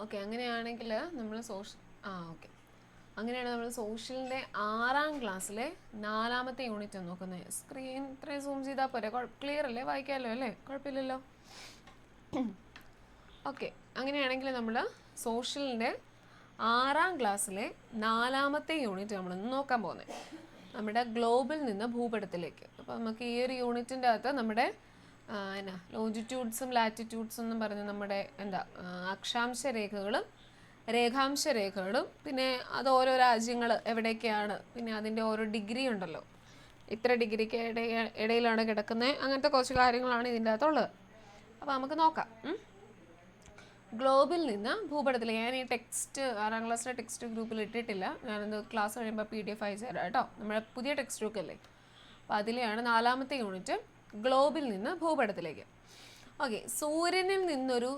Okay, അങ്ങനെയാണെങ്കിൽ നമ്മൾ okay, അങ്ങനെയാണ് നമ്മൾ സോഷ്യലിൻ്റെ 6ാം ക്ലാസ്സിലെ 4ാമത്തെ യൂണിറ്റ് നോക്കുന്നത്. സ്ക്രീൻ ഇത്രയും സൂം ചെയ്താൽ പോരെ? ക്ലിയർ അല്ലേ? വായിക്കാമല്ലോ അല്ലേ? കുഴപ്പമില്ലല്ലോ. ഓക്കെ, അങ്ങനെയാണെങ്കിൽ നമ്മൾ സോഷ്യലിൻ്റെ 6ാം ക്ലാസ്സിലെ 4ാമത്തെ യൂണിറ്റ് നമ്മളിന്ന് നോക്കാൻ പോകുന്നത്. നമ്മുടെ ഗ്ലോബിൽ നിന്ന് ഭൂപടത്തിലേക്ക്. അപ്പോൾ നമുക്ക് ഈ ഒരു യൂണിറ്റിൻ്റെ അകത്ത് നമ്മുടെ ലോഞ്ചിറ്റ്യൂഡ്സും ലാറ്റിറ്റ്യൂഡ്സും എന്നും പറഞ്ഞ് നമ്മുടെ അക്ഷാംശ രേഖകളും രേഖാംശ രേഖകളും, പിന്നെ അത് ഓരോ രാജ്യങ്ങൾ എവിടേക്കാണ്, പിന്നെ അതിൻ്റെ ഓരോ ഡിഗ്രി ഉണ്ടല്ലോ, ഇത്ര ഡിഗ്രിക്ക് ഇടയിലാണ് കിടക്കുന്നത്, അങ്ങനത്തെ കുറച്ച് കാര്യങ്ങളാണ് ഇതിൻ്റെ അകത്തുള്ളത്. അപ്പോൾ നമുക്ക് നോക്കാം. ഗ്ലോബിൽ നിന്ന് ഭൂപടത്തിൽ ഞാൻ ഈ ടെക്സ്റ്റ് 6ാം ക്ലാസ്സിലെ ടെക്സ്റ്റ് ഗ്രൂപ്പിൽ ഇട്ടിട്ടില്ല. ഞാനത് ക്ലാസ് കഴിയുമ്പോൾ PDF അയച്ചു തരാം കേട്ടോ. നമ്മുടെ പുതിയ ടെക്സ്റ്റ് ബുക്ക് അല്ലേ, അപ്പോൾ അതിലെയാണ് 4ാമത്തെ യൂണിറ്റ്, ഗ്ലോബിൽ നിന്ന് ഭൂപടത്തിലേക്ക്. ഓക്കെ, സൂര്യനിൽ നിന്നൊരു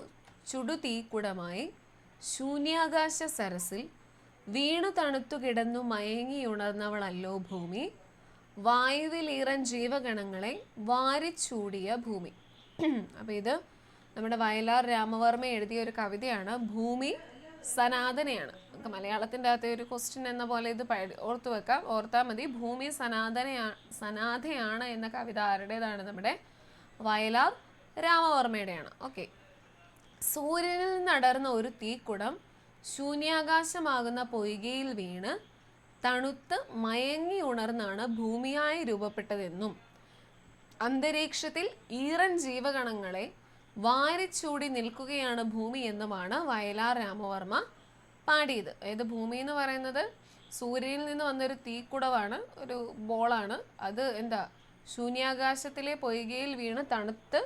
ചുടുതീക്കുടമായി ശൂന്യാകാശ സരസിൽ വീണു തണുത്തു കിടന്നു മയങ്ങിയുണർന്നവളല്ലോ ഭൂമി, വായുവിലീറൻ ജീവഗണങ്ങളെ വാരിച്ചൂടിയ ഭൂമി. അപ്പോൾ ഇത് നമ്മുടെ വയലാർ രാമവർമ്മ എഴുതിയ ഒരു കവിതയാണ്. ഭൂമി സനാതനയാണ്. നമുക്ക് മലയാളത്തിൻ്റെ അകത്തെ ഒരു ക്വസ്റ്റ്യൻ എന്ന പോലെ ഇത് ഓർത്താൽ മതി. ഭൂമി സനാഥയാണ് എന്ന കവിത ആരുടേതാണ്? നമ്മുടെ വയലാർ രാമവർമ്മയുടെയാണ്. ഓക്കെ, സൂര്യനിൽ നിന്നടർന്ന ഒരു തീക്കുടം ശൂന്യാകാശമാകുന്ന പൊയ്കയിൽ വീണ് തണുത്ത് മയങ്ങി ഉണർന്നാണ് ഭൂമിയായി രൂപപ്പെട്ടതെന്നും അന്തരീക്ഷത്തിൽ ഈറൻ ജീവഗണങ്ങളെ വാരിച്ചൂടി നിൽക്കുകയാണ് ഭൂമി എന്നുമാണ് വയലാർ രാമവർമ്മ പാടിയത്. അതായത് ഭൂമി എന്ന് പറയുന്നത് സൂര്യനിൽ നിന്ന് വന്നൊരു തീക്കുടവാണ്, ഒരു ബോളാണ്. അത് ശൂന്യാകാശത്തിലെ പൊയ്കയിൽ വീണ് തണുത്ത്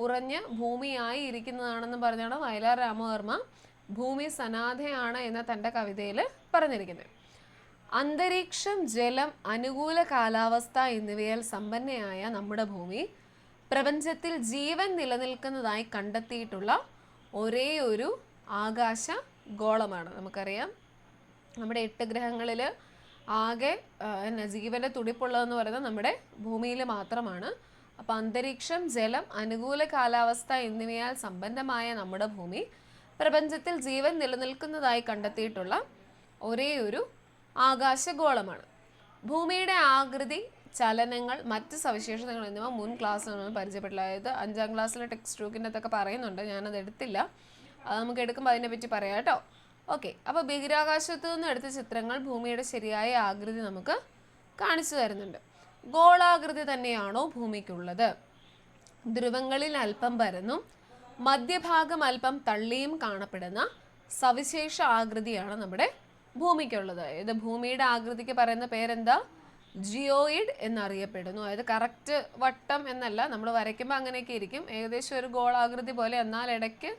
ഉറഞ്ഞ ഭൂമിയായി ഇരിക്കുന്നതാണെന്ന് പറഞ്ഞാണ് വയലാർ രാമവർമ്മ ഭൂമി സനാഥയാണ് എന്ന തൻ്റെ കവിതയിൽ പറഞ്ഞിരിക്കുന്നത്. അന്തരീക്ഷം, ജലം, അനുകൂല കാലാവസ്ഥ എന്നിവയാൽ സമ്പന്നയായ നമ്മുടെ ഭൂമി പ്രപഞ്ചത്തിൽ ജീവൻ നിലനിൽക്കുന്നതായി കണ്ടെത്തിയിട്ടുള്ള ഒരേ ഒരു ആകാശ ഗോളമാണ്. നമുക്കറിയാം നമ്മുടെ 8 ഗ്രഹങ്ങളിൽ ആകെ ജീവൻ്റെ തുടിപ്പുള്ളതെന്ന് പറയുന്നത് നമ്മുടെ ഭൂമിയിൽ മാത്രമാണ്. അപ്പോൾ അന്തരീക്ഷം, ജലം, അനുകൂല കാലാവസ്ഥ എന്നിവയാൽ സമ്പന്നമായ നമ്മുടെ ഭൂമി പ്രപഞ്ചത്തിൽ ജീവൻ നിലനിൽക്കുന്നതായി കണ്ടെത്തിയിട്ടുള്ള ഒരേ ഒരു ആകാശഗോളമാണ്. ഭൂമിയുടെ ആകൃതി, ചലനങ്ങൾ, മറ്റ് സവിശേഷതകൾ എന്നിവ മുൻ ക്ലാസ്സുകളിൽ പരിചയപ്പെട്ടില്ല. അതായത് 5ാം ക്ലാസ്സിലെ ടെക്സ്റ്റ് ബുക്കിൻ്റെ അകത്തൊക്കെ പറയുന്നുണ്ട്, ഞാനത് എടുത്തില്ല. അത് നമുക്ക് എടുക്കുമ്പോൾ അതിനെപ്പറ്റി പറയാം കേട്ടോ. ഓക്കെ, അപ്പോൾ ബഹിരാകാശത്തു നിന്ന് എടുത്ത ചിത്രങ്ങൾ ഭൂമിയുടെ ശരിയായ ആകൃതി നമുക്ക് കാണിച്ചു തരുന്നുണ്ട്. ഗോളാകൃതി തന്നെയാണോ ഭൂമിക്കുള്ളത്? ധ്രുവങ്ങളിൽ അല്പം പരന്നും മധ്യഭാഗം അല്പം തള്ളിയും കാണപ്പെടുന്ന സവിശേഷ ആകൃതിയാണ് നമ്മുടെ ഭൂമിക്കുള്ളത്. അതായത് ഭൂമിയുടെ ആകൃതിക്ക് പറയുന്ന പേരെന്താ? ജിയോയിഡ് എന്നറിയപ്പെടുന്നു. അതായത് കറക്റ്റ് വട്ടം എന്നല്ല, നമ്മൾ വരയ്ക്കുമ്പോൾ അങ്ങനെയൊക്കെ ഇരിക്കും, ഏകദേശം ഒരു ഗോളാകൃതി പോലെ, എന്നാൽ ഇടയ്ക്ക്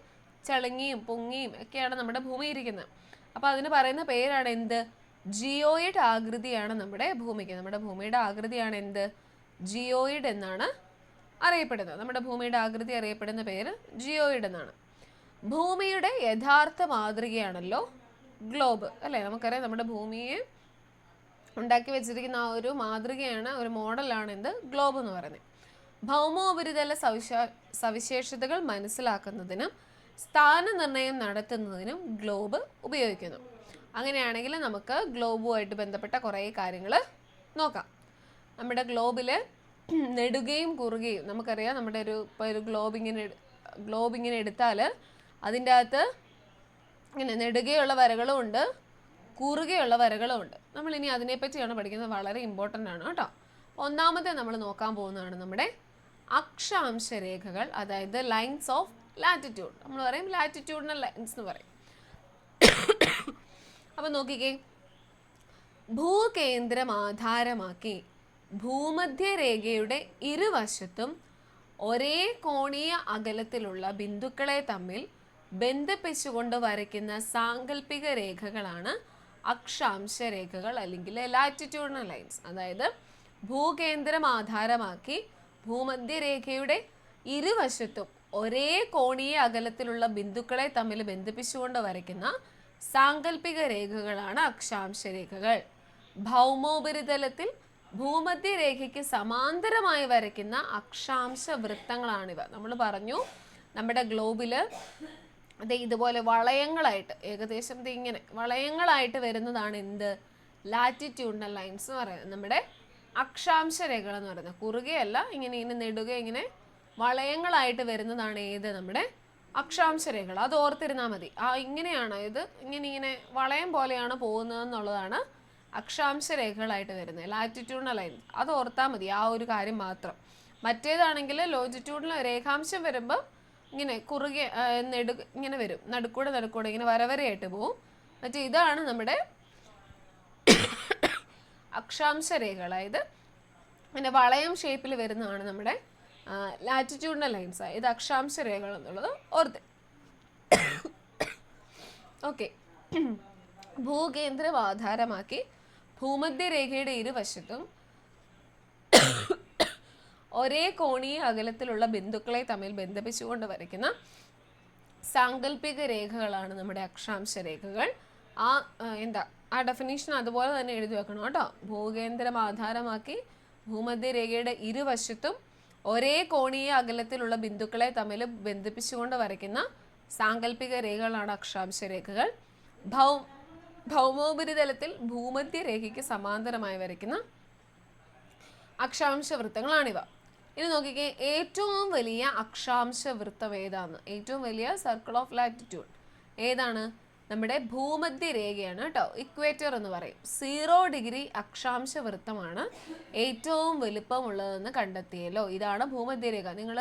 ചളുങ്ങിയും പൊങ്ങിയും ഒക്കെയാണ് നമ്മുടെ ഭൂമി ഇരിക്കുന്നത്. അപ്പോൾ അതിന് പറയുന്ന പേരാണ് എന്ത്? ജിയോയിഡ് ആകൃതിയാണ് നമ്മുടെ ഭൂമിക്ക്. നമ്മുടെ ഭൂമിയുടെ ആകൃതിയാണ് എന്ത്? ജിയോയിഡ് എന്നാണ് അറിയപ്പെടുന്നത്. നമ്മുടെ ഭൂമിയുടെ ആകൃതി അറിയപ്പെടുന്ന പേര് ജിയോയിഡ് എന്നാണ്. ഭൂമിയുടെ യഥാർത്ഥ മാതൃകയാണല്ലോ ഗ്ലോബ് അല്ലേ? നമുക്കറിയാം നമ്മുടെ ഭൂമിയെ ഉണ്ടാക്കി വെച്ചിരിക്കുന്ന ആ ഒരു മാതൃകയാണ്, ഒരു മോഡലാണ് എന്ത്? ഗ്ലോബ് എന്ന് പറയുന്നത്. ഭൗമോപരിതല സവിശേഷതകൾ മനസ്സിലാക്കുന്നതിനും സ്ഥാനനിർണയം നടത്തുന്നതിനും ഗ്ലോബ് ഉപയോഗിക്കുന്നു. അങ്ങനെയാണെങ്കിൽ നമുക്ക് ഗ്ലോബുമായിട്ട് ബന്ധപ്പെട്ട കുറേ കാര്യങ്ങൾ നോക്കാം. നമ്മുടെ ഗ്ലോബിൽ നെടുകയും കുറുകയും നമുക്കറിയാം. നമ്മുടെ ഇപ്പോൾ ഒരു ഗ്ലോബ് ഇങ്ങനെ എടുത്താൽ അതിൻ്റെ അകത്ത് ഇങ്ങനെ നെടുകയുള്ള വരകളും ഉണ്ട്, കുറുകയുള്ള വരകളും ഉണ്ട്. നമ്മളിനി അതിനെപ്പറ്റിയാണ് പഠിക്കുന്നത്. വളരെ ഇമ്പോർട്ടൻ്റ് ആണ് കേട്ടോ. ഒന്നാമത്തെ നമ്മൾ നോക്കാൻ പോകുന്നതാണ് നമ്മുടെ അക്ഷാംശ രേഖകൾ, അതായത് ലൈൻസ് ഓഫ് ലാറ്റിറ്റ്യൂഡ്. നമ്മൾ പറയും ലാറ്റിറ്റ്യൂഡിനൽ ലൈൻസ് എന്ന് പറയും. അപ്പം നോക്കിക്കേ, ഭൂകേന്ദ്രം ആധാരമാക്കി ഭൂമധ്യരേഖയുടെ ഇരുവശത്തും ഒരേ കോണീയ അകലത്തിലുള്ള ബിന്ദുക്കളെ തമ്മിൽ ബന്ധിപ്പിച്ചുകൊണ്ട് വരയ്ക്കുന്ന സാങ്കല്പിക രേഖകളാണ് അക്ഷാംശ രേഖകൾ അല്ലെങ്കിൽ ലാറ്റിറ്റ്യൂഡിനൽ ലൈൻസ്. അതായത് ഭൂകേന്ദ്രം ആധാരമാക്കി ഭൂമധ്യരേഖയുടെ ഇരുവശത്തും ഒരേ കോണീയ അകലത്തിലുള്ള ബിന്ദുക്കളെ തമ്മിൽ ബന്ധിപ്പിച്ചുകൊണ്ട് വരയ്ക്കുന്ന സാങ്കല്പിക രേഖകളാണ് അക്ഷാംശ രേഖകൾ. ഭൗമോപരിതലത്തിൽ ഭൂമധ്യരേഖയ്ക്ക് സമാന്തരമായി വരയ്ക്കുന്ന അക്ഷാംശ വൃത്തങ്ങളാണിവ. നമ്മൾ പറഞ്ഞു നമ്മുടെ ഗ്ലോബിൽ അതെ ഇതുപോലെ വളയങ്ങളായിട്ട് ഏകദേശം ഇങ്ങനെ വളയങ്ങളായിട്ട് വരുന്നതാണ് എന്ത് ലാറ്റിറ്റ്യൂഡിനൽ ലൈൻസ് എന്ന് പറയുന്നത്, നമ്മുടെ അക്ഷാംശ രേഖകൾ എന്ന് പറയുന്നത്. കുറുകയല്ല, ഇങ്ങനെ ഇങ്ങനെ നെടുക ഇങ്ങനെ വളയങ്ങളായിട്ട് വരുന്നതാണ് ഏത് നമ്മുടെ അക്ഷാംശ രേഖകൾ. അത് ഓർത്തിരുന്നാൽ മതി. ഇങ്ങനെയാണ് ഇത്, ഇങ്ങനെ വളയം പോലെയാണ് പോകുന്നതെന്നുള്ളതാണ് അക്ഷാംശ രേഖകളായിട്ട് വരുന്നത്, ലാറ്റിറ്റ്യൂഡിനൽ ലൈൻ. അത് ഓർത്താൽ മതി, ആ ഒരു കാര്യം മാത്രം. മറ്റേതാണെങ്കിൽ ലോജിറ്റ്യൂഡിനൽ രേഖാംശം വരുമ്പോൾ ഇങ്ങനെ കുറുകെ ഇങ്ങനെ വരും, നടുക്കൂടെ ഇങ്ങനെ വരവരയായിട്ട് പോവും. മറ്റേ ഇതാണ് നമ്മുടെ അക്ഷാംശ രേഖകൾ, അതായത് പിന്നെ വളയം ഷേപ്പിൽ വരുന്നതാണ് നമ്മുടെ ലാറ്റിറ്റ്യൂഡിനൽ ലൈൻസ്. ഇത് അക്ഷാംശ രേഖകൾ എന്നുള്ളത് ഓർത്ത്. ഓക്കെ, ഭൂകേന്ദ്രം ആധാരമാക്കി ഭൂമധ്യരേഖയുടെ ഇരുവശത്തും ഒരേ കോണീയ അകലത്തിലുള്ള ബിന്ദുക്കളെ തമ്മിൽ ബന്ധിപ്പിച്ചുകൊണ്ട് വരയ്ക്കുന്ന സാങ്കല്പിക രേഖകളാണ് നമ്മുടെ അക്ഷാംശ രേഖകൾ. ആ ഡെഫിനേഷൻ അതുപോലെ തന്നെ എഴുതി വെക്കണം കേട്ടോ. ഭൂകേന്ദ്രം ആധാരമാക്കി ഭൂമധ്യരേഖയുടെ ഇരുവശത്തും ഒരേ കോണീയ അകലത്തിലുള്ള ബിന്ദുക്കളെ തമ്മിൽ ബന്ധിപ്പിച്ചുകൊണ്ട് വരയ്ക്കുന്ന സാങ്കല്പിക രേഖകളാണ് അക്ഷാംശ രേഖകൾ. ഭൗമോപരിതലത്തിൽ ഭൂമധ്യരേഖയ്ക്ക് സമാന്തരമായി വരയ്ക്കുന്ന അക്ഷാംശ വൃത്തങ്ങളാണിവ. ഇനി നോക്കിക്കേ, ഏറ്റവും വലിയ അക്ഷാംശ വൃത്തം ഏതാണ്? ഏറ്റവും വലിയ സർക്കിൾ ഓഫ് ലാറ്റിറ്റ്യൂഡ് ഏതാണ്? നമ്മുടെ ഭൂമധ്യരേഖയാണ് കേട്ടോ, ഇക്വേറ്റർ എന്ന് പറയും. 0 ഡിഗ്രി അക്ഷാംശ വൃത്തമാണ് ഏറ്റവും വലുപ്പമുള്ളതെന്ന് കണ്ടെത്തിയല്ലോ. ഇതാണ് ഭൂമധ്യരേഖ. നിങ്ങൾ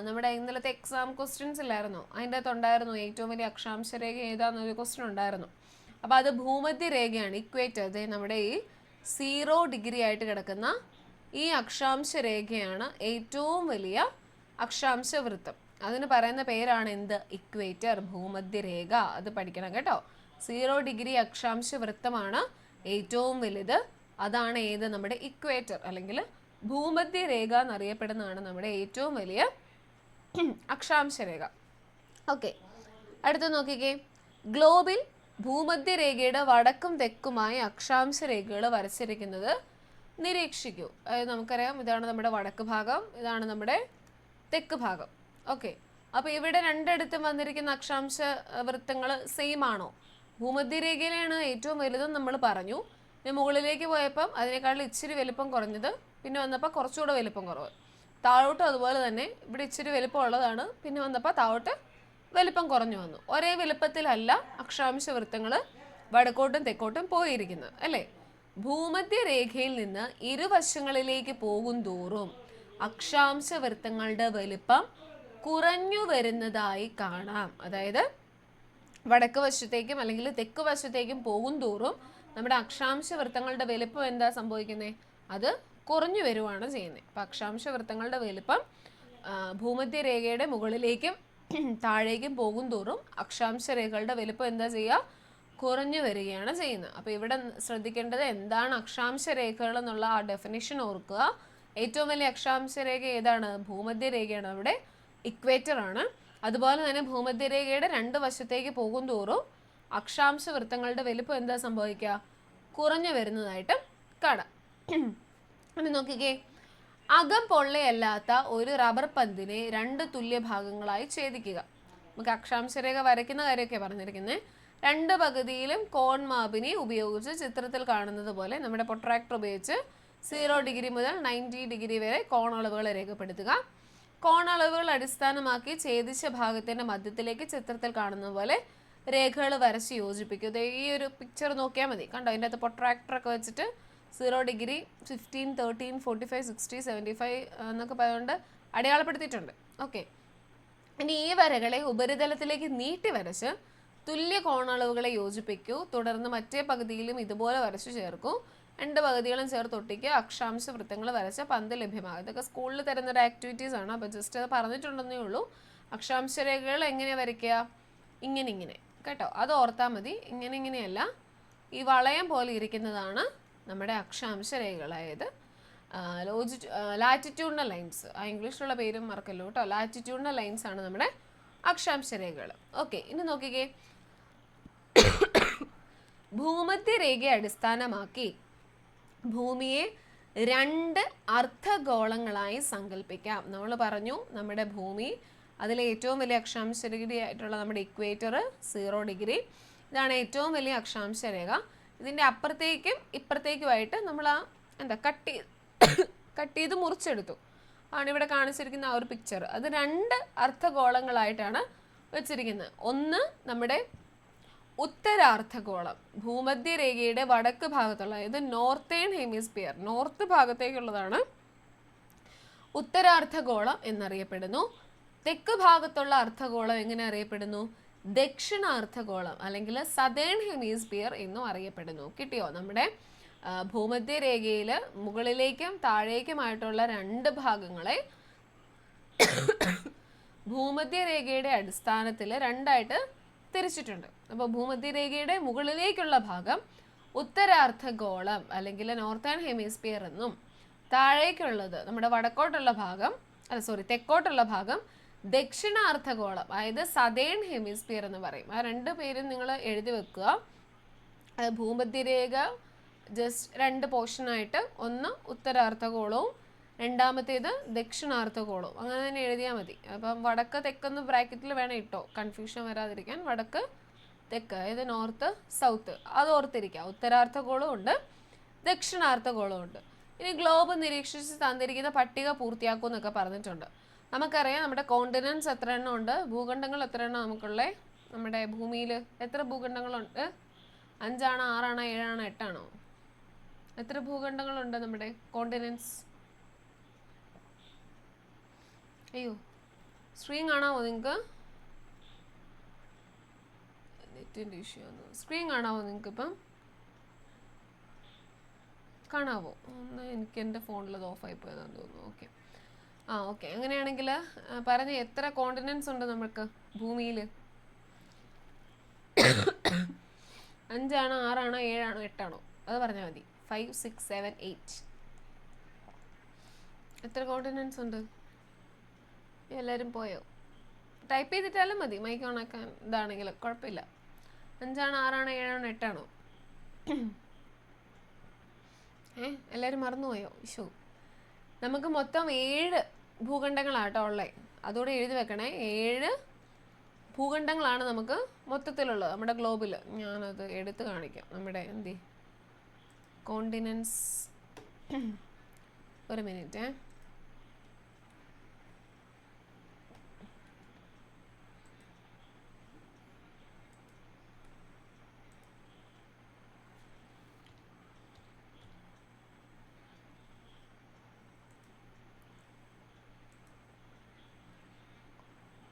നമ്മുടെ ഇന്നലത്തെ എക്സാം ക്വസ്റ്റ്യൻസ് ഇല്ലായിരുന്നോ? അതിൻ്റെ അകത്തുണ്ടായിരുന്നു ഏറ്റവും വലിയ അക്ഷാംശ രേഖ ഏതാണെന്നൊരു ക്വസ്റ്റ്യൻ ഉണ്ടായിരുന്നു. അപ്പോൾ അത് ഭൂമധ്യരേഖയാണ്, ഇക്വേറ്റർ. അതെ, നമ്മുടെ ഈ 0 ഡിഗ്രി ആയിട്ട് കിടക്കുന്ന ഈ അക്ഷാംശ രേഖയാണ് ഏറ്റവും വലിയ അക്ഷാംശ വൃത്തം. അതിന് പറയുന്ന പേരാണ് എന്ത്? ഇക്വേറ്റർ, ഭൂമധ്യരേഖ. അത് പഠിക്കണം കേട്ടോ. 0 ഡിഗ്രി അക്ഷാംശ വൃത്തമാണ് ഏറ്റവും വലുത്. അതാണ് ഏത്? നമ്മുടെ ഇക്വേറ്റർ അല്ലെങ്കിൽ ഭൂമധ്യരേഖ എന്നറിയപ്പെടുന്നതാണ് നമ്മുടെ ഏറ്റവും വലിയ അക്ഷാംശ രേഖ. ഓക്കെ, അടുത്ത നോക്കിക്കേ, ഗ്ലോബിൽ ഭൂമധ്യരേഖയുടെ വടക്കും തെക്കുമായി അക്ഷാംശ രേഖകൾ വരച്ചിരിക്കുന്നത് നിരീക്ഷിക്കൂ. അതായത് നമുക്കറിയാം, ഇതാണ് നമ്മുടെ വടക്ക് ഭാഗം, ഇതാണ് നമ്മുടെ തെക്ക് ഭാഗം. ഓക്കെ, അപ്പോൾ ഇവിടെ രണ്ടിടത്തും വന്നിരിക്കുന്ന അക്ഷാംശ വൃത്തങ്ങൾ സെയിം ആണോ? ഭൂമധ്യരേഖയിലാണ് ഏറ്റവും വലുതെന്ന് നമ്മൾ പറഞ്ഞു. പിന്നെ മുകളിലേക്ക് പോയപ്പം അതിനേക്കാളും ഇച്ചിരി വലുപ്പം കുറഞ്ഞത്, പിന്നെ വന്നപ്പോൾ കുറച്ചുകൂടെ വലുപ്പം കുറവ്. താഴോട്ടും അതുപോലെ തന്നെ, ഇവിടെ ഇച്ചിരി വലുപ്പം ഉള്ളതാണ്, പിന്നെ വന്നപ്പോൾ താഴോട്ട് വലുപ്പം കുറഞ്ഞു വന്നു. ഒരേ വലുപ്പത്തിലല്ല അക്ഷാംശ വൃത്തങ്ങൾ വടക്കോട്ടും തെക്കോട്ടും പോയിരിക്കുന്നത്, അല്ലേ? ഭൂമധ്യരേഖയിൽ നിന്ന് ഇരുവശങ്ങളിലേക്ക് പോകും തോറും അക്ഷാംശ വൃത്തങ്ങളുടെ വലുപ്പം കുറഞ്ഞു വരുന്നതായി കാണാം. അതായത് വടക്ക് വശത്തേക്കും അല്ലെങ്കിൽ തെക്ക് വശത്തേക്കും പോകും തോറും നമ്മുടെ അക്ഷാംശ വൃത്തങ്ങളുടെ വലുപ്പം എന്താ സംഭവിക്കുന്നത്? അത് കുറഞ്ഞു വരുവാണ് ചെയ്യുന്നത്. അപ്പം അക്ഷാംശ വൃത്തങ്ങളുടെ വലുപ്പം ഭൂമധ്യരേഖയുടെ മുകളിലേക്കും താഴേക്കും പോകും തോറും അക്ഷാംശ രേഖകളുടെ വലുപ്പം എന്താ ചെയ്യുക? കുറഞ്ഞു വരികയാണ് ചെയ്യുന്നത്. അപ്പോൾ ഇവിടെ ശ്രദ്ധിക്കേണ്ടത് എന്താണ് അക്ഷാംശ രേഖകൾ എന്നുള്ള ആ ഡെഫിനിഷൻ ഓർക്കുക. ഏറ്റവും വലിയ അക്ഷാംശ രേഖ ഏതാണ്? ഭൂമധ്യരേഖയാണ്, അവിടെ ഇക്വേറ്റർ ആണ്. അതുപോലെ തന്നെ ഭൂമധ്യരേഖയുടെ രണ്ട് വശത്തേക്ക് പോകും തോറും അക്ഷാംശ വൃത്തങ്ങളുടെ വലുപ്പം എന്താ സംഭവിക്കുക? കുറഞ്ഞു വരുന്നതായിട്ട് കാണാം. ഇനി നോക്കിക്കേ, അകം പൊള്ളയല്ലാത്ത ഒരു റബ്ബർ പന്തിനെ 2 തുല്യ ഭാഗങ്ങളായി ഛേദിക്കുക. നമുക്ക് അക്ഷാംശരേഖ വരയ്ക്കുന്ന കാര്യമൊക്കെ പറഞ്ഞിരിക്കുന്നത്. 2 പകുതിയിലും കോൺ മാപിനി ഉപയോഗിച്ച് ചിത്രത്തിൽ കാണുന്നത് പോലെ നമ്മുടെ പ്രൊട്രാക്ടർ ഉപയോഗിച്ച് 0 ഡിഗ്രി മുതൽ 90 ഡിഗ്രി വരെ കോൺ അളവുകൾ രേഖപ്പെടുത്തുക. കോൺ അളവുകൾ അടിസ്ഥാനമാക്കി ഛേദിച്ച ഭാഗത്തിൻ്റെ മധ്യത്തിലേക്ക് ചിത്രത്തിൽ കാണുന്ന പോലെ രേഖകൾ വരച്ച് യോജിപ്പിക്കുക. ഈ ഒരു പിക്ചർ നോക്കിയാൽ മതി, കണ്ടോ? അതിൻ്റെ അകത്ത് പ്രൊട്രാക്ടറൊക്കെ വെച്ചിട്ട് 0 ഡിഗ്രി 15, 13, 45, 60, 75 എന്നൊക്കെ പറഞ്ഞുകൊണ്ട് അടയാളപ്പെടുത്തിയിട്ടുണ്ട്. ഓക്കെ, ഇനി ഈ വരകളെ ഉപരിതലത്തിലേക്ക് നീട്ടി വരച്ച് തുല്യ കോണളവുകളെ യോജിപ്പിക്കൂ. തുടർന്ന് മറ്റേ പകുതിയിലും ഇതുപോലെ വരച്ചു ചേർക്കൂ. 2 പകുതികളും ചേർത്ത് ഒട്ടിക്കുക. അക്ഷാംശ വൃത്തങ്ങൾ വരച്ച പന്ത് ലഭ്യമാകും. ഇതൊക്കെ സ്കൂളിൽ തരുന്നൊരു ആക്ടിവിറ്റീസ് ആണ്. അപ്പോൾ ജസ്റ്റ് അത് പറഞ്ഞിട്ടുണ്ടെന്നേ ഉള്ളൂ. അക്ഷാംശ രേഖകൾ എങ്ങനെ വരയ്ക്കുക? ഇങ്ങനെ കേട്ടോ, അത് ഓർത്താൽ മതി. ഇങ്ങനെയല്ല, ഈ വളയം പോലെ ഇരിക്കുന്നതാണ് നമ്മുടെ അക്ഷാംശ രേഖകൾ. അതായത് ലാറ്റിറ്റ്യൂഡിനൽ ലൈൻസ്. ആ ഇംഗ്ലീഷിലുള്ള പേരും മറക്കല്ലോ കേട്ടോ. ലാറ്റിറ്റ്യൂഡിനൽ ലൈൻസ് ആണ് നമ്മുടെ അക്ഷാംശ രേഖകൾ. ഓക്കെ, ഇനി നോക്കിക്കേ, ഭൂമധ്യരേഖയെ അടിസ്ഥാനമാക്കി ഭൂമിയെ 2 അർദ്ധഗോളങ്ങളായി സങ്കല്പിക്കാം. നമ്മൾ പറഞ്ഞു നമ്മുടെ ഭൂമി അതിലെ ഏറ്റവും വലിയ അക്ഷാംശ രേഖ ആയിട്ടുള്ള നമ്മുടെ ഇക്വേറ്റർ 0 ഡിഗ്രി. ഇതാണ് ഏറ്റവും വലിയ അക്ഷാംശ രേഖ. ഇതിൻ്റെ അപ്പുറത്തേക്കും ഇപ്പുറത്തേക്കുമായിട്ട് നമ്മൾ കട്ട് ചെയ്ത് മുറിച്ചെടുത്തു ആണ് ഇവിടെ കാണിച്ചിരിക്കുന്ന ആ ഒരു പിക്ചർ. അത് 2 അർദ്ധഗോളങ്ങളായിട്ടാണ് വെച്ചിരിക്കുന്നത്. ഒന്ന് നമ്മുടെ ഉത്തരാർദ്ധഗോളം, ഭൂമധ്യരേഖയുടെ വടക്ക് ഭാഗത്തുള്ള, അതായത് നോർത്തേൺ ഹെമിസ്ഫിയർ, നോർത്ത് ഭാഗത്തേക്കുള്ളതാണ് ഉത്തരാർദ്ധഗോളം എന്നറിയപ്പെടുന്നു. തെക്ക് ഭാഗത്തുള്ള അർദ്ധഗോളം എങ്ങനെ അറിയപ്പെടുന്നു? ദക്ഷിണാർദ്ധഗോളം അല്ലെങ്കിൽ സദേൺ ഹെമിസ്ഫിയർ എന്നും അറിയപ്പെടുന്നു. കിട്ടിയോ? നമ്മുടെ ഭൂമധ്യരേഖയിൽ മുകളിലേക്കും താഴേക്കുമായിട്ടുള്ള 2 ഭാഗങ്ങളെ ഭൂമധ്യരേഖയുടെ അടിസ്ഥാനത്തിൽ 2ആയിട്ട് തിരിച്ചിട്ടുണ്ട്. അപ്പോൾ ഭൂമധ്യരേഖയുടെ മുകളിലേക്കുള്ള ഭാഗം ഉത്തരാർദ്ധഗോളം അല്ലെങ്കിൽ നോർത്തേൺ ഹെമിസ്ഫിയർ എന്നും, താഴേക്കുള്ളത് നമ്മുടെ വടക്കോട്ടുള്ള ഭാഗം തെക്കോട്ടുള്ള ഭാഗം ദക്ഷിണാർദ്ധഗോളം, അതായത് സദേൺ ഹെമിസ്ഫിയർ എന്ന് പറയും. ആ 2 പേരും നിങ്ങൾ എഴുതി വെക്കുക. ഭൂമധ്യരേഖ ജസ്റ്റ് 2 പോർഷനായിട്ട്, ഒന്ന് ഉത്തരാർദ്ധഗോളവും രണ്ടാമത്തേത് ദക്ഷിണാർദ്ധഗോളവും, അങ്ങനെ തന്നെ എഴുതിയാൽ മതി. അപ്പം വടക്ക് തെക്കെന്ന് ബ്രാക്കറ്റിൽ വേണം ഇട്ടോ, കൺഫ്യൂഷൻ വരാതിരിക്കാൻ. വടക്ക് തെക്ക്, അതായത് നോർത്ത് സൗത്ത്, അത് ഓർത്തിരിക്കുക. ഉത്തരാർദ്ധഗോളവും ഉണ്ട്, ദക്ഷിണാർദ്ധഗോളവും ഉണ്ട്. ഇനി ഗ്ലോബ് നിരീക്ഷിച്ച് തന്നിരിക്കുന്ന പട്ടിക പൂർത്തിയാക്കും എന്നൊക്കെ പറഞ്ഞിട്ടുണ്ട്. നമുക്കറിയാം നമ്മുടെ കോണ്ടിനൻസ് എത്ര എണ്ണം ഉണ്ട്, ഭൂഖണ്ഡങ്ങൾ എത്ര എണ്ണം നമുക്കുള്ളത്. നമ്മുടെ ഭൂമിയിൽ എത്ര ഭൂഖണ്ഡങ്ങളുണ്ട്? 5 ആണോ 6 ആണോ 7 ആണോ 8 ആണോ? എത്ര ഭൂഖണ്ഡങ്ങളുണ്ട് നമ്മുടെ കോണ്ടിനൻസ്? അയ്യോ, സ്ക്രീൻ കാണാമോ നിങ്ങൾക്ക്? നെറ്റിൻ്റെ ഇഷ്യൂ ആണ്. സ്ക്രീൻ കാണാമോ നിങ്ങൾക്ക്? ഇപ്പം കാണാവോ? ഒന്ന് എനിക്ക് എൻ്റെ ഫോണിലത് ഓഫായി പോയതാണെന്ന് തോന്നുന്നു. Okay, okay. അങ്ങനെയാണെങ്കിൽ പറഞ്ഞ എത്ര കോണ്ടിനൻസ് ഉണ്ട് നമുക്ക് ഭൂമിയിൽ? 5 ആണോ 6 ആണോ 7 ആണോ 8 ആണോ? അത് പറഞ്ഞാൽ മതി. 5 6 7 8 എത്ര കോണ്ടിനൻസ് ഉണ്ട്? എല്ലാവരും പോയോ? ടൈപ്പ് ചെയ്തിട്ടാലും മതി, മൈക്ക് ഓണാക്കാൻ ഇതാണെങ്കിൽ കുഴപ്പമില്ല. 5 ആണോ 6 ആണോ 7 ആണോ 8 ആണോ? എല്ലാവരും മറന്നുപോയോ? ഇഷോ, നമുക്ക് മൊത്തം 7 ഭൂഖണ്ഡങ്ങളാട്ടോ ഉള്ളത്. അതുകൂടെ എഴുതി വെക്കണേ. 7 ഭൂഖണ്ഡങ്ങളാണ് നമുക്ക് മൊത്തത്തിലുള്ളത് നമ്മുടെ ഗ്ലോബിൽ. ഞാനത് എടുത്ത് കാണിക്കാം. നമ്മുടെ കോണ്ടിനൻസ്, ഒരു മിനിറ്റ്.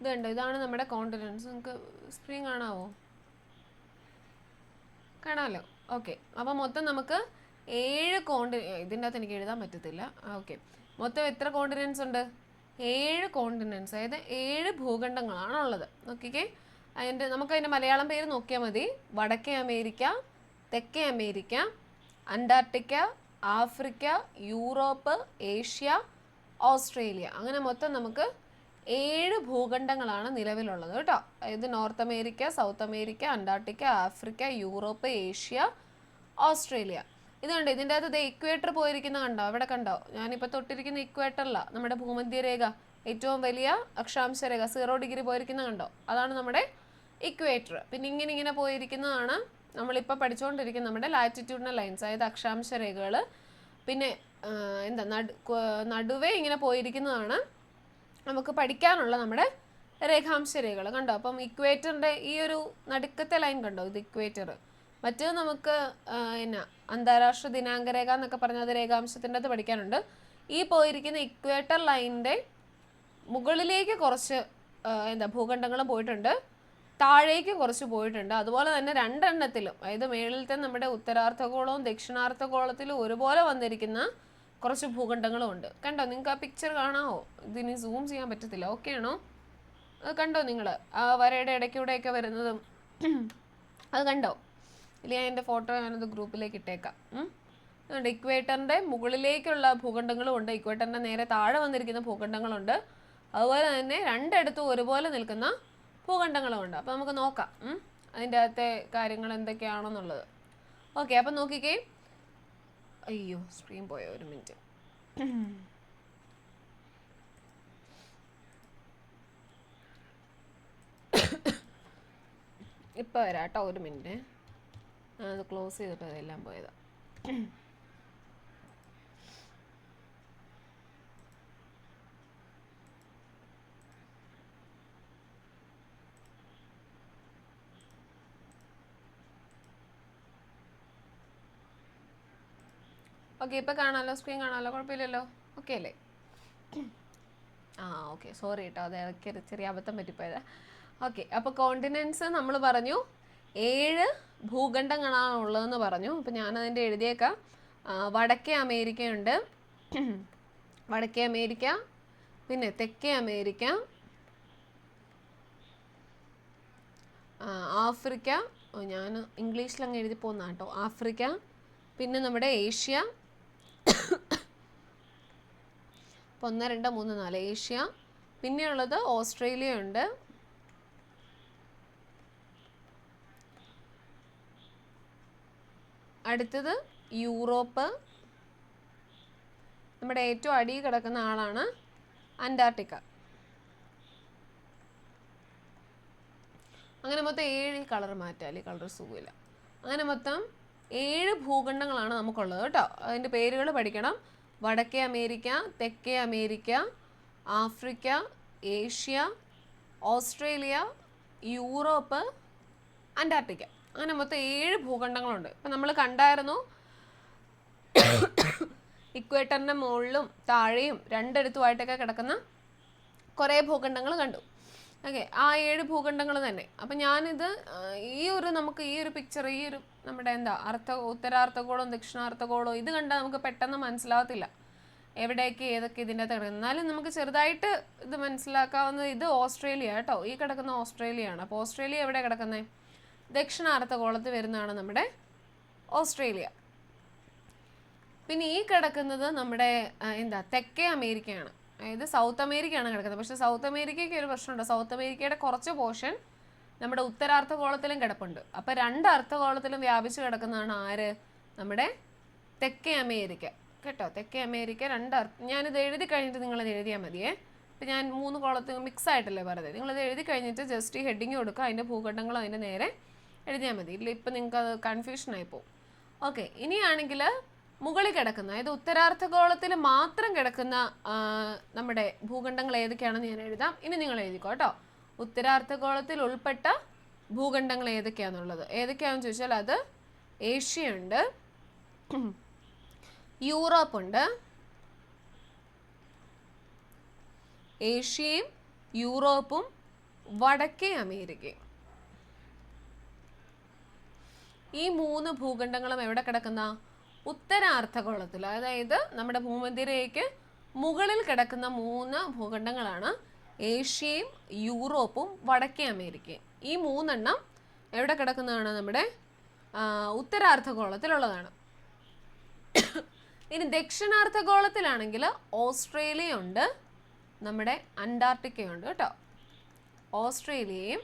ഇതുണ്ട്, ഇതാണ് നമ്മുടെ കോണ്ടിനൻസ്. നിങ്ങൾക്ക് സ്ക്രീൻ കാണാവോ? കാണാമല്ലോ. ഓക്കെ, അപ്പോൾ മൊത്തം നമുക്ക് 7 ഇതിൻ്റെ അകത്ത് എനിക്ക് എഴുതാൻ പറ്റത്തില്ല. ഓക്കെ, മൊത്തം എത്ര കോണ്ടിനൻസ് ഉണ്ട്? 7 കോണ്ടിനൻസ്, അതായത് 7 ഭൂഖണ്ഡങ്ങളാണുള്ളത്. നോക്കിക്കേ, നമുക്കതിൻ്റെ മലയാളം പേര് നോക്കിയാൽ മതി. വടക്കേ അമേരിക്ക, തെക്കേ America, Antarctica, Africa, Europe, Asia, Australia, അങ്ങനെ മൊത്തം നമുക്ക് 7 ഭൂഖണ്ഡങ്ങളാണ് നിലവിലുള്ളത് കേട്ടോ. അതായത് north America, south America, Antarctica, Africa, Europe, Asia, Australia. ഇതുണ്ട്. ഇതിൻ്റെ അകത്ത് ഇക്വേറ്റർ പോയിരിക്കുന്ന കണ്ടോ? അവിടെ കണ്ടോ? ഞാനിപ്പോൾ തൊട്ടിരിക്കുന്ന ഇക്വേറ്ററിലാണ് നമ്മുടെ ഭൂമധ്യരേഖ, ഏറ്റവും വലിയ അക്ഷാംശ രേഖ 0 ഡിഗ്രി പോയിരിക്കുന്ന കണ്ടോ? അതാണ് നമ്മുടെ ഇക്വേറ്റർ. പിന്നെ ഇങ്ങനെ പോയിരിക്കുന്നതാണ് നമ്മളിപ്പോൾ പഠിച്ചുകൊണ്ടിരിക്കുന്ന നമ്മുടെ ലാറ്റിറ്റ്യൂഡിനൽ ലൈൻസ്, അതായത് അക്ഷാംശ രേഖകൾ. പിന്നെ നടുവേ ഇങ്ങനെ പോയിരിക്കുന്നതാണ് നമുക്ക് പഠിക്കാനുള്ള നമ്മുടെ രേഖാംശ രേഖകൾ. കണ്ടോ? അപ്പം ഇക്വേറ്ററിൻ്റെ ഈ ഒരു നടുക്കത്തെ ലൈൻ കണ്ടോ? ഇത് ഇക്വേറ്റർ. മറ്റേത് നമുക്ക് അന്താരാഷ്ട്ര ദിനാങ്ക രേഖ എന്നൊക്കെ പറഞ്ഞാൽ അത് രേഖാംശത്തിൻ്റെ അത് പഠിക്കാനുണ്ട്. ഈ പോയിരിക്കുന്ന ഇക്വേറ്റർ ലൈനിൻ്റെ മുകളിലേക്ക് കുറച്ച് ഭൂഖണ്ഡങ്ങളും പോയിട്ടുണ്ട്, താഴേക്ക് കുറച്ച് പോയിട്ടുണ്ട്. അതുപോലെ തന്നെ 2 എണ്ണത്തിലും, അതായത് മേളിലത്തെ നമ്മുടെ ഉത്തരാർദ്ധഗോളവും ദക്ഷിണാർദ്ധഗോളത്തിലും ഒരുപോലെ വന്നിരിക്കുന്ന കുറച്ച് ഭൂഖണ്ഡങ്ങളും ഉണ്ട്. കണ്ടോ? നിങ്ങൾക്ക് ആ പിക്ചർ കാണാമോ? ഇതിന് സൂം ചെയ്യാൻ പറ്റത്തില്ല. ഓക്കെ ആണോ? അത് കണ്ടോ നിങ്ങൾ? ആ വരയുടെ ഇടയ്ക്കൂടെയൊക്കെ വരുന്നതും അത് കണ്ടോ? ഇല്ല, ഞാൻ എൻ്റെ ഫോട്ടോ ഞാനത് ഗ്രൂപ്പിലേക്ക് ഇട്ടേക്കാം. അതുകൊണ്ട് ഇക്വേറ്ററിൻ്റെ മുകളിലേക്കുള്ള ഭൂഖണ്ഡങ്ങളും ഉണ്ട്, ഇക്വേറ്ററിൻ്റെ നേരെ താഴെ വന്നിരിക്കുന്ന ഭൂഖണ്ഡങ്ങളുണ്ട്. അതുപോലെ തന്നെ 2 ഇടത്തും ഒരുപോലെ നിൽക്കുന്ന ഭൂഖണ്ഡങ്ങളും ഉണ്ട്. അപ്പോൾ നമുക്ക് നോക്കാം അതിൻ്റെ അകത്തെ കാര്യങ്ങൾ എന്തൊക്കെയാണെന്നുള്ളത്. ഓക്കെ, അപ്പം നോക്കിക്കേ. അയ്യോ, സ്ക്രീൻ പോയോ? ഒരു മിനിറ്റ്. ഇപ്പോൾ വരാം കേട്ടോ, ഒരു മിനിറ്റ്. അത് ക്ലോസ് ചെയ്തപ്പോൾ അതെല്ലാം പോയതാണ്. ഓക്കെ, ഇപ്പോൾ കാണാമല്ലോ, സ്ക്രീൻ കാണാമല്ലോ, കുഴപ്പമില്ലല്ലോ, ഓക്കെ അല്ലേ? ഓക്കെ, സോറി കേട്ടോ, അത് ഇടയ്ക്ക് ചെറിയ അബദ്ധം പറ്റിപ്പോയത്. ഓക്കെ, അപ്പോൾ കോണ്ടിനെൻറ്റ്സ് നമ്മൾ പറഞ്ഞു 7 ഭൂഖണ്ഡങ്ങളാണ് ഉള്ളതെന്ന് പറഞ്ഞു. അപ്പോൾ ഞാനതിൻ്റെ എഴുതിയേക്കാം. വടക്കേ അമേരിക്കയുണ്ട്, വടക്കേ അമേരിക്ക, പിന്നെ തെക്കേ അമേരിക്ക, ആഫ്രിക്ക, ഞാൻ ഇംഗ്ലീഷിലങ്ങ് എഴുതി പോകുന്ന കേട്ടോ, ആഫ്രിക്ക, പിന്നെ നമ്മുടെ ഏഷ്യ. അപ്പോൾ 1 2 3 4 ഏഷ്യ, പിന്നെയുള്ളത് ഓസ്ട്രേലിയ ഉണ്ട്, അടുത്തത് യൂറോപ്പ്, നമ്മുടെ ഏറ്റവും അടിയിൽ കിടക്കുന്ന ആളാണ് അന്റാർട്ടിക്ക. അങ്ങനെ മൊത്തം 7, കളർ മാറ്റാൽ കളർ സുഖമില്ല. അങ്ങനെ മൊത്തം 7 ഭൂഖണ്ഡങ്ങളാണ് നമുക്കുള്ളത് കേട്ടോ. അതിൻ്റെ പേരുകൾ പഠിക്കണം. വടക്കേ അമേരിക്ക, തെക്കേ America, Africa, Asia, Australia, Europe, Antarctica. അങ്ങനെ മൊത്തം 7 ഭൂഖണ്ഡങ്ങളുണ്ട്. ഇപ്പം നമ്മൾ കണ്ടായിരുന്നു ഇക്വേറ്ററിൻ്റെ മുകളിലും താഴെയും രണ്ടിടത്തുമായിട്ടൊക്കെ കിടക്കുന്ന കുറേ ഭൂഖണ്ഡങ്ങൾ കണ്ടു. ഓക്കെ, ആ 7 ഭൂഖണ്ഡങ്ങൾ തന്നെ. അപ്പം ഞാനിത് നമുക്ക് ഈ ഒരു പിക്ചർ, ഈ ഒരു നമ്മുടെ ഉത്തരാർദ്ധഗോളവും ദക്ഷിണാർദ്ധഗോളവും ഇത് കണ്ടാൽ നമുക്ക് പെട്ടെന്ന് മനസ്സിലാകത്തില്ല എവിടേക്ക് ഏതൊക്കെ ഇതിൻ്റെ അകത്ത് കിടക്കുന്നത്. എന്നാലും നമുക്ക് ചെറുതായിട്ട് ഇത് മനസ്സിലാക്കാവുന്നത്, ഇത് ഓസ്ട്രേലിയ കേട്ടോ, ഈ കിടക്കുന്ന ഓസ്ട്രേലിയ ആണ്. അപ്പോൾ ഓസ്ട്രേലിയ എവിടെ കിടക്കുന്നത്? ദക്ഷിണാർദ്ധഗോളത്തിൽ വരുന്നതാണ് നമ്മുടെ ഓസ്ട്രേലിയ. പിന്നെ ഈ കിടക്കുന്നത് നമ്മുടെ തെക്കേ അമേരിക്കയാണ്, അതായത് സൗത്ത് അമേരിക്കയാണ് കിടക്കുന്നത്. പക്ഷേ സൗത്ത് അമേരിക്കയ്ക്ക് ഒരു പ്രശ്നമുണ്ട്. സൗത്ത് അമേരിക്കയുടെ കുറച്ച് പോർഷൻ നമ്മുടെ ഉത്തരാർദ്ധഗോളത്തിലും കിടപ്പുണ്ട്. അപ്പോൾ 2 അർദ്ധഗോളത്തിലും വ്യാപിച്ച് കിടക്കുന്നതാണ് ആര്? നമ്മുടെ തെക്കേ അമേരിക്ക കേട്ടോ. തെക്കേ അമേരിക്ക 2 ഞാനിത് എഴുതി കഴിഞ്ഞിട്ട് നിങ്ങളത് എഴുതിയാൽ മതിയേ. ഇപ്പം ഞാൻ 3 കോളത്തിൽ മിക്സ് ആയിട്ടല്ലേ പറഞ്ഞത്. നിങ്ങളത് എഴുതി കഴിഞ്ഞിട്ട് ജസ്റ്റ് ഈ ഹെഡിങ് കൊടുക്കുക, അതിൻ്റെ ഭൂഖണ്ഡങ്ങൾ അതിൻ്റെ നേരെ എഴുതിയാൽ മതി. ഇല്ല ഇപ്പം നിങ്ങൾക്ക് അത് കൺഫ്യൂഷനായി പോകും. ഓക്കെ, ഇനിയാണെങ്കിൽ മുകളിൽ കിടക്കുന്ന, അതായത് ഉത്തരാർദ്ധഗോളത്തിൽ മാത്രം കിടക്കുന്ന നമ്മുടെ ഭൂഖണ്ഡങ്ങൾ ഏതൊക്കെയാണെന്ന് ഞാൻ എഴുതാം. ഇനി നിങ്ങൾ എഴുതിക്കോ കേട്ടോ. ഉത്തരാർദ്ധഗോളത്തിൽ ഉൾപ്പെട്ട ഭൂഖണ്ഡങ്ങൾ ഏതൊക്കെയാണെന്നുള്ളത് ഏതൊക്കെയാണെന്ന് ചോദിച്ചാൽ അത് ഏഷ്യയുണ്ട്, യൂറോപ്പുണ്ട്, ഏഷ്യയും യൂറോപ്പും വടക്കേ അമേരിക്കയും. ഈ 3 ഭൂഖണ്ഡങ്ങളും എവിടെ കിടക്കുന്ന? ഉത്തരാർദ്ധഗോളത്തിൽ. അതായത് നമ്മുടെ ഭൂമധ്യരേഖയ്ക്ക് മുകളിൽ കിടക്കുന്ന 3 ഭൂഖണ്ഡങ്ങളാണ് ഏഷ്യയും യൂറോപ്പും വടക്കേ അമേരിക്കയും. ഈ 3 എണ്ണം എവിടെ കിടക്കുന്നതാണ്? നമ്മുടെ ഉത്തരാർദ്ധഗോളത്തിലുള്ളതാണ്. ഇനി ദക്ഷിണാർദ്ധഗോളത്തിലാണെങ്കിൽ ഓസ്ട്രേലിയ ഉണ്ട്, നമ്മുടെ അന്റാർട്ടിക്കയുണ്ട് കേട്ടോ. ഓസ്ട്രേലിയയും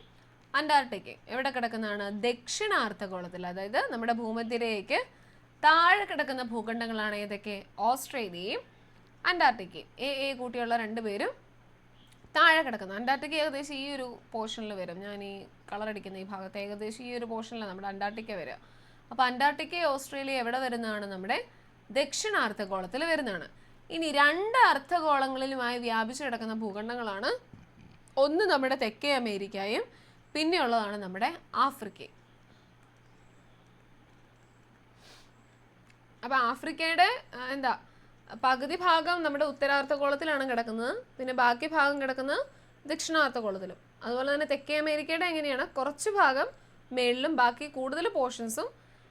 അന്റാർട്ടിക്കയും എവിടെ കിടക്കുന്നതാണ്? ദക്ഷിണാർദ്ധഗോളത്തിൽ. അതായത് നമ്മുടെ ഭൂമധ്യരേഖയ്ക്ക് താഴെ കിടക്കുന്ന ഭൂഖണ്ഡങ്ങളാണ് ഏതൊക്കെ? ഓസ്ട്രേലിയയും അന്റാർട്ടിക്കയും. എ കൂട്ടിയുള്ള 2 പേരും താഴെ കിടക്കുന്നത്. അന്റാർട്ടിക്ക ഏകദേശം ഈ ഒരു പോർഷനിൽ വരും. ഞാൻ ഈ കളർ അടിക്കുന്ന ഈ ഭാഗത്ത് ഏകദേശം ഈ ഒരു പോർഷനിലാണ് നമ്മുടെ അന്റാർട്ടിക്ക വരിക. അപ്പോൾ അന്റാർട്ടിക്ക ഓസ്ട്രേലിയ എവിടെ വരുന്നതാണ്? നമ്മുടെ ദക്ഷിണാർദ്ധഗോളത്തിൽ വരുന്നതാണ്. ഇനി 2 അർദ്ധഗോളങ്ങളിലുമായി വ്യാപിച്ചു കിടക്കുന്ന ഭൂഖണ്ഡങ്ങളാണ് ഒന്ന് നമ്മുടെ തെക്കേ അമേരിക്കയും പിന്നെയുള്ളതാണ് നമ്മുടെ ആഫ്രിക്കയും. അപ്പോൾ ആഫ്രിക്കയുടെ പകുതി ഭാഗം നമ്മുടെ ഉത്തരാർദ്ധഗോളത്തിലാണ് കിടക്കുന്നത്, പിന്നെ ബാക്കി ഭാഗം കിടക്കുന്നത് ദക്ഷിണാർദ്ധഗോളത്തിലും. അതുപോലെ തന്നെ തെക്കേ അമേരിക്കയുടെ എങ്ങനെയാണ്? കുറച്ച് ഭാഗം മേളിലും ബാക്കി കൂടുതൽ പോർഷൻസും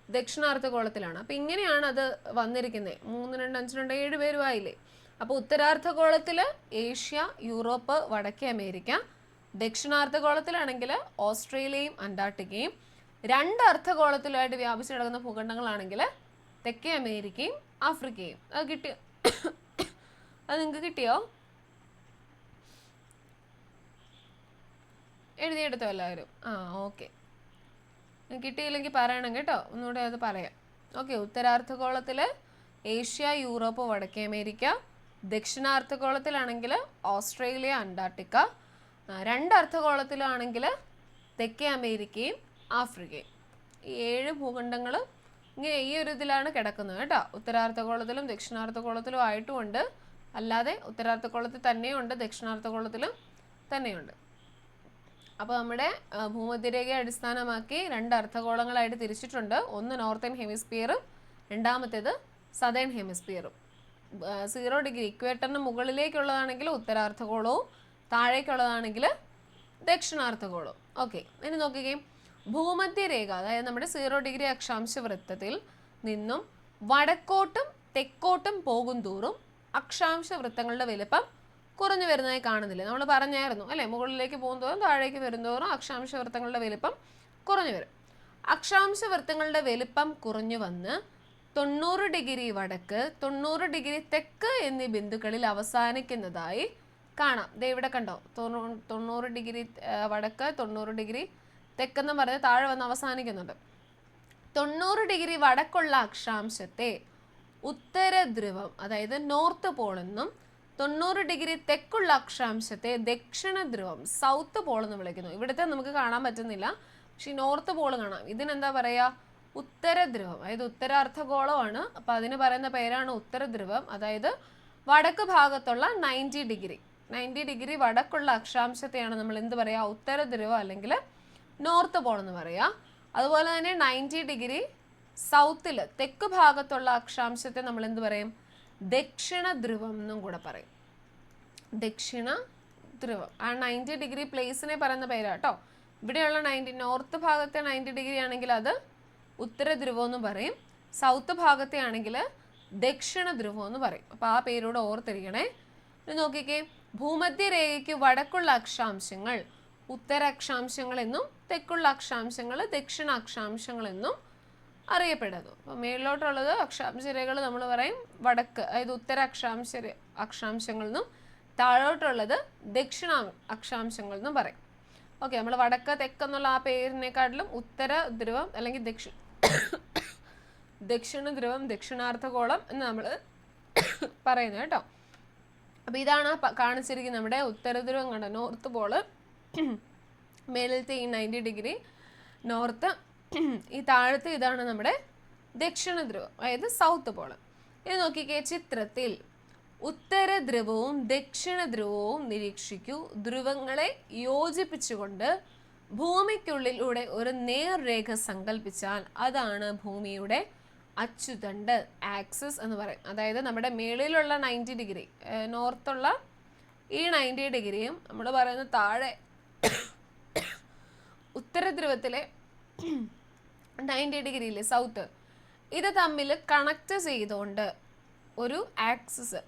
ദക്ഷിണാർദ്ധഗോളത്തിലാണ്. അപ്പോൾ ഇങ്ങനെയാണ് അത് വന്നിരിക്കുന്നത്. 3 2 5 2 7 പേരുമായില്ലേ. അപ്പോൾ ഉത്തരാർദ്ധഗോളത്തിൽ ഏഷ്യ, യൂറോപ്പ്, വടക്കേ അമേരിക്ക. ദക്ഷിണാർദ്ധഗോളത്തിലാണെങ്കിൽ ഓസ്ട്രേലിയയും അന്റാർട്ടിക്കയും. 2 അർദ്ധഗോളത്തിലായിട്ട് വ്യാപിച്ചു കിടക്കുന്ന ഭൂഖണ്ഡങ്ങളാണെങ്കിൽ തെക്കേ അമേരിക്കയും ആഫ്രിക്കയും. അത് കിട്ടിയോ? അത് നിങ്ങൾക്ക് കിട്ടിയോ? എഴുതിയെടുത്തോ എല്ലാവരും? ഓക്കെ. കിട്ടിയില്ലെങ്കിൽ പറയണം കേട്ടോ, ഒന്നുകൂടെ അത് പറയാം. ഓക്കെ, ഉത്തരാർദ്ധഗോളത്തിൽ ഏഷ്യ, യൂറോപ്പ്, വടക്കേ അമേരിക്ക. ദക്ഷിണാർദ്ധഗോളത്തിലാണെങ്കിൽ ഓസ്ട്രേലിയ, അന്റാർട്ടിക്ക. 2 അർദ്ധഗോളത്തിലാണെങ്കിൽ തെക്കേ അമേരിക്കയും ആഫ്രിക്കയും. ഈ 7 ഭൂഖണ്ഡങ്ങൾ ഇങ്ങനെ ഈ ഒരു ഇതിലാണ് കിടക്കുന്നത് കേട്ടോ. ഉത്തരാർദ്ധഗോളത്തിലും ദക്ഷിണാർദ്ധഗോളത്തിലും ആയിട്ടുമുണ്ട്, അല്ലാതെ ഉത്തരാർദ്ധഗോളത്തിൽ തന്നെയുണ്ട്, ദക്ഷിണാർദ്ധഗോളത്തിലും തന്നെയുണ്ട്. അപ്പോൾ നമ്മുടെ ഭൂമധ്യരേഖയെ അടിസ്ഥാനമാക്കി 2 അർദ്ധഗോളങ്ങളായിട്ട് തിരിച്ചിട്ടുണ്ട്. ഒന്ന് നോർത്തേൺ ഹെമിസ്ഫിയറും രണ്ടാമത്തേത് സദേൺ ഹെമിസ്ഫിയറും. 0 ഡിഗ്രി ഇക്വേറ്ററിന് മുകളിലേക്കുള്ളതാണെങ്കിൽ ഉത്തരാർദ്ധഗോളവും താഴേക്കുള്ളതാണെങ്കിൽ ദക്ഷിണാർദ്ധഗോളവും. ഓക്കെ, ഇനി നോക്കുകയും ഭൂമധ്യരേഖ, അതായത് നമ്മുടെ 0 ഡിഗ്രി അക്ഷാംശ വൃത്തത്തിൽ നിന്നും വടക്കോട്ടും തെക്കോട്ടും പോകും തോറും അക്ഷാംശ വൃത്തങ്ങളുടെ വലുപ്പം കുറഞ്ഞു വരുന്നതായി കാണുന്നില്ല. നമ്മൾ പറഞ്ഞായിരുന്നു അല്ലേ, മുകളിലേക്ക് പോകുന്തോറും താഴേക്ക് വരുന്തോറും അക്ഷാംശ വൃത്തങ്ങളുടെ വലുപ്പം കുറഞ്ഞു വരും. അക്ഷാംശ വൃത്തങ്ങളുടെ വലുപ്പം കുറഞ്ഞു വന്ന് 90 ഡിഗ്രി വടക്ക് 90 ഡിഗ്രി തെക്ക് എന്നീ ബിന്ദുക്കളിൽ അവസാനിക്കുന്നതായി കാണാം. ദേ ഇവിടെ കണ്ടോ, 90 ഡിഗ്രി വടക്ക് 90 ഡിഗ്രി തെക്കെന്ന് പറഞ്ഞ് താഴെ വന്ന് അവസാനിക്കുന്നുണ്ട്. 90 ഡിഗ്രി വടക്കുള്ള അക്ഷാംശത്തെ ഉത്തര ധ്രുവം, അതായത് നോർത്ത് പോൾ എന്നും 90 ഡിഗ്രി തെക്കുള്ള അക്ഷാംശത്തെ ദക്ഷിണ ധ്രുവം, സൗത്ത് പോൾ എന്ന് വിളിക്കുന്നു. ഇവിടുത്തെ നമുക്ക് കാണാൻ പറ്റുന്നില്ല, പക്ഷെ നോർത്ത് പോൾ കാണാം. ഇതിനെന്താ പറയുക? ഉത്തര ധ്രുവം, അതായത് ഉത്തരാർദ്ധഗോളമാണ്. അപ്പോൾ അതിന് പറയുന്ന പേരാണ് ഉത്തര ധ്രുവം. അതായത് വടക്ക് ഭാഗത്തുള്ള 90 ഡിഗ്രി വടക്കുള്ള അക്ഷാംശത്തെയാണ് നമ്മൾ എന്ത് പറയുക? ഉത്തര ധ്രുവം അല്ലെങ്കിൽ നോർത്ത് പോൾ എന്ന് പറയുക. അതുപോലെ തന്നെ 90 ഡിഗ്രി സൗത്തിൽ തെക്ക് ഭാഗത്തുള്ള അക്ഷാംശത്തെ നമ്മൾ എന്ത് പറയും? ദക്ഷിണ ധ്രുവം എന്നും കൂടെ പറയും. ദക്ഷിണ ധ്രുവം ആ 90 ഡിഗ്രി പ്ലേസിനെ പറയുന്ന പേരാട്ടോ. ഇവിടെയുള്ള നോർത്ത് ഭാഗത്തെ 90 ഡിഗ്രി ആണെങ്കിൽ അത് ഉത്തര ധ്രുവം എന്ന് പറയും, സൗത്ത് ഭാഗത്തെ ആണെങ്കിൽ ദക്ഷിണ ധ്രുവം എന്ന് പറയും. അപ്പോൾ ആ പേരോട് ഓർത്തിരിക്കണേ. നോക്കിക്കേ, ഭൂമധ്യരേഖയ്ക്ക് വടക്കുള്ള അക്ഷാംശങ്ങൾ ഉത്തരാക്ഷാംശങ്ങൾ എന്നും തെക്കുള്ള അക്ഷാംശങ്ങൾ ദക്ഷിണാക്ഷാംശങ്ങൾ എന്നും അറിയപ്പെടുന്നു. അപ്പോൾ മേളിലോട്ടുള്ളത് അക്ഷാംശരേഖകൾ നമ്മൾ പറയും വടക്ക്, അതായത് ഉത്തര അക്ഷാംശങ്ങൾ എന്നും താഴോട്ടുള്ളത് ദക്ഷിണ അക്ഷാംശങ്ങൾ എന്നും പറയും. ഓക്കെ, നമ്മൾ വടക്ക് തെക്കെന്നുള്ള ആ പേരിനെക്കാട്ടിലും ഉത്തര ധ്രുവം അല്ലെങ്കിൽ ദക്ഷിണ ധ്രുവം, ദക്ഷിണാർദ്ധഗോളം എന്ന് നമ്മൾ പറയുന്നത് കേട്ടോ. അപ്പോൾ ഇതാണ് കാണിച്ചിരിക്കുന്നത് നമ്മുടെ ഉത്തര ധ്രുവം കണ്ട നോർത്ത് പോള്, മേളിലത്തെ ഈ 90 ഡിഗ്രി നോർത്ത്, ഈ താഴത്തെ ഇതാണ് നമ്മുടെ ദക്ഷിണ ധ്രുവം, അതായത് സൗത്ത് പോള്. ഇത് നോക്കിക്കേ, ചിത്രത്തിൽ ഉത്തര ധ്രുവവും ദക്ഷിണ ധ്രുവവും നിരീക്ഷിക്കൂ. ധ്രുവങ്ങളെ യോജിപ്പിച്ചുകൊണ്ട് ഭൂമിക്കുള്ളിലൂടെ ഒരു നേർരേഖ സങ്കല്പിച്ചാൽ അതാണ് ഭൂമിയുടെ അച്ചുതണ്ട്, ആക്സിസ് എന്ന് പറയും. അതായത് നമ്മുടെ മേളിലുള്ള 90 ഡിഗ്രി നോർത്തുള്ള ഈ 90 ഡിഗ്രിയും നമ്മൾ പറയുന്ന താഴെ ഉത്തര ധ്രുവത്തിലെ 90 ഡിഗ്രിയിലെ സൗത്ത്, ഇത് തമ്മിൽ കണക്ട് ചെയ്തുകൊണ്ട് ഒരു ആക്സിസ്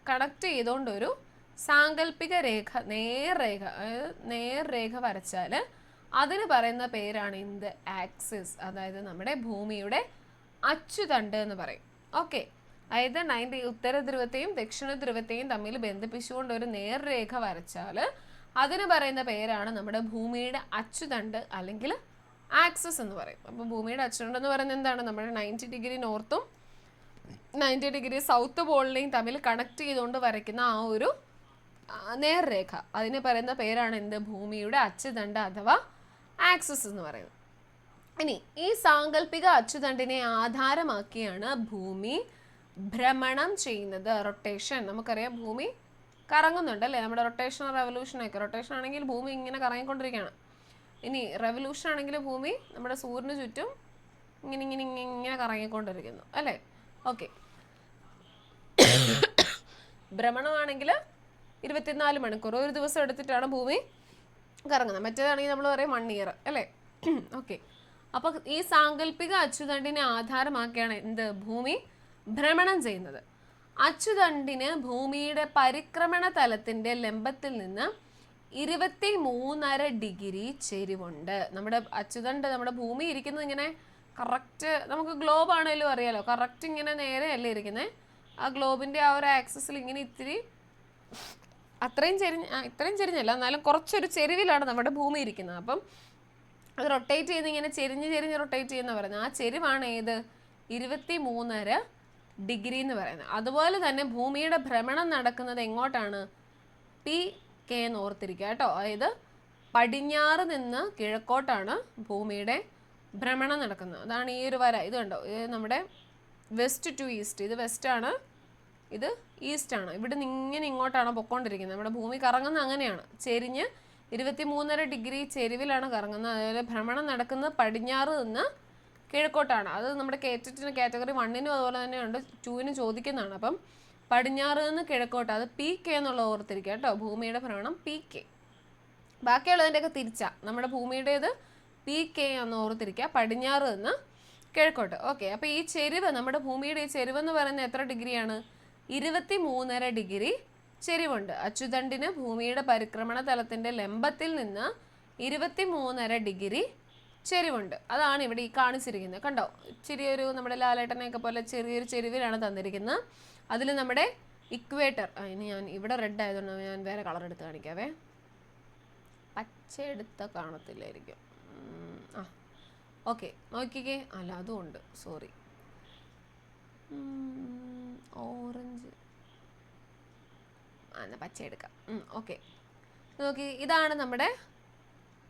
കണക്ട് ചെയ്തുകൊണ്ട് ഒരു സാങ്കല്പിക രേഖ, നേർരേഖ വരച്ചാൽ അതിന് പറയുന്ന പേരാണ് എന്ത്? ആക്സിസ്. അതായത് നമ്മുടെ ഭൂമിയുടെ അച്ചുതണ്ട് എന്ന് പറയും. ഓക്കെ, അതായത് ഉത്തര ധ്രുവത്തെയും ദക്ഷിണ ധ്രുവത്തെയും തമ്മിൽ ബന്ധിപ്പിച്ചുകൊണ്ട് ഒരു നേർരേഖ വരച്ചാൽ അതിന് പറയുന്ന പേരാണ് നമ്മുടെ ഭൂമിയുടെ അച്ചുതണ്ട് അല്ലെങ്കിൽ ആക്സിസ് എന്ന് പറയും. അപ്പോൾ ഭൂമിയുടെ അച്ചുതണ്ട് എന്ന് പറയുന്നത് എന്താണ്? നമ്മുടെ 90 ഡിഗ്രി നോർത്തും 90 ഡിഗ്രി സൗത്ത് പോളിനെയും തമ്മിൽ കണക്ട് ചെയ്തുകൊണ്ട് വരയ്ക്കുന്ന ആ ഒരു നേർരേഖ, അതിന് പറയുന്ന പേരാണ് എന്ത്? ഭൂമിയുടെ അച്ചുതണ്ട് അഥവാ ആക്സിസ് എന്ന് പറയുന്നത്. ഇനി ഈ സാങ്കല്പിക അച്ചുതണ്ടിനെ ആധാരമാക്കിയാണ് ഭൂമി ഭ്രമണം ചെയ്യുന്നത്. റൊട്ടേഷൻ, നമുക്കറിയാം ഭൂമി കറങ്ങുന്നുണ്ട് അല്ലേ? നമ്മുടെ റൊട്ടേഷൻ റൊട്ടേഷൻ ആണെങ്കിൽ ഭൂമി ഇങ്ങനെ കറങ്ങിക്കൊണ്ടിരിക്കുകയാണ്. ഇനി റെവല്യൂഷൻ ആണെങ്കിൽ ഭൂമി നമ്മുടെ സൂര്യന് ചുറ്റും ഇങ്ങനെ കറങ്ങിക്കൊണ്ടിരിക്കുന്നു അല്ലേ? ഓക്കെ, ഭ്രമണമാണെങ്കിൽ 24 മണിക്കൂർ, ഒരു ദിവസം എടുത്തിട്ടാണ് ഭൂമി കറങ്ങുന്നത്. മറ്റേതാണെങ്കിൽ നമ്മൾ പറയും 1 ഇയർ അല്ലേ? ഓക്കെ, അപ്പോൾ ഈ സാങ്കല്പിക അച്ചുതണ്ടിനെ ആധാരമാക്കിയാണ് എന്ത്? ഭൂമി ഭ്രമണം ചെയ്യുന്നത്. അച്ചുതണ്ടിന് ഭൂമിയുടെ പരിക്രമണ തലത്തിൻ്റെ ലംബത്തിൽ നിന്ന് 23.5 ഡിഗ്രി ചെരിവുണ്ട്. നമ്മുടെ അച്ചുതണ്ട്, നമ്മുടെ ഭൂമി ഇരിക്കുന്നത് ഇങ്ങനെ കറക്റ്റ്, നമുക്ക് ഗ്ലോബ് ആണെങ്കിലും അറിയാലോ, കറക്റ്റ് ഇങ്ങനെ നേരെയല്ലേ ഇരിക്കുന്നത്. ആ ഗ്ലോബിൻ്റെ ആ ഒരു ആക്സിസിൽ ഇങ്ങനെ ഇത്രയും ചെരിഞ്ഞല്ല, എന്നാലും കുറച്ചൊരു ചെരിവിലാണ് നമ്മുടെ ഭൂമി ഇരിക്കുന്നത്. അപ്പം അത് റൊട്ടേറ്റ് ചെയ്ത് ഇങ്ങനെ ചെരിഞ്ഞ് റൊട്ടേറ്റ് ചെയ്യുന്ന പറയുന്നത്. ആ ചെരിവാണ് ഏത്? 23.5 ഡിഗ്രി എന്ന് പറയുന്നത്. അതുപോലെ തന്നെ ഭൂമിയുടെ ഭ്രമണം നടക്കുന്നത് എങ്ങോട്ടാണ്? PK എന്ന് ഓർത്തിരിക്കുക കേട്ടോ. അതായത് പടിഞ്ഞാറ് നിന്ന് കിഴക്കോട്ടാണ് ഭൂമിയുടെ ഭ്രമണം നടക്കുന്നത്. അതാണ് ഈ ഒരു വര. ഇത് കണ്ടോ, ഇത് നമ്മുടെ വെസ്റ്റ് ടു ഈസ്റ്റ്. ഇത് വെസ്റ്റാണ്, ഇത് ഈസ്റ്റാണ്. ഇവിടെ നിന്ന് ഇങ്ങനെ ഇങ്ങോട്ടാണ് പൊക്കോണ്ടിരിക്കുന്നത്. നമ്മുടെ ഭൂമി കറങ്ങുന്നത് അങ്ങനെയാണ്, ചെരിഞ്ഞ് 23.5 ഡിഗ്രി ചെരിവിലാണ് കറങ്ങുന്നത്. അതുപോലെ ഭ്രമണം നടക്കുന്നത് പടിഞ്ഞാറ് നിന്ന് കിഴക്കോട്ടാണ്. അത് നമ്മുടെ കേറ്ററ്റിന് കാറ്റഗറി 1-നും അതുപോലെ തന്നെ ഉണ്ട്, 2-നും ചോദിക്കുന്നതാണ്. അപ്പം പടിഞ്ഞാറ് നിന്ന് കിഴക്കോട്ട്, അത് PK എന്നുള്ളത് ഓർത്തിരിക്കുക കേട്ടോ. ഭൂമിയുടെ ഭ്രമണം PK. ബാക്കിയുള്ളതിൻ്റെയൊക്കെ തിരിച്ചാ. നമ്മുടെ ഭൂമിയുടേത് PK എന്ന് ഓർത്തിരിക്കുക, പടിഞ്ഞാറ് നിന്ന് കിഴക്കോട്ട്. ഓക്കെ, അപ്പോൾ ഈ ചെരിവ്, നമ്മുടെ ഭൂമിയുടെ ഈ ചെരിവെന്ന് പറയുന്നത് എത്ര ഡിഗ്രിയാണ്? 23.5 ഡിഗ്രി ചെരിവുണ്ട്. അച്ചുതണ്ടിന് ഭൂമിയുടെ പരിക്രമണ തലത്തിൻ്റെ ലംബത്തിൽ നിന്ന് 23.5 ഡിഗ്രി ചെരിവുണ്ട്. അതാണ് ഇവിടെ ഈ കാണിച്ചിരിക്കുന്നത്. കണ്ടോ, ചെറിയൊരു നമ്മുടെ ലാലേട്ടനെയൊക്കെ പോലെ ചെറിയൊരു ചെരിവിലാണ് തന്നിരിക്കുന്നത്. അതിൽ നമ്മുടെ ഇക്വേറ്റർ, ഇനി ഞാൻ ഇവിടെ റെഡ് ആയതുകൊണ്ട് ഞാൻ വേറെ കളർ എടുത്ത് കാണിക്കാവേ. പച്ച എടുത്ത കാണത്തില്ലായിരിക്കും. ഓക്കെ, നോക്കിക്കേ. അല്ല, അതും ഉണ്ട്, സോറി. ഓറഞ്ച്, എന്നാൽ പച്ച എടുക്കാം. ഓക്കെ, നോക്കി, ഇതാണ് നമ്മുടെ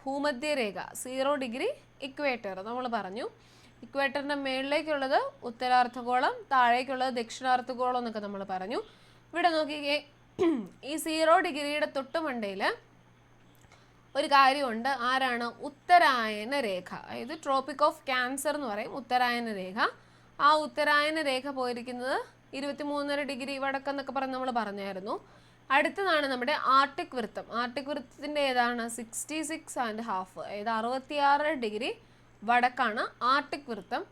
ഭൂമധ്യരേഖ, 0 ഡിഗ്രി ഇക്വേറ്റർ നമ്മൾ പറഞ്ഞു. ഇക്വേറ്ററിൻ്റെ മേളിലേക്കുള്ളത് ഉത്തരാർദ്ധഗോളം, താഴേക്കുള്ളത് ദക്ഷിണാർദ്ധഗോളം എന്നൊക്കെ നമ്മൾ പറഞ്ഞു. ഇവിടെ നോക്കിക്കേ, ഈ 0 ഡിഗ്രിയുടെ തൊട്ടുമണ്ടയിൽ ഒരു കാര്യമുണ്ട്. ആരാണ്? ഉത്തരായന രേഖ. അതായത് ട്രോപ്പിക് ഓഫ് ക്യാൻസർ എന്ന് പറയും ഉത്തരായന രേഖ. ആ ഉത്തരായന രേഖ പോയിരിക്കുന്നത് 23.5 ഡിഗ്രി വടക്കെന്നൊക്കെ പറഞ്ഞ് നമ്മൾ പറഞ്ഞായിരുന്നു. അടുത്തതാണ് നമ്മുടെ ആർട്ടിക് വൃത്തം. ആർട്ടിക് വൃത്തത്തിൻ്റെ ഏതാണ്? 66.5, അതായത് 66 ഡിഗ്രി വടക്കാണ് ആർട്ടിക് വൃത്തം.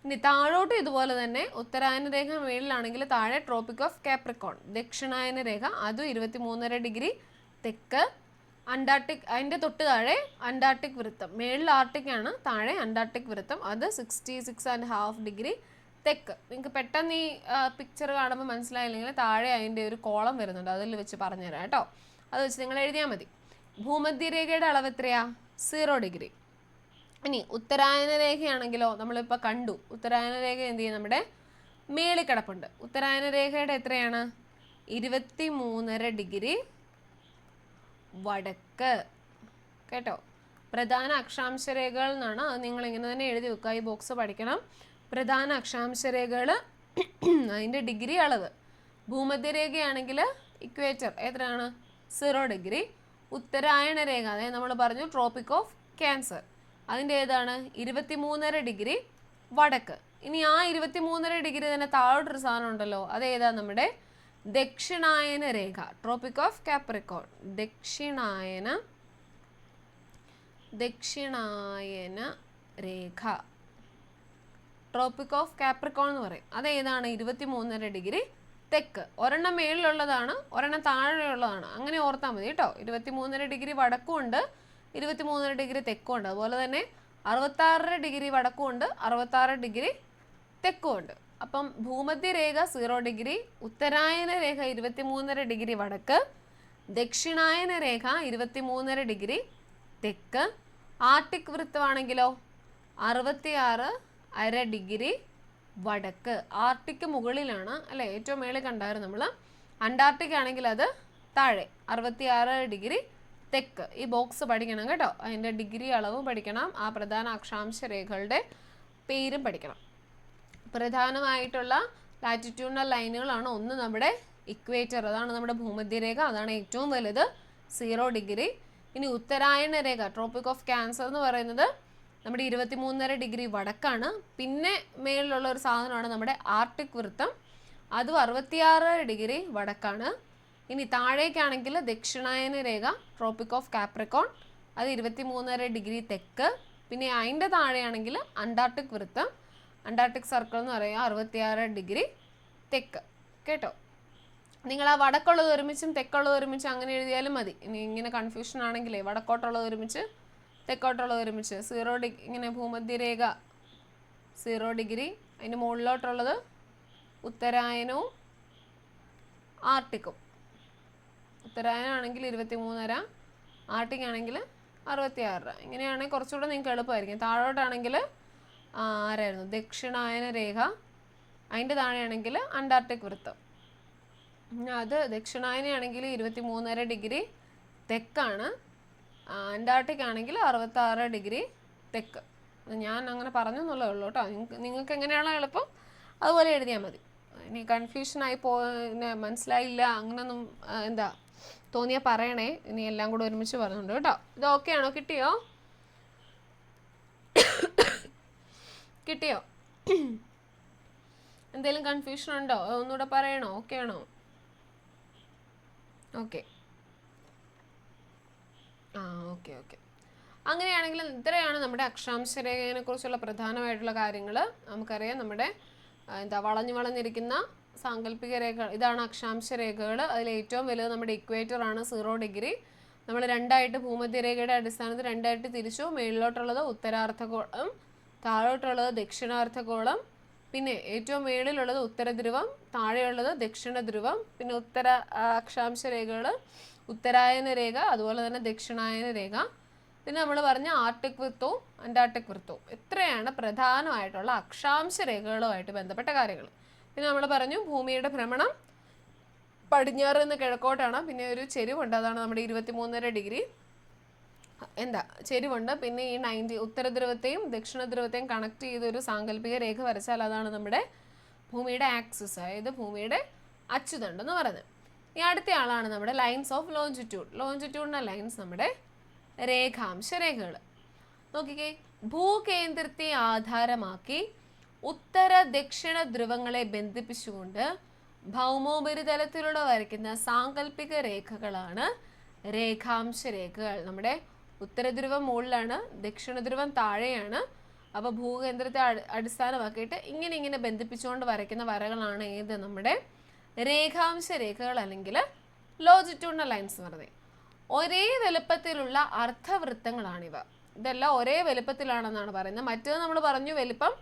ഇനി താഴോട്ട് ഇതുപോലെ തന്നെ ഉത്തരായന രേഖ മേളിലാണെങ്കിൽ താഴെ ട്രോപ്പിക് ഓഫ് കാപ്രിക്കോൺ. ദക്ഷിണായന രേഖ അതും 23.5 ഡിഗ്രി തെക്ക്. അന്റാർട്ടിക്, അതിൻ്റെ തൊട്ട് താഴെ അന്റാർട്ടിക് വൃത്തം. മേളിൽ ആർട്ടിക് ആണ്, താഴെ അന്റാർട്ടിക് വൃത്തം, അത് 66.5 ഡിഗ്രി തെക്ക്. നിങ്ങൾക്ക് പെട്ടെന്ന് ഈ പിക്ചർ കാണുമ്പോൾ മനസ്സിലായില്ലെങ്കിൽ താഴെ അതിൻ്റെ ഒരു കോളം വരുന്നുണ്ട്, അതിൽ വെച്ച് പറഞ്ഞുതരാം കേട്ടോ. അത് വെച്ച് നിങ്ങൾ എഴുതിയാൽ മതി. ഭൂമധ്യരേഖയുടെ അളവ് എത്രയാ? 0 ഡിഗ്രി. ഇനി ഉത്തരായന രേഖയാണെങ്കിലോ, നമ്മളിപ്പോൾ കണ്ടു ഉത്തരായന രേഖ എന്ത് ചെയ്യും? നമ്മുടെ മേളിൽ കിടപ്പുണ്ട്. ഉത്തരായന രേഖയുടെ എത്രയാണ്? 23.5 ഡിഗ്രി വടക്ക് കേട്ടോ. പ്രധാന അക്ഷാംശ രേഖകൾ എന്നാണ്, അത് നിങ്ങൾ ഇങ്ങനെ തന്നെ എഴുതി വെക്കുക. ഈ ബോക്സ് പഠിക്കണം. പ്രധാന അക്ഷാംശ രേഖകൾ, അതിൻ്റെ ഡിഗ്രി അളവ്. ഭൂമധ്യരേഖയാണെങ്കിൽ ഇക്വേറ്റർ എത്രയാണ്? 0 ഡിഗ്രി. ഉത്തരായണ രേഖ, അതായത് നമ്മൾ പറഞ്ഞു ട്രോപ്പിക് ഓഫ് ക്യാൻസർ, അതിൻ്റെ ഏതാണ്? 23.5 ഡിഗ്രി വടക്ക്. ഇനി ആ 23.5 ഡിഗ്രി തന്നെ താഴോട്ടൊരു സാധനം ഉണ്ടല്ലോ, അതേതാ? നമ്മുടെ ദക്ഷിണായന രേഖ, ട്രോപ്പിക് ഓഫ് കാപ്രിക്കോൺ. ദക്ഷിണായന രേഖ, ട്രോപ്പിക് ഓഫ് കാപ്രിക്കോൺ എന്ന് പറയും. അതേതാണ്? 23.5 ഡിഗ്രി തെക്ക്. ഒരെണ്ണം മേളിലുള്ളതാണ്, ഒരെണ്ണം താഴെയുള്ളതാണ്. അങ്ങനെ ഓർത്താൽ മതി കേട്ടോ. 23.5 ഡിഗ്രി വടക്കും ഉണ്ട്, 23.5 ഡിഗ്രി തെക്കും ഉണ്ട്. അതുപോലെ തന്നെ 66 ഡിഗ്രി വടക്കും ഉണ്ട്, 66 ഡിഗ്രി തെക്കും ഉണ്ട്. അപ്പം ഭൂമധ്യരേഖ 0 ഡിഗ്രി, ഉത്തരായന രേഖ 23.5 ഡിഗ്രി വടക്ക്, ദക്ഷിണായന രേഖ 23.5 ഡിഗ്രി തെക്ക്. ആർട്ടിക് വൃത്തമാണെങ്കിലോ 66.5 ഡിഗ്രി വടക്ക്. ആർട്ടിക് മുകളിലാണ് അല്ലേ, ഏറ്റവും മേളിൽ കണ്ടായിരുന്നു നമ്മൾ. അന്റാർട്ടിക് ആണെങ്കിൽ അത് താഴെ 66 ഡിഗ്രി തെക്ക്. ഈ ബോക്സ് പഠിക്കണം കേട്ടോ. അതിൻ്റെ ഡിഗ്രി അളവും പഠിക്കണം, ആ പ്രധാന അക്ഷാംശ രേഖകളുടെ പേരും പഠിക്കണം. പ്രധാനമായിട്ടുള്ള ലാറ്റിറ്റ്യൂഡിനൽ ലൈനുകളാണ്. ഒന്ന് നമ്മുടെ ഇക്വേറ്റർ, അതാണ് നമ്മുടെ ഭൂമധ്യരേഖ, അതാണ് ഏറ്റവും വലുത്, 0 ഡിഗ്രി. ഇനി ഉത്തരായണ രേഖ, ട്രോപ്പിക് ഓഫ് ക്യാൻസർ എന്ന് പറയുന്നത് നമ്മുടെ 23.5 ഡിഗ്രി വടക്കാണ്. പിന്നെ മേളിലുള്ള ഒരു സാധനമാണ് നമ്മുടെ ആർട്ടിക് വൃത്തം, അതും 66 ഡിഗ്രി വടക്കാണ്. ഇനി താഴേക്കാണെങ്കിൽ ദക്ഷിണായന രേഖ, ട്രോപ്പിക് ഓഫ് കാപ്രിക്കോൺ, അത് 23.5 ഡിഗ്രി തെക്ക്. പിന്നെ അതിൻ്റെ താഴെയാണെങ്കിൽ അന്റാർട്ടിക് വൃത്തം, അന്റാർട്ടിക് സർക്കിൾ എന്ന് പറയുക 66 ഡിഗ്രി തെക്ക് കേട്ടോ. നിങ്ങൾ ആ വടക്കുള്ളത് ഒരുമിച്ചും തെക്കുള്ളത് ഒരുമിച്ചും അങ്ങനെ എഴുതിയാലും മതി. ഇനി ഇങ്ങനെ കൺഫ്യൂഷൻ ആണെങ്കിലേ വടക്കോട്ടുള്ളത് ഒരുമിച്ച് തെക്കോട്ടുള്ളത് ഒരുമിച്ച് 0 ഡിഗ്രി, ഇങ്ങനെ ഭൂമധ്യരേഖ 0 ഡിഗ്രി, അതിന് മുകളിലോട്ടുള്ളത് ഉത്തരായനവും ആർട്ടിക്കും. ഉത്തരായനമാണെങ്കിൽ 23.5, ആർട്ടിക് ആണെങ്കിൽ 66. ഇങ്ങനെയാണെങ്കിൽ കുറച്ചുകൂടെ നിങ്ങൾക്ക് എളുപ്പമായിരിക്കും. താഴോട്ടാണെങ്കിൽ ആരായിരുന്നു? ദക്ഷിണായന രേഖ, അതിൻ്റെ താഴെയാണെങ്കിൽ അന്റാർട്ടിക് വൃത്തം. അത് ദക്ഷിണായനയാണെങ്കിൽ 23.5 ഡിഗ്രി തെക്കാണ്, അന്റാർട്ടിക് ആണെങ്കിൽ 66 ഡിഗ്രി തെക്ക്. ഞാൻ അങ്ങനെ പറഞ്ഞു എന്നുള്ളതേ ഉള്ളൂ കേട്ടോ. നിങ്ങൾക്ക് എങ്ങനെയാണോ എളുപ്പം അതുപോലെ എഴുതിയാൽ മതി. ഇനി കൺഫ്യൂഷനായി പിന്നെ മനസ്സിലായില്ല അങ്ങനൊന്നും എന്താ തോന്നിയാൽ പറയണേ. ഇനി എല്ലാം കൂടെ ഒരുമിച്ച് പറഞ്ഞുണ്ട് കേട്ടോ. ഇത് ഓക്കെ ആണോ? കിട്ടിയോ? കിട്ടിയോ? എന്തെങ്കിലും കൺഫ്യൂഷൻ ഉണ്ടോ? ഒന്നുകൂടെ പറയണോ? ഓക്കെ ആണോ? ഓക്കെ. Okay okay. അങ്ങനെയാണെങ്കിൽ ഇത്രയാണ് നമ്മുടെ അക്ഷാംശരേഖയെ കുറിച്ചുള്ള പ്രധാനമായിട്ടുള്ള കാര്യങ്ങൾ. നമുക്കറിയാം നമ്മുടെ വളഞ്ഞിരിക്കുന്ന സാങ്കല്പിക രേഖ ഇതാണ് അക്ഷാംശരേഖകൾ. അതിൽ ഏറ്റവും വലുത് നമ്മുടെ ഇക്വേറ്റർ ആണ്, 0 ഡിഗ്രി. നമ്മൾ രണ്ടായിട്ട് ഭൂമധ്യരേഖയുടെ അടിസ്ഥാനത്തിൽ രണ്ടായിട്ട് തിരിച്ചു. മേളിലോട്ടുള്ളത് ഉത്തരാർദ്ധഗോളം, താഴോട്ടുള്ളത് ദക്ഷിണാർദ്ധഗോളം. പിന്നെ ഏറ്റവും മേളിലുള്ളത് ഉത്തരധ്രുവം, താഴെയുള്ളത് ദക്ഷിണ ധ്രുവം. പിന്നെ അക്ഷാംശരേഖകൾ ഉത്തരായന രേഖ, അതുപോലെ തന്നെ ദക്ഷിണായന രേഖ. പിന്നെ നമ്മൾ പറഞ്ഞ ആർട്ടിക് വൃത്തവും അന്റാർട്ടിക് വൃത്തവും. ഇത്രയാണ് പ്രധാനമായിട്ടുള്ള അക്ഷാംശ രേഖകളുമായിട്ട് ബന്ധപ്പെട്ട കാര്യങ്ങൾ. പിന്നെ നമ്മൾ പറഞ്ഞു ഭൂമിയുടെ ഭ്രമണം പടിഞ്ഞാറ് നിന്ന് കിഴക്കോട്ടാണ്. പിന്നെ ഒരു ചെരിവുണ്ട്, അതാണ് നമ്മുടെ 23.5 ഡിഗ്രി ചെരിവുണ്ട്. പിന്നെ ഈ 90 ഉത്തരധ്രുവത്തെയും ദക്ഷിണ ധ്രുവത്തെയും കണക്ട് ചെയ്തൊരു സാങ്കല്പിക രേഖ വരച്ചാൽ അതാണ് നമ്മുടെ ഭൂമിയുടെ ആക്സിസ്, അതായത് ഭൂമിയുടെ അച്ചുതണ്ട് എന്ന് പറയുന്നത്. ഈ അടുത്ത ആളാണ് നമ്മുടെ lines of longitude. Longitudinal lines നമ്മുടെ രേഖാംശ രേഖകൾ. നോക്കിക്കേ, ഭൂകേന്ദ്രത്തെ ആധാരമാക്കി ഉത്തര ദക്ഷിണ ധ്രുവങ്ങളെ ബന്ധിപ്പിച്ചുകൊണ്ട് ഭൗമോപരിതലത്തിലൂടെ വരയ്ക്കുന്ന സാങ്കല്പിക രേഖകളാണ് രേഖാംശ രേഖകൾ. നമ്മുടെ ഉത്തരധ്രുവം മുകളിലാണ്, ദക്ഷിണ ധ്രുവം താഴെയാണ്. അപ്പോൾ ഭൂകേന്ദ്രത്തെ അടിസ്ഥാനമാക്കിയിട്ട് ഇങ്ങനെ ബന്ധിപ്പിച്ചുകൊണ്ട് വരയ്ക്കുന്ന വരകളാണ് ഏത്? നമ്മുടെ രേഖാംശ രേഖകൾ അല്ലെങ്കിൽ ലോഞ്ചിറ്റ്യൂഡിനൽ ലൈൻസ് എന്ന് പറയുന്നത്. ഒരേ വലുപ്പത്തിലുള്ള അർദ്ധവൃത്തങ്ങളാണിവ. ഇതെല്ലാം ഒരേ വലുപ്പത്തിലാണെന്നാണ് പറയുന്നത്. മറ്റേത് നമ്മൾ പറഞ്ഞു വലിപ്പം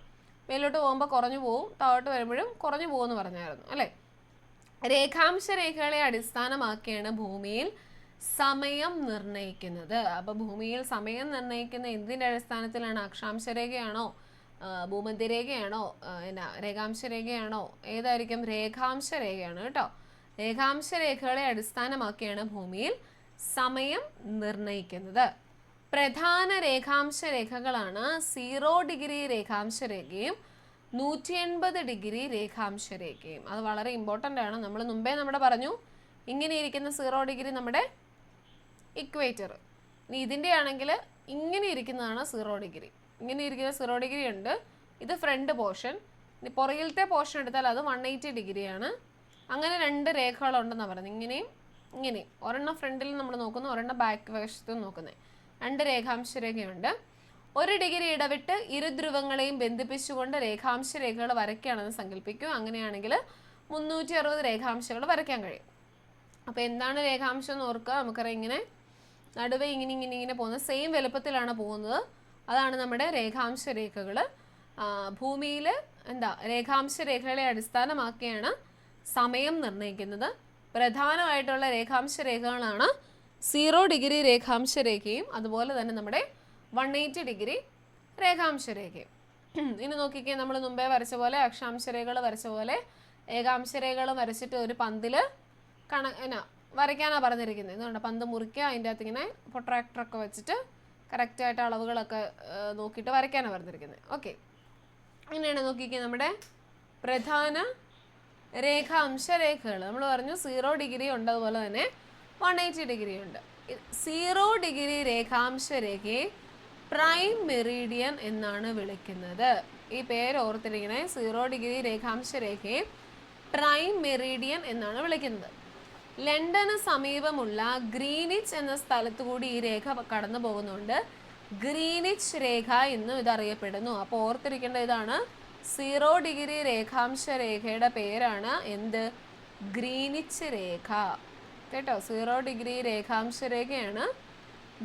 മേലോട്ട് പോകുമ്പോൾ കുറഞ്ഞു പോകും, താഴോട്ട് വരുമ്പോഴും കുറഞ്ഞു പോകുമെന്ന് പറഞ്ഞായിരുന്നു അല്ലേ. രേഖാംശ രേഖകളെ അടിസ്ഥാനമാക്കിയാണ് ഭൂമിയിൽ സമയം നിർണ്ണയിക്കുന്നത്. അപ്പോൾ ഭൂമിയിൽ സമയം നിർണ്ണയിക്കുന്ന എന്തിൻ്റെ അടിസ്ഥാനത്തിലാണ്? അക്ഷാംശ രേഖയാണോ, ഭൂമധ്യരേഖയാണോ, രേഖാംശ രേഖയാണോ? ഏതായിരിക്കും? രേഖാംശ രേഖയാണ് കേട്ടോ. രേഖാംശ രേഖകളെ അടിസ്ഥാനമാക്കിയാണ് ഭൂമിയിൽ സമയം നിർണ്ണയിക്കുന്നത്. പ്രധാന രേഖാംശ രേഖകളാണ് 0 ഡിഗ്രി രേഖാംശ രേഖയും 180 ഡിഗ്രി രേഖാംശ രേഖയും. അത് വളരെ ഇമ്പോർട്ടൻ്റ് ആണ്. നമ്മൾ മുമ്പേ പറഞ്ഞു ഇങ്ങനെ ഇരിക്കുന്ന 0 ഡിഗ്രി നമ്മുടെ ഇക്വേറ്റർ. ഇനി ഇതിൻ്റെ ആണെങ്കിൽ ഇങ്ങനെ ഇരിക്കുന്നതാണ് 0 ഡിഗ്രി. ഇങ്ങനെ ഇരിക്കുന്ന 0 ഡിഗ്രി ഉണ്ട്. ഇത് ഫ്രണ്ട് പോർഷൻ. ഇനി പുറകിലത്തെ പോർഷൻ എടുത്താൽ അത് 180 ഡിഗ്രിയാണ്. അങ്ങനെ 2 രേഖകളുണ്ടെന്നാണ് പറയുന്നത്. ഇങ്ങനെയും ഒരെണ്ണം ഫ്രണ്ടിൽ നമ്മൾ നോക്കുന്നു, ഒരെണ്ണം ബാക്ക് വശത്തും നോക്കുന്നത്. 2 രേഖാംശ രേഖയുണ്ട്. 1 ഡിഗ്രി ഇടവിട്ട് ഇരുധ്രുവങ്ങളെയും ബന്ധിപ്പിച്ചുകൊണ്ട് രേഖാംശ രേഖകൾ വരയ്ക്കുകയാണെന്ന് സങ്കല്പിക്കും. അങ്ങനെയാണെങ്കിൽ 360 രേഖാംശങ്ങൾ വരയ്ക്കാൻ കഴിയും. അപ്പോൾ എന്താണ് രേഖാംശം എന്ന് ഓർക്കുക. നമുക്കറിയാം ഇങ്ങനെ നടുവേ ഇങ്ങനെ പോകുന്ന സെയിം വലുപ്പത്തിലാണ് പോകുന്നത്. അതാണ് നമ്മുടെ രേഖാംശ രേഖകൾ. ഭൂമിയിൽ രേഖാംശ രേഖകളെ അടിസ്ഥാനമാക്കിയാണ് സമയം നിർണ്ണയിക്കുന്നത്. പ്രധാനമായിട്ടുള്ള രേഖാംശ രേഖകളാണ് 0 ഡിഗ്രി രേഖാംശ രേഖയും അതുപോലെ തന്നെ നമ്മുടെ 180 ഡിഗ്രി രേഖാംശ രേഖയും. ഇനി നോക്കിക്കേ, നമ്മൾ മുമ്പേ വരച്ച പോലെ അക്ഷാംശ രേഖകൾ വരച്ച പോലെ രേഖാംശ രേഖകൾ വരച്ചിട്ട് ഒരു പന്തിൽ വരയ്ക്കാനാണ് പറഞ്ഞിരിക്കുന്നത്. എന്തുകൊണ്ട്? പന്ത് മുറിക്കുക, അതിൻ്റെ അകത്ത് ഇങ്ങനെ പ്രൊട്രാക്ടറൊക്കെ വെച്ചിട്ട് കറക്റ്റായിട്ട് അളവുകളൊക്കെ നോക്കിയിട്ട് വരയ്ക്കാനാണ് പറഞ്ഞിരിക്കുന്നത്. ഓക്കെ, അങ്ങനെയാണ് നോക്കിക്കേ നമ്മുടെ പ്രധാന രേഖാംശ രേഖകൾ. നമ്മൾ പറഞ്ഞു 0 ഡിഗ്രി ഉണ്ട്, അതുപോലെ തന്നെ 180 ഡിഗ്രി ഉണ്ട്. 0 ഡിഗ്രി രേഖാംശ രേഖയെ പ്രൈം മെറീഡിയൻ എന്നാണ് വിളിക്കുന്നത്. ഈ പേര് ഓർത്തിരിക്കണേ. 0 ഡിഗ്രി രേഖാംശ രേഖയെ പ്രൈം മെറീഡിയൻ എന്നാണ് വിളിക്കുന്നത്. ലണ്ടന് സമീപമുള്ള ഗ്രീനിച്ച് എന്ന സ്ഥലത്തു കൂടി ഈ രേഖ കടന്നു പോകുന്നുണ്ട്. ഗ്രീനിച്ച് രേഖ എന്നും ഇതറിയപ്പെടുന്നു. അപ്പോൾ ഓർത്തിരിക്കേണ്ട ഇതാണ് 0 ഡിഗ്രി രേഖാംശ രേഖയുടെ പേരാണ് എന്ത്? ഗ്രീനിച്ച് രേഖ കേട്ടോ. 0 ഡിഗ്രി രേഖാംശ രേഖയാണ്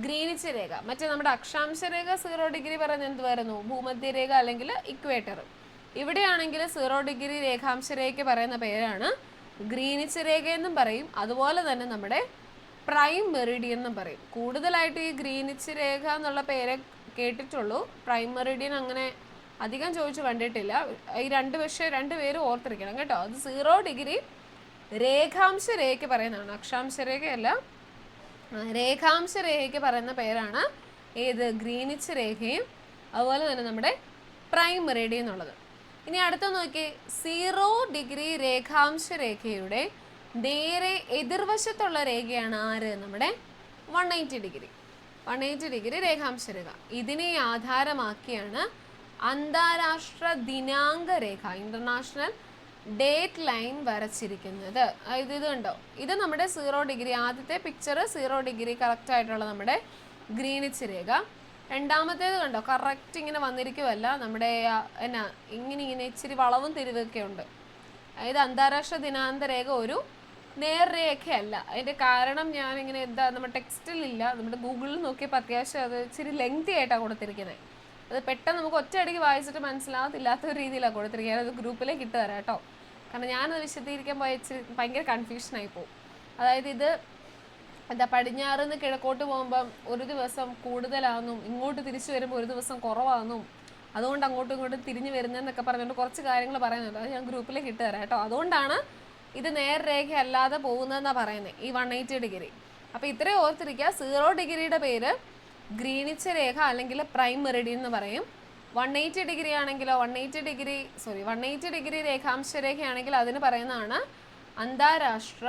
ഗ്രീനിച്ച് രേഖ. മറ്റേ നമ്മുടെ അക്ഷാംശ രേഖ 0 ഡിഗ്രി പറയുന്നത് എന്തുവായിരുന്നു? ഭൂമധ്യരേഖ അല്ലെങ്കിൽ ഇക്വേറ്റർ. ഇവിടെയാണെങ്കിൽ 0 ഡിഗ്രി രേഖാംശ രേഖ പറയുന്ന പേരാണ് ഗ്രീനിച്ച് രേഖ എന്നും പറയും. അതുപോലെ തന്നെ നമ്മുടെ പ്രൈം മെറിഡിയൻ എന്നും പറയും. കൂടുതലായിട്ട് ഈ ഗ്രീനിച്ച് രേഖ എന്നുള്ള പേരെ കേട്ടിട്ടുള്ളൂ. പ്രൈം മെറിഡിയൻ അങ്ങനെ അധികം ചോദിച്ചു കണ്ടിട്ടില്ല. ഈ രണ്ട് പേരും ഓർത്തിരിക്കണം കേട്ടോ. അത് 0 ഡിഗ്രി രേഖാംശ രേഖ പറയുന്നതാണ്, അക്ഷാംശ രേഖയല്ല. രേഖാംശ രേഖയ്ക്ക് പറയുന്ന പേരാണ് ഏത്? ഗ്രീനിച്ച് രേഖയും അതുപോലെ തന്നെ നമ്മുടെ പ്രൈം മെറിഡിയൻ എന്നുള്ളത്. ഇനി അടുത്ത നോക്കി, 0 ഡിഗ്രി രേഖാംശ രേഖയുടെ നേരെ എതിർവശത്തുള്ള രേഖയാണ് ആര്? നമ്മുടെ 180 ഡിഗ്രി. 180 ഡിഗ്രി രേഖാംശ രേഖ. ഇതിനെ ആധാരമാക്കിയാണ് അന്താരാഷ്ട്ര ദിനാങ്ക രേഖ, ഇന്റർനാഷണൽ ഡേറ്റ് ലൈൻ വരച്ചിരിക്കുന്നത്. അതായത് ഇത് കണ്ടോ, ഇത് നമ്മുടെ 0 ഡിഗ്രി, ആദ്യത്തെ പിക്ചർ 0 ഡിഗ്രി കറക്റ്റ് ആയിട്ടുള്ള നമ്മുടെ ഗ്രീനിച്ച് രേഖ. രണ്ടാമത്തേത് കണ്ടോ, കറക്റ്റ് ഇങ്ങനെ വന്നിരിക്കുമല്ല, നമ്മുടെ എന്നാ ഇങ്ങനെ ഇച്ചിരി വളവും തിരിവൊക്കെ ഉണ്ട്. അതായത് അന്താരാഷ്ട്ര ദിനാന്ത രേഖ ഒരു നേർരേഖയല്ല. അതിൻ്റെ കാരണം ഞാനിങ്ങനെ നമ്മുടെ ടെക്സ്റ്റിലില്ല, നമ്മുടെ ഗൂഗിളിൽ നോക്കിയപ്പോൾ അത്യാവശ്യം അത് ഇച്ചിരി ലെങ്തി ആയിട്ടാണ് കൊടുത്തിരിക്കുന്നത്. അത് പെട്ടെന്ന് നമുക്ക് ഒറ്റയടിക്ക് വായിച്ചിട്ട് മനസ്സിലാകത്തില്ലാത്ത ഒരു രീതിയിലാണ് കൊടുത്തിരിക്കുന്നത്. അത് ഗ്രൂപ്പിലേക്ക് ഇട്ട് തരാം കേട്ടോ, കാരണം ഞാനത് വിശദീകരിക്കാൻ പോയ ഭയങ്കര കൺഫ്യൂഷനായി പോകും. അതായത് ഇത് പടിഞ്ഞാറ് നിന്ന് കിഴക്കോട്ട് പോകുമ്പം ഒരു ദിവസം കൂടുതലാണെന്നും ഇങ്ങോട്ട് തിരിച്ചു വരുമ്പോൾ ഒരു ദിവസം കുറവാണെന്നും അതുകൊണ്ട് അങ്ങോട്ടും ഇങ്ങോട്ടും തിരിഞ്ഞു വരുന്നതെന്നൊക്കെ പറഞ്ഞുകൊണ്ട് കുറച്ച് കാര്യങ്ങൾ പറയുന്നുണ്ട്. അത് ഞാൻ ഗ്രൂപ്പിലേക്ക് ഇട്ട് തരാം കേട്ടോ. അതുകൊണ്ടാണ് ഇത് നേർരേഖ അല്ലാതെ പോകുന്നതെന്നാണ് പറയുന്നത്, ഈ 180 ഡിഗ്രി. അപ്പോൾ ഇത്രയും ഓർത്തിരിക്കുക. 0 ഡിഗ്രിയുടെ പേര് ഗ്രീനിച്ച് രേഖ അല്ലെങ്കിൽ പ്രൈം മെറിഡിയൻ എന്ന് പറയും. 180 ഡിഗ്രി ആണെങ്കിലോ 180 ഡിഗ്രി രേഖാംശ രേഖയാണെങ്കിൽ അതിന് പറയുന്നതാണ് അന്താരാഷ്ട്ര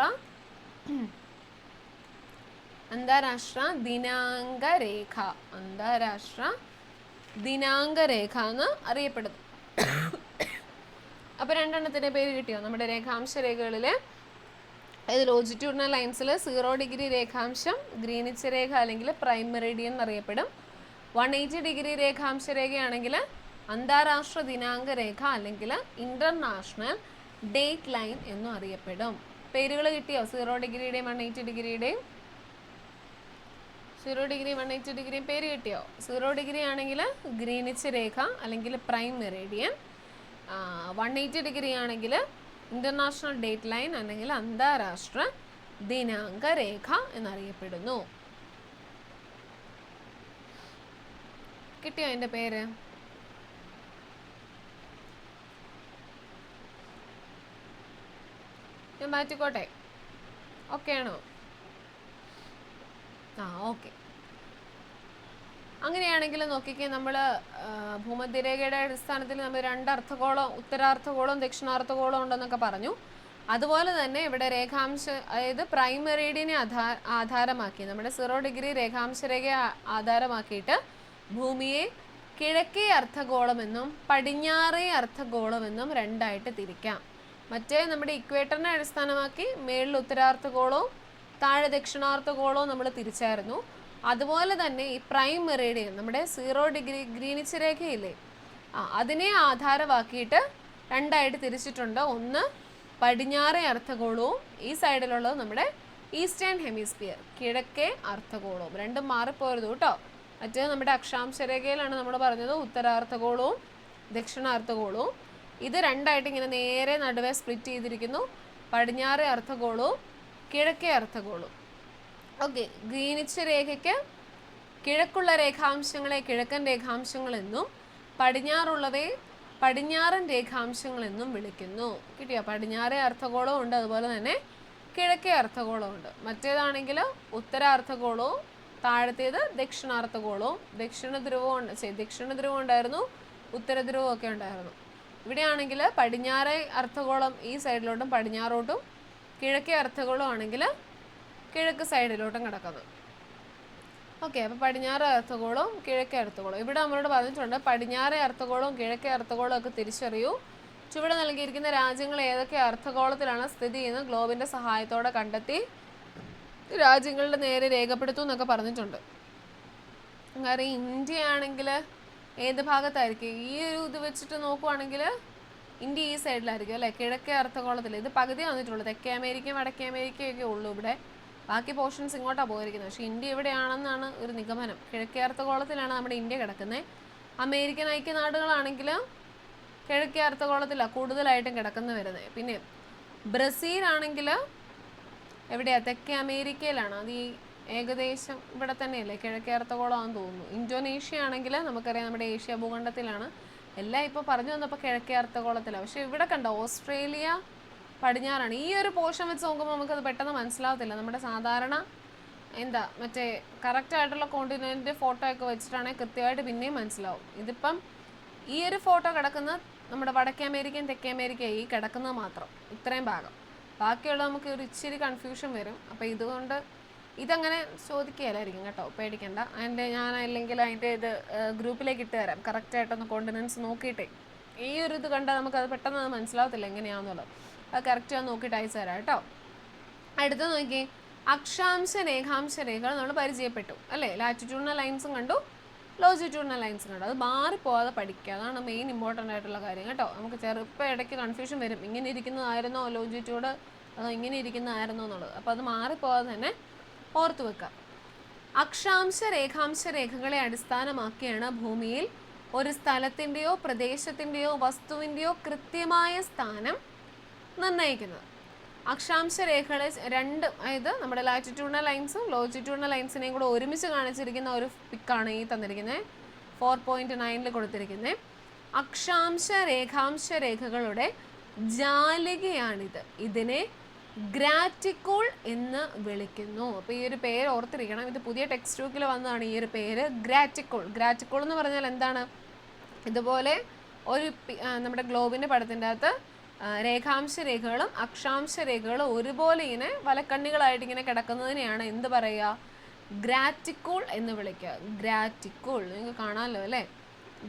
ദിനാങ്ക രേഖ. അന്താരാഷ്ട്ര ദിനാങ്ക രേഖ എന്ന് അറിയപ്പെടുന്നു. അപ്പോൾ രണ്ടെണ്ണത്തിൻ്റെ പേര് കിട്ടിയോ? നമ്മുടെ രേഖാംശ രേഖകളിൽ ലോജിറ്റ്യൂഡിനൽ ലൈൻസിൽ 0 ഡിഗ്രി രേഖാംശം ഗ്രീനിച്ച് രേഖ അല്ലെങ്കിൽ പ്രൈം മെറിഡിയൻ എന്നറിയപ്പെടും. 180 ഡിഗ്രി രേഖാംശ രേഖയാണെങ്കിൽ അന്താരാഷ്ട്ര ദിനാങ്ക രേഖ അല്ലെങ്കിൽ ഇന്റർനാഷണൽ ഡേറ്റ് ലൈൻ എന്നും അറിയപ്പെടും. പേരുകൾ കിട്ടിയോ? 0 ഡിഗ്രിയുടെയും 180 ഡിഗ്രിയുടെയും 0 ഡിഗ്രി 180 ഡിഗ്രിയും പേര് കിട്ടിയോ? 0 ഡിഗ്രി ആണെങ്കിൽ ഗ്രീനിച്ച് രേഖ അല്ലെങ്കിൽ പ്രൈം മെറിഡിയൻ. 180 ഡിഗ്രി ആണെങ്കിൽ ഇന്റർനാഷണൽ ഡേറ്റ് ലൈൻ അല്ലെങ്കിൽ അന്താരാഷ്ട്ര ദിനാങ്ക രേഖ എന്നറിയപ്പെടുന്നു. കിട്ടിയോ അതിൻ്റെ പേര്? ഞാൻ മാറ്റിക്കോട്ടെ? ഓക്കെ ആണോ? ഓക്കെ. അങ്ങനെയാണെങ്കിൽ നോക്കിക്കേ, നമ്മൾ ഭൂമധ്യരേഖയുടെ അടിസ്ഥാനത്തിൽ നമ്മൾ 2 അർദ്ധഗോളം, ഉത്തരാർദ്ധഗോളവും ദക്ഷിണാർദ്ധഗോളവും ഉണ്ടെന്നൊക്കെ പറഞ്ഞു. അതുപോലെ തന്നെ ഇവിടെ രേഖാംശ, അതായത് പ്രൈം മെറിഡിയനെ ആധാരമാക്കി നമ്മുടെ 0 ഡിഗ്രി രേഖാംശ രേഖയെ ആധാരമാക്കിയിട്ട് ഭൂമിയെ കിഴക്കേ അർദ്ധഗോളമെന്നും പടിഞ്ഞാറേ അർദ്ധഗോളമെന്നും 2ആയിട്ട് തിരിക്കാം. മറ്റേ നമ്മുടെ ഇക്വേറ്ററിനെ അടിസ്ഥാനമാക്കി മേളിൽ ഉത്തരാർദ്ധഗോളവും താഴെ ദക്ഷിണാർദ്ധഗോളവും നമ്മൾ തിരിച്ചായിരുന്നു. അതുപോലെ തന്നെ ഈ പ്രൈം മെറിഡിയൻ നമ്മുടെ 0 ഡിഗ്രി ഗ്രീനിച്ച് രേഖയില്ലേ, അതിനെ ആധാരമാക്കിയിട്ട് 2ആയിട്ട് തിരിച്ചിട്ടുണ്ട്. ഒന്ന് പടിഞ്ഞാറേ അർദ്ധഗോളവും ഈ സൈഡിലുള്ളത് നമ്മുടെ ഈസ്റ്റേൺ ഹെമിസ്ഫിയർ കിഴക്കേ അർദ്ധഗോളവും. രണ്ടും മാറിപ്പോരുത് കേട്ടോ. മറ്റേത് നമ്മുടെ അക്ഷാംശ രേഖയിലാണ് നമ്മൾ പറഞ്ഞത് ഉത്തരാർദ്ധഗോളവും ദക്ഷിണാർദ്ധഗോളവും. ഇത് 2ആയിട്ട് ഇങ്ങനെ നേരെ നടുവേ സ്പ്ലിറ്റ് ചെയ്തിരിക്കുന്നു, പടിഞ്ഞാറേ അർദ്ധഗോളവും കിഴക്കേ അർദ്ധഗോളവും. ഓക്കെ. ഗ്രീനിച്ച് രേഖയ്ക്ക് കിഴക്കുള്ള രേഖാംശങ്ങളെ കിഴക്കൻ രേഖാംശങ്ങളെന്നും പടിഞ്ഞാറുള്ളവയെ പടിഞ്ഞാറൻ രേഖാംശങ്ങളെന്നും വിളിക്കുന്നു. കിട്ടിയോ? പടിഞ്ഞാറേ അർദ്ധഗോളവും ഉണ്ട്, അതുപോലെ തന്നെ കിഴക്കേ അർദ്ധഗോളവും ഉണ്ട്. മറ്റേതാണെങ്കിൽ ഉത്തരാർദ്ധഗോളവും താഴത്തേത് ദക്ഷിണാർദ്ധഗോളവും. ദക്ഷിണ ധ്രുവം ഉണ്ടായിരുന്നു, ഉത്തരധ്രുവം ഒക്കെ ഉണ്ടായിരുന്നു. ഇവിടെയാണെങ്കിൽ പടിഞ്ഞാറേ അർദ്ധഗോളം ഈ സൈഡിലോട്ടും പടിഞ്ഞാറോട്ടും, കിഴക്കേ അർദ്ധഗോളം ആണെങ്കിൽ കിഴക്ക് സൈഡിലോട്ടും കിടക്കുന്നു. ഓക്കെ. അപ്പോൾ പടിഞ്ഞാറ് അർദ്ധഗോളവും കിഴക്കേ അർദ്ധഗോളവും ഇവിടെ നമ്മളോട് പറഞ്ഞിട്ടുണ്ട്. പടിഞ്ഞാറേ അർദ്ധഗോളവും കിഴക്കേ അർദ്ധഗോളവും ഒക്കെ തിരിച്ചറിയൂ. ചുവടെ നൽകിയിരിക്കുന്ന രാജ്യങ്ങൾ ഏതൊക്കെ അർദ്ധഗോളത്തിലാണ് സ്ഥിതി ചെയ്യുന്നത് ഗ്ലോബിൻ്റെ സഹായത്തോടെ കണ്ടെത്തി രാജ്യങ്ങളുടെ നേരെ രേഖപ്പെടുത്തും എന്നൊക്കെ പറഞ്ഞിട്ടുണ്ട്. കാരണം ഇന്ത്യ ആണെങ്കിൽ ഏത് ഭാഗത്തായിരിക്കും? ഈ ഒരു ഇത് വെച്ചിട്ട് നോക്കുവാണെങ്കിൽ ഇന്ത്യ ഈ സൈഡിലായിരിക്കും അല്ലേ, കിഴക്കേ അർദ്ധഗോളത്തിൽ. ഇത് പകുതി വന്നിട്ടുള്ളൂ, തെക്കേ അമേരിക്കയും വടക്കേ അമേരിക്കയൊക്കെ ഉള്ളൂ ഇവിടെ. ബാക്കി പോർഷൻസ് ഇങ്ങോട്ടാണ് പോയിരിക്കുന്നത്. പക്ഷേ ഇന്ത്യ എവിടെയാണെന്നാണ് ഒരു നിഗമനം. കിഴക്കേ അർദ്ധഗോളത്തിലാണ് നമ്മുടെ ഇന്ത്യ കിടക്കുന്നത്. അമേരിക്കൻ ഐക്യനാടുകളാണെങ്കിൽ കിഴക്കേ അർദ്ധഗോളത്തിലാണ് കൂടുതലായിട്ടും കിടക്കുന്ന വരുന്നത്. പിന്നെ ബ്രസീൽ ആണെങ്കിൽ എവിടെയാണ്? തെക്കേ അമേരിക്കയിലാണ്. അത് ഈ ഏകദേശം ഇവിടെ തന്നെയല്ലേ, കിഴക്കേ അർദ്ധഗോളമാണെന്ന് തോന്നുന്നു. ഇന്തോനേഷ്യ ആണെങ്കിൽ നമുക്കറിയാം നമ്മുടെ ഏഷ്യ ഭൂഖണ്ഡത്തിലാണ്. എല്ലാം ഇപ്പോൾ പറഞ്ഞു വന്നപ്പോൾ കിഴക്കേ അർദ്ധഗോളത്തിലാണ്. പക്ഷേ ഇവിടെ കണ്ടോ, ഓസ്ട്രേലിയ പടിഞ്ഞാറാണ്. ഈ ഒരു പോർഷൻ വെച്ച് നോക്കുമ്പോൾ നമുക്കത് പെട്ടെന്ന് മനസ്സിലാവത്തില്ല. നമ്മുടെ സാധാരണ എന്താ മറ്റേ കറക്റ്റായിട്ടുള്ള കോണ്ടിനെൻ്റ് ഫോട്ടോ ഒക്കെ വെച്ചിട്ടാണെങ്കിൽ കൃത്യമായിട്ട് പിന്നെയും മനസ്സിലാവും. ഇതിപ്പം ഈ ഒരു ഫോട്ടോ കിടക്കുന്ന നമ്മുടെ വടക്കേ അമേരിക്കയും തെക്കേ അമേരിക്കയും ഈ കിടക്കുന്നത് മാത്രം ഇത്രയും ഭാഗം, ബാക്കിയുള്ള നമുക്ക് ഒരു ഇച്ചിരി കൺഫ്യൂഷൻ വരും. അപ്പോൾ ഇതുകൊണ്ട് ഇതങ്ങനെ ചോദിക്കുകയല്ലായിരിക്കും കേട്ടോ, പേടിക്കണ്ട. ഞാൻ അല്ലെങ്കിൽ അതിൻ്റെ ഇത് ഗ്രൂപ്പിലേക്ക് ഇട്ട് തരാം, കറക്റ്റായിട്ടൊന്ന് കോണ്ടിനൻസ് നോക്കിയിട്ടേ. ഈ ഒരു ഇത് കണ്ടാൽ നമുക്കത് പെട്ടെന്ന് അത് മനസ്സിലാവത്തില്ല എങ്ങനെയാണെന്നുള്ളത്. അത് കറക്റ്റ് ഞാൻ നോക്കിയിട്ട് അയച്ചു തരാം കേട്ടോ. അടുത്ത് നോക്കി, അക്ഷാംശ രേഖാംശ രേഖകൾ നമ്മൾ പരിചയപ്പെട്ടു അല്ലേ. ലാറ്റിറ്റ്യൂഡിനൽ ലൈൻസും കണ്ടു, ലോജിറ്റ്യൂഡിനൽ ലൈൻസും കണ്ടു. അത് മാറിപ്പോകാതെ പഠിക്കുക, അതാണ് മെയിൻ ഇമ്പോർട്ടൻ്റ് ആയിട്ടുള്ള കാര്യം കേട്ടോ. നമുക്ക് ചെറുപ്പം ഇടയ്ക്ക് കൺഫ്യൂഷൻ വരും, ഇങ്ങനെ ഇരിക്കുന്നതായിരുന്നോ ലോജിറ്റ്യൂഡ് അതോ ഇങ്ങനെ ഇരിക്കുന്നതായിരുന്നോ എന്നുള്ളത്. അപ്പോൾ അത് മാറിപ്പോകാതെ തന്നെ ഓർത്തു വെക്കാം. അക്ഷാംശ രേഖാംശ രേഖകളെ അടിസ്ഥാനമാക്കിയാണ് ഭൂമിയിൽ ഒരു സ്ഥലത്തിൻ്റെയോ പ്രദേശത്തിൻ്റെയോ വസ്തുവിൻ്റെയോ കൃത്യമായ സ്ഥാനം നിർണ്ണയിക്കുന്നത്. അക്ഷാംശ രേഖകളെ രണ്ട്, അതായത് നമ്മുടെ ലാറ്റിറ്റ്യൂഡിനൽ ലൈൻസും ലോജിറ്റ്യൂഡിനൽ ലൈൻസിനെയും കൂടെ ഒരുമിച്ച് കാണിച്ചിരിക്കുന്ന ഒരു പിക്കാണ് ഈ തന്നിരിക്കുന്നത് 4.9 കൊടുത്തിരിക്കുന്നത്. അക്ഷാംശ രേഖാംശ രേഖകളുടെ ജാലികയാണിത്. ഇതിനെ ഗ്രാറ്റിക്കൂൾ എന്ന് വിളിക്കുന്നു. അപ്പോൾ ഈ ഒരു പേര് ഓർത്തിരിക്കണം, ഇത് പുതിയ ടെക്സ്റ്റ് ബുക്കിൽ വന്നതാണ് ഈ ഒരു പേര്, ഗ്രാറ്റിക്കൂൾ. ഗ്രാറ്റിക്കൂൾ എന്ന് പറഞ്ഞാൽ എന്താണ്? ഇതുപോലെ ഒരു നമ്മുടെ ഗ്ലോബിൻ്റെ പടത്തിൻ്റെ അകത്ത് രേഖാംശ രേഖകളും അക്ഷാംശ രേഖകളും ഒരുപോലെ ഇങ്ങനെ വലക്കണ്ണികളായിട്ട് ഇങ്ങനെ കിടക്കുന്നതിനെയാണ് എന്ത് പറയുക? ഗ്രാറ്റിക്കൂൾ എന്ന് വിളിക്കുക. ഗ്രാറ്റിക്കൂൾ നിങ്ങൾക്ക് കാണാമല്ലോ അല്ലേ,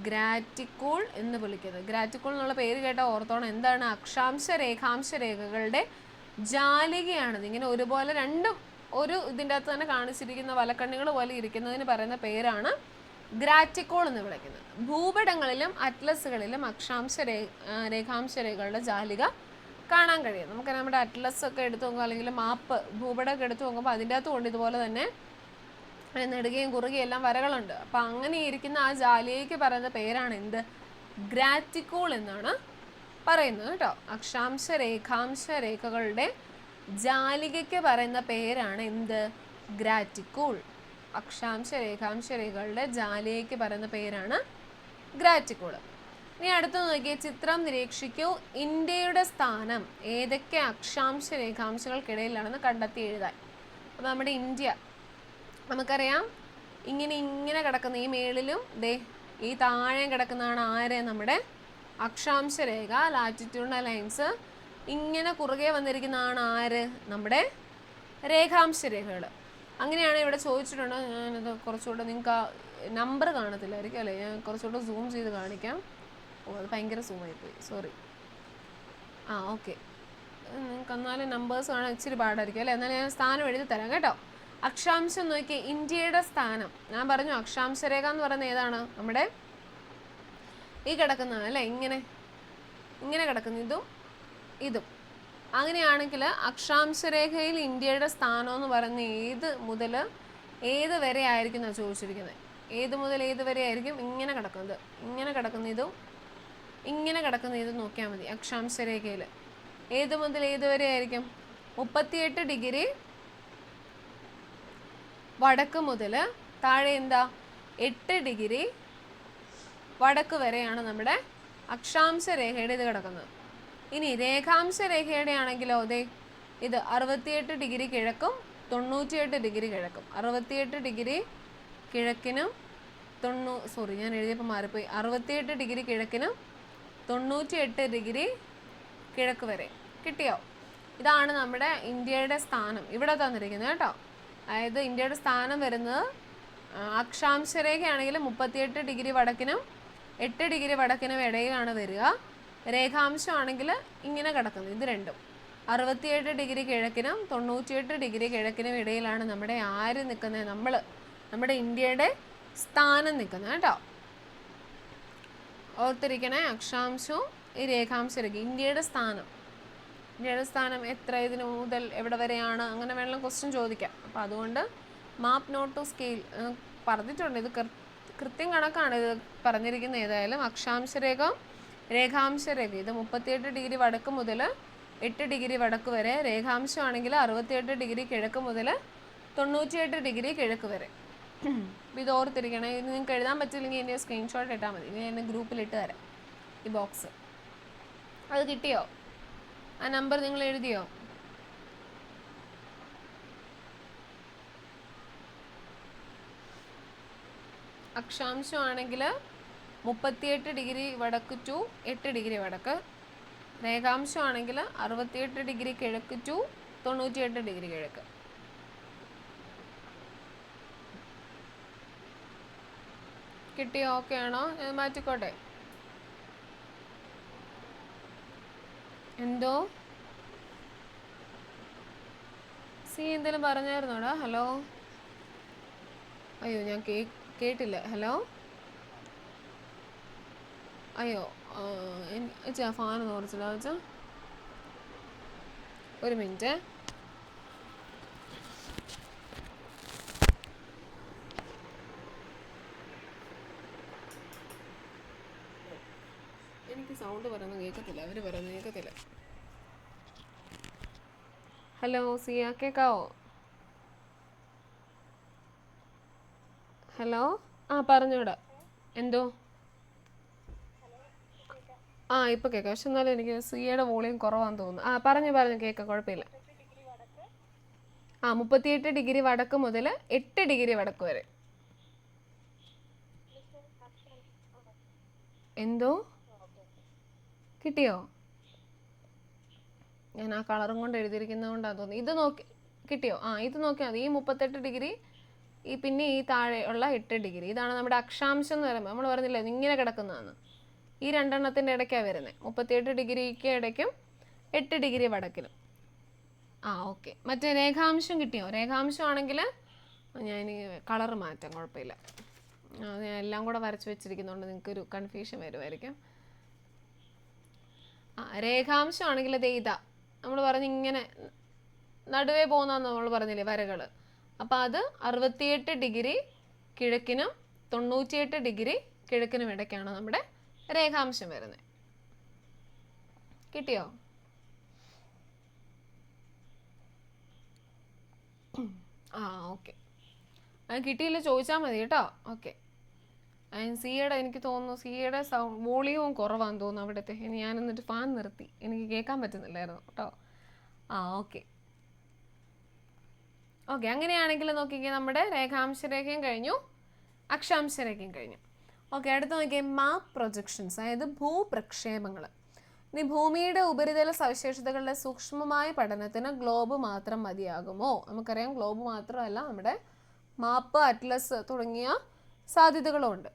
ഗ്രാറ്റിക്കൂൾ എന്ന് വിളിക്കുന്നത്. ഗ്രാറ്റിക്കൂൾ എന്നുള്ള പേര് കേട്ടാൽ ഓർത്തോണം എന്താണ്? അക്ഷാംശ രേഖാംശ രേഖകളുടെ ജാലികയാണിത്. ഇങ്ങനെ ഒരുപോലെ രണ്ടും ഒരു ഇതിൻ്റെ അകത്ത് തന്നെ കാണിച്ചിരിക്കുന്ന വലക്കണ്ണികൾ പോലെ ഇരിക്കുന്നതിന് പറയുന്ന പേരാണ് ഗ്രാറ്റിക്കൂൾ എന്ന് വിളിക്കുന്നത്. ഭൂപടങ്ങളിലും അറ്റ്ലസുകളിലും അക്ഷാംശ രേഖാംശ രേഖകളുടെ ജാലിക കാണാൻ കഴിയും. നമുക്ക് നമ്മുടെ അറ്റ്ലസ് ഒക്കെ എടുത്ത് നോക്കുക, അല്ലെങ്കിൽ മാപ്പ് ഭൂപടമൊക്കെ എടുത്ത് നോക്കുമ്പോൾ അതിൻ്റെ അകത്ത് കൊണ്ട് ഇതുപോലെ തന്നെ നെടുകയും കുറുകയും എല്ലാം വരകളുണ്ട്. അപ്പം അങ്ങനെ ഇരിക്കുന്ന ആ ജാലികയ്ക്ക് പറയുന്ന പേരാണ് എന്ത്? ഗ്രാറ്റിക്കൂൾ എന്നാണ് പറയുന്നത് കേട്ടോ. അക്ഷാംശ രേഖാംശ രേഖകളുടെ ജാലികയ്ക്ക് പറയുന്ന പേരാണ് എന്ത്? ഗ്രാറ്റിക്കൂൾ. അക്ഷാംശ രേഖാംശ രേഖകളുടെ ജാലികയ്ക്ക് പറയുന്ന പേരാണ് ഗ്രാറ്റിക്കൂൾ. ഇനി അടുത്ത് നോക്കിയ ചിത്രം നിരീക്ഷിക്കൂ. ഇന്ത്യയുടെ സ്ഥാനം ഏതൊക്കെ അക്ഷാംശ രേഖാംശങ്ങൾക്കിടയിലാണെന്ന് കണ്ടെത്തി എഴുതാൻ. അപ്പോൾ നമ്മുടെ ഇന്ത്യ നമുക്കറിയാം ഇങ്ങനെ കിടക്കുന്ന, ഈ മേളിലും ദേ ഈ താഴെയും കിടക്കുന്നതാണ് ആര്? നമ്മുടെ അക്ഷാംശ രേഖ. ലാറ്റിറ്റ്യൂഡിനൽ ലൈൻസ് ഇങ്ങനെ കുറുകെ വന്നിരിക്കുന്നതാണ് ആര്? നമ്മുടെ രേഖാംശ രേഖകൾ. അങ്ങനെയാണ് ഇവിടെ ചോദിച്ചിട്ടുണ്ട്. ഞാനത് കുറച്ചുകൂടെ, നിങ്ങൾക്ക് ആ നമ്പർ കാണത്തില്ലായിരിക്കും അല്ലേ, ഞാൻ കുറച്ചുകൂടെ സൂം ചെയ്ത് കാണിക്കാം. അത് ഭയങ്കര സൂമായിപ്പോയി, സോറി. ഓക്കെ, നിങ്ങൾക്ക് എന്നാലും നമ്പേഴ്സ് കാണാൻ ഇച്ചിരി പാടായിരിക്കും അല്ലേ, എന്നാലും ഞാൻ സ്ഥാനം എഴുതി തരാം കേട്ടോ. അക്ഷാംശം നോക്കി, ഇന്ത്യയുടെ സ്ഥാനം ഞാൻ പറഞ്ഞു. അക്ഷാംശ രേഖ എന്ന് പറയുന്നത് ഏതാണ്? നമ്മുടെ ഈ കിടക്കുന്നതാണ് അല്ലേ, ഇങ്ങനെ കിടക്കുന്ന ഇതും. അങ്ങനെയാണെങ്കിൽ അക്ഷാംശരേഖയിൽ ഇന്ത്യയുടെ സ്ഥാനം എന്ന് പറയുന്നത് ഏത് മുതൽ ഏത് വരെ ആയിരിക്കും എന്നാണ് ചോദിച്ചിരിക്കുന്നത്. ഏത് മുതൽ ഏത് വരെ ആയിരിക്കും? ഇങ്ങനെ കിടക്കുന്നത്, ഇങ്ങനെ കിടക്കുന്ന ഇതും നോക്കിയാൽ മതി. അക്ഷാംശരേഖയിൽ ഏത് മുതൽ ഏത് വരെ ആയിരിക്കും? 38 ഡിഗ്രി വടക്ക് മുതൽ താഴെ എന്താ 8 ഡിഗ്രി വടക്ക് വരെയാണ് നമ്മുടെ അക്ഷാംശ രേഖയുടെ ഇത് കിടക്കുന്നത്. ഇനി രേഖാംശ രേഖയുടെ ആണെങ്കിലോ അതെ, ഇത് 68 ഡിഗ്രി കിഴക്കും 98 ഡിഗ്രി കിഴക്കും. 68 ഡിഗ്രി കിഴക്കിനും ഞാൻ എഴുതിയപ്പോൾ മാറിപ്പോയി. 68 ഡിഗ്രി കിഴക്കിനും 98 ഡിഗ്രി കിഴക്ക് വരെ. കിട്ടിയോ? ഇതാണ് നമ്മുടെ ഇന്ത്യയുടെ സ്ഥാനം ഇവിടെ തന്നിരിക്കുന്നത് കേട്ടോ. അതായത് ഇന്ത്യയുടെ സ്ഥാനം വരുന്നത് അക്ഷാംശരേഖയാണെങ്കിൽ 38 ഡിഗ്രി വടക്കിനും 8 ഡിഗ്രി വടക്കിനും ഇടയിലാണ് വരിക. രേഖാംശമാണെങ്കിൽ ഇങ്ങനെ കിടക്കുന്നത്, ഇത് രണ്ടും 68 ഡിഗ്രി കിഴക്കിനും 98 ഡിഗ്രി കിഴക്കിനും ഇടയിലാണ് നമ്മുടെ ആര് നിൽക്കുന്നത്? നമ്മുടെ ഇന്ത്യയുടെ സ്ഥാനം നിൽക്കുന്നത് കേട്ടോ. ഓർത്തിരിക്കണേ, അക്ഷാംശവും ഈ രേഖാംശ രേഖ. ഇന്ത്യയുടെ സ്ഥാനം എത്ര, ഇതിന് മുതൽ എവിടെ വരെയാണ്, അങ്ങനെ വേണമെങ്കിലും ക്വസ്റ്റ്യൻ ചോദിക്കാം. അപ്പോൾ അതുകൊണ്ട് മാപ്പ് നോട്ട് ടു സ്കെയിൽ പറഞ്ഞിട്ടുണ്ട്. ഇത് കൃത്യം കണക്കാണ് ഇത് പറഞ്ഞിരിക്കുന്നത്. ഏതായാലും അക്ഷാംശരേഖ രേഖാംശരേഖ ഇത് 38 ഡിഗ്രി വടക്ക് മുതൽ 8 ഡിഗ്രി വടക്ക് വരെ. രേഖാംശമാണെങ്കിൽ 68 ഡിഗ്രി കിഴക്ക് മുതൽ 98 ഡിഗ്രി കിഴക്ക് വരെ. ഇത് ഓർത്തിരിക്കണം. ഇത് നിങ്ങൾക്ക് എഴുതാൻ പറ്റില്ലെങ്കിൽ ഇതിൻ്റെ സ്ക്രീൻഷോട്ട് ഇട്ടാൽ മതി. ഇനി എന്നെ ഗ്രൂപ്പിലിട്ട് തരാം ഈ ബോക്സ്. അത് കിട്ടിയോ? ആ നമ്പർ നിങ്ങൾ എഴുതിയോ? അക്ഷാംശമാണെങ്കിൽ 38 ഡിഗ്രി വടക്ക് ടു 8 ഡിഗ്രി വടക്ക്. രേഖാംശമാണെങ്കിൽ 68 ഡിഗ്രി കിഴക്ക് ടു 98 ഡിഗ്രി കിഴക്ക്. കിട്ടിയോ? ഓക്കെ ആണോ? ഞാൻ മാറ്റിക്കോട്ടെ? എന്തോ സി എന്തെങ്കിലും പറഞ്ഞായിരുന്നോടാ? ഹലോ, അയ്യോ ഞാൻ കേട്ടില്ല. ഹലോ, അയ്യോ വെച്ചാ ഫാൻ ഓർച്ചില്ല വെച്ചാ. ഒരു മിനിറ്റ്. എനിക്ക് സൗണ്ട് പറയുന്നത് കേൾക്കത്തില്ല, അവർ പറയുന്നത് കേൾക്കത്തില്ല. ഹലോ സിയ, കേൾക്കാവോ? ഹലോ, പറഞ്ഞോടാ. എന്തോ ഇപ്പം കേൾക്കാം. പക്ഷെ എന്നാലും എനിക്ക് സിയയുടെ വോളിയം കുറവാന്ന് തോന്നുന്നു. പറഞ്ഞു കേൾക്കാം, കുഴപ്പമില്ല. 38 ഡിഗ്രി വടക്ക് മുതൽ 8 ഡിഗ്രി വടക്ക് വരെ. എന്തോ കിട്ടിയോ? ഞാൻ ആ കളറും കൊണ്ട് എഴുതിയിരിക്കുന്നത് കൊണ്ടാണ് തോന്നുന്നു. ഇത് നോക്കി കിട്ടിയോ? ഇത് നോക്കിയാൽ മതി. ഈ 38 ഡിഗ്രി, പിന്നെ ഈ താഴെ ഉള്ള 8 ഡിഗ്രി, ഇതാണ് നമ്മുടെ അക്ഷാംശം എന്ന് പറയുമ്പോൾ. നമ്മൾ പറഞ്ഞില്ലേ ഇങ്ങനെ കിടക്കുന്നതാണ്. ഈ രണ്ടെണ്ണത്തിൻ്റെ ഇടയ്ക്കാണ് വരുന്നത്. 38 ഡിഗ്രിക്ക് ഇടയ്ക്കും 8 ഡിഗ്രി വടക്കിലും. ഓക്കെ. മറ്റേ രേഖാംശം കിട്ടിയോ? രേഖാംശമാണെങ്കിൽ ഞാൻ കളർ മാറ്റാം, കുഴപ്പമില്ല. അത് ഞാൻ എല്ലാം കൂടെ വരച്ച് വെച്ചിരിക്കുന്നതുകൊണ്ട് നിങ്ങൾക്കൊരു കൺഫ്യൂഷൻ വരുമായിരിക്കും. രേഖാംശമാണെങ്കിൽ ഇതാ നമ്മൾ പറഞ്ഞ് ഇങ്ങനെ നടുവേ പോകുന്നതെന്ന് നമ്മൾ പറഞ്ഞില്ലേ വരകൾ. അപ്പോൾ അത് 68 ഡിഗ്രി കിഴക്കിനും 98 ഡിഗ്രി കിഴക്കിനും ഇടയ്ക്കാണ് നമ്മുടെ രേഖാംശം വരുന്നത്. കിട്ടിയോ? ഓക്കെ. അത് കിട്ടിയില്ല ചോദിച്ചാൽ മതി കേട്ടോ. ഓക്കെ. സിയുടെ എനിക്ക് തോന്നുന്നു സിയുടെ വോളിയവും കുറവാന്ന് തോന്നുന്നു അവിടുത്തെ. ഇനി ഞാൻ എന്നിട്ട് ഫാൻ നിർത്തി, എനിക്ക് കേൾക്കാൻ പറ്റുന്നില്ലായിരുന്നു കേട്ടോ. ഓക്കെ. അങ്ങനെയാണെങ്കിൽ നോക്കിക്കേ, നമ്മുടെ രേഖാംശരേഖയും കഴിഞ്ഞു, അക്ഷാംശരേഖയും കഴിഞ്ഞു. ഓക്കെ, അടുത്ത് നോക്കിയേ മാപ്പ് പ്രൊജക്ഷൻസ്, അതായത് ഭൂപ്രക്ഷേപങ്ങൾ. ഇനി ഭൂമിയുടെ ഉപരിതല സവിശേഷതകളുടെ സൂക്ഷ്മമായ പഠനത്തിന് ഗ്ലോബ് മാത്രം മതിയാകുമോ? നമുക്കറിയാം ഗ്ലോബ് മാത്രമല്ല, നമ്മുടെ മാപ്പ്, അറ്റ്ലസ് തുടങ്ങിയ സാധ്യതകളുമുണ്ട്.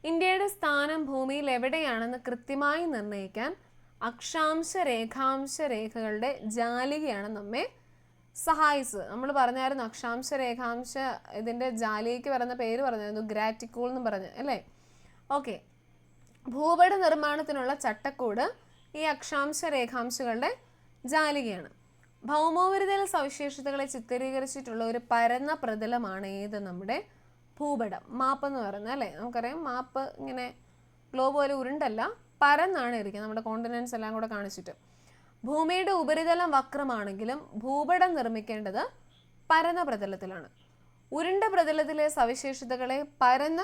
ഇന്ത്യയുടെ സ്ഥാനം ഭൂമിയിൽ എവിടെയാണെന്ന് കൃത്യമായി നിർണ്ണയിക്കാൻ അക്ഷാംശ രേഖാംശ രേഖകളുടെ ജാലികയാണ് നമ്മെ സഹായിച്ചത്. നമ്മൾ പറഞ്ഞായിരുന്നു അക്ഷാംശ രേഖാംശ ഇതിൻ്റെ ജാലികയ്ക്ക് പറയുന്ന പേര് പറഞ്ഞായിരുന്നു ഗ്രാറ്റിക്കൂൾ എന്ന് പറഞ്ഞ് അല്ലേ? ഓക്കെ. ഭൂപട നിർമ്മാണത്തിനുള്ള ചട്ടക്കൂട് ഈ അക്ഷാംശ രേഖാംശങ്ങളുടെ ജാലികയാണ്. ഭൗമോപരിതല സവിശേഷതകളെ ചിത്രീകരിച്ചിട്ടുള്ള ഒരു പരന്ന പ്രതലമാണ് ഏത്? നമ്മുടെ ഭൂപടം, മാപ്പ് എന്ന് പറയുന്നത് അല്ലേ? നമുക്കറിയാം മാപ്പ് ഇങ്ങനെ ഗ്ലോബ് പോലെ ഉരുണ്ടല്ല, പരന്നാണ് ഇരിക്കുന്നത്, നമ്മുടെ കോണ്ടിനെൻറ്റ്സ് എല്ലാം കൂടെ കാണിച്ചിട്ട്. ഭൂമിയുടെ ഉപരിതലം വക്രമാണെങ്കിലും ഭൂപടം നിർമ്മിക്കേണ്ടത് പരന്ന പ്രതലത്തിലാണ്. ഉരുണ്ട പ്രതലത്തിലെ സവിശേഷതകളെ പരന്ന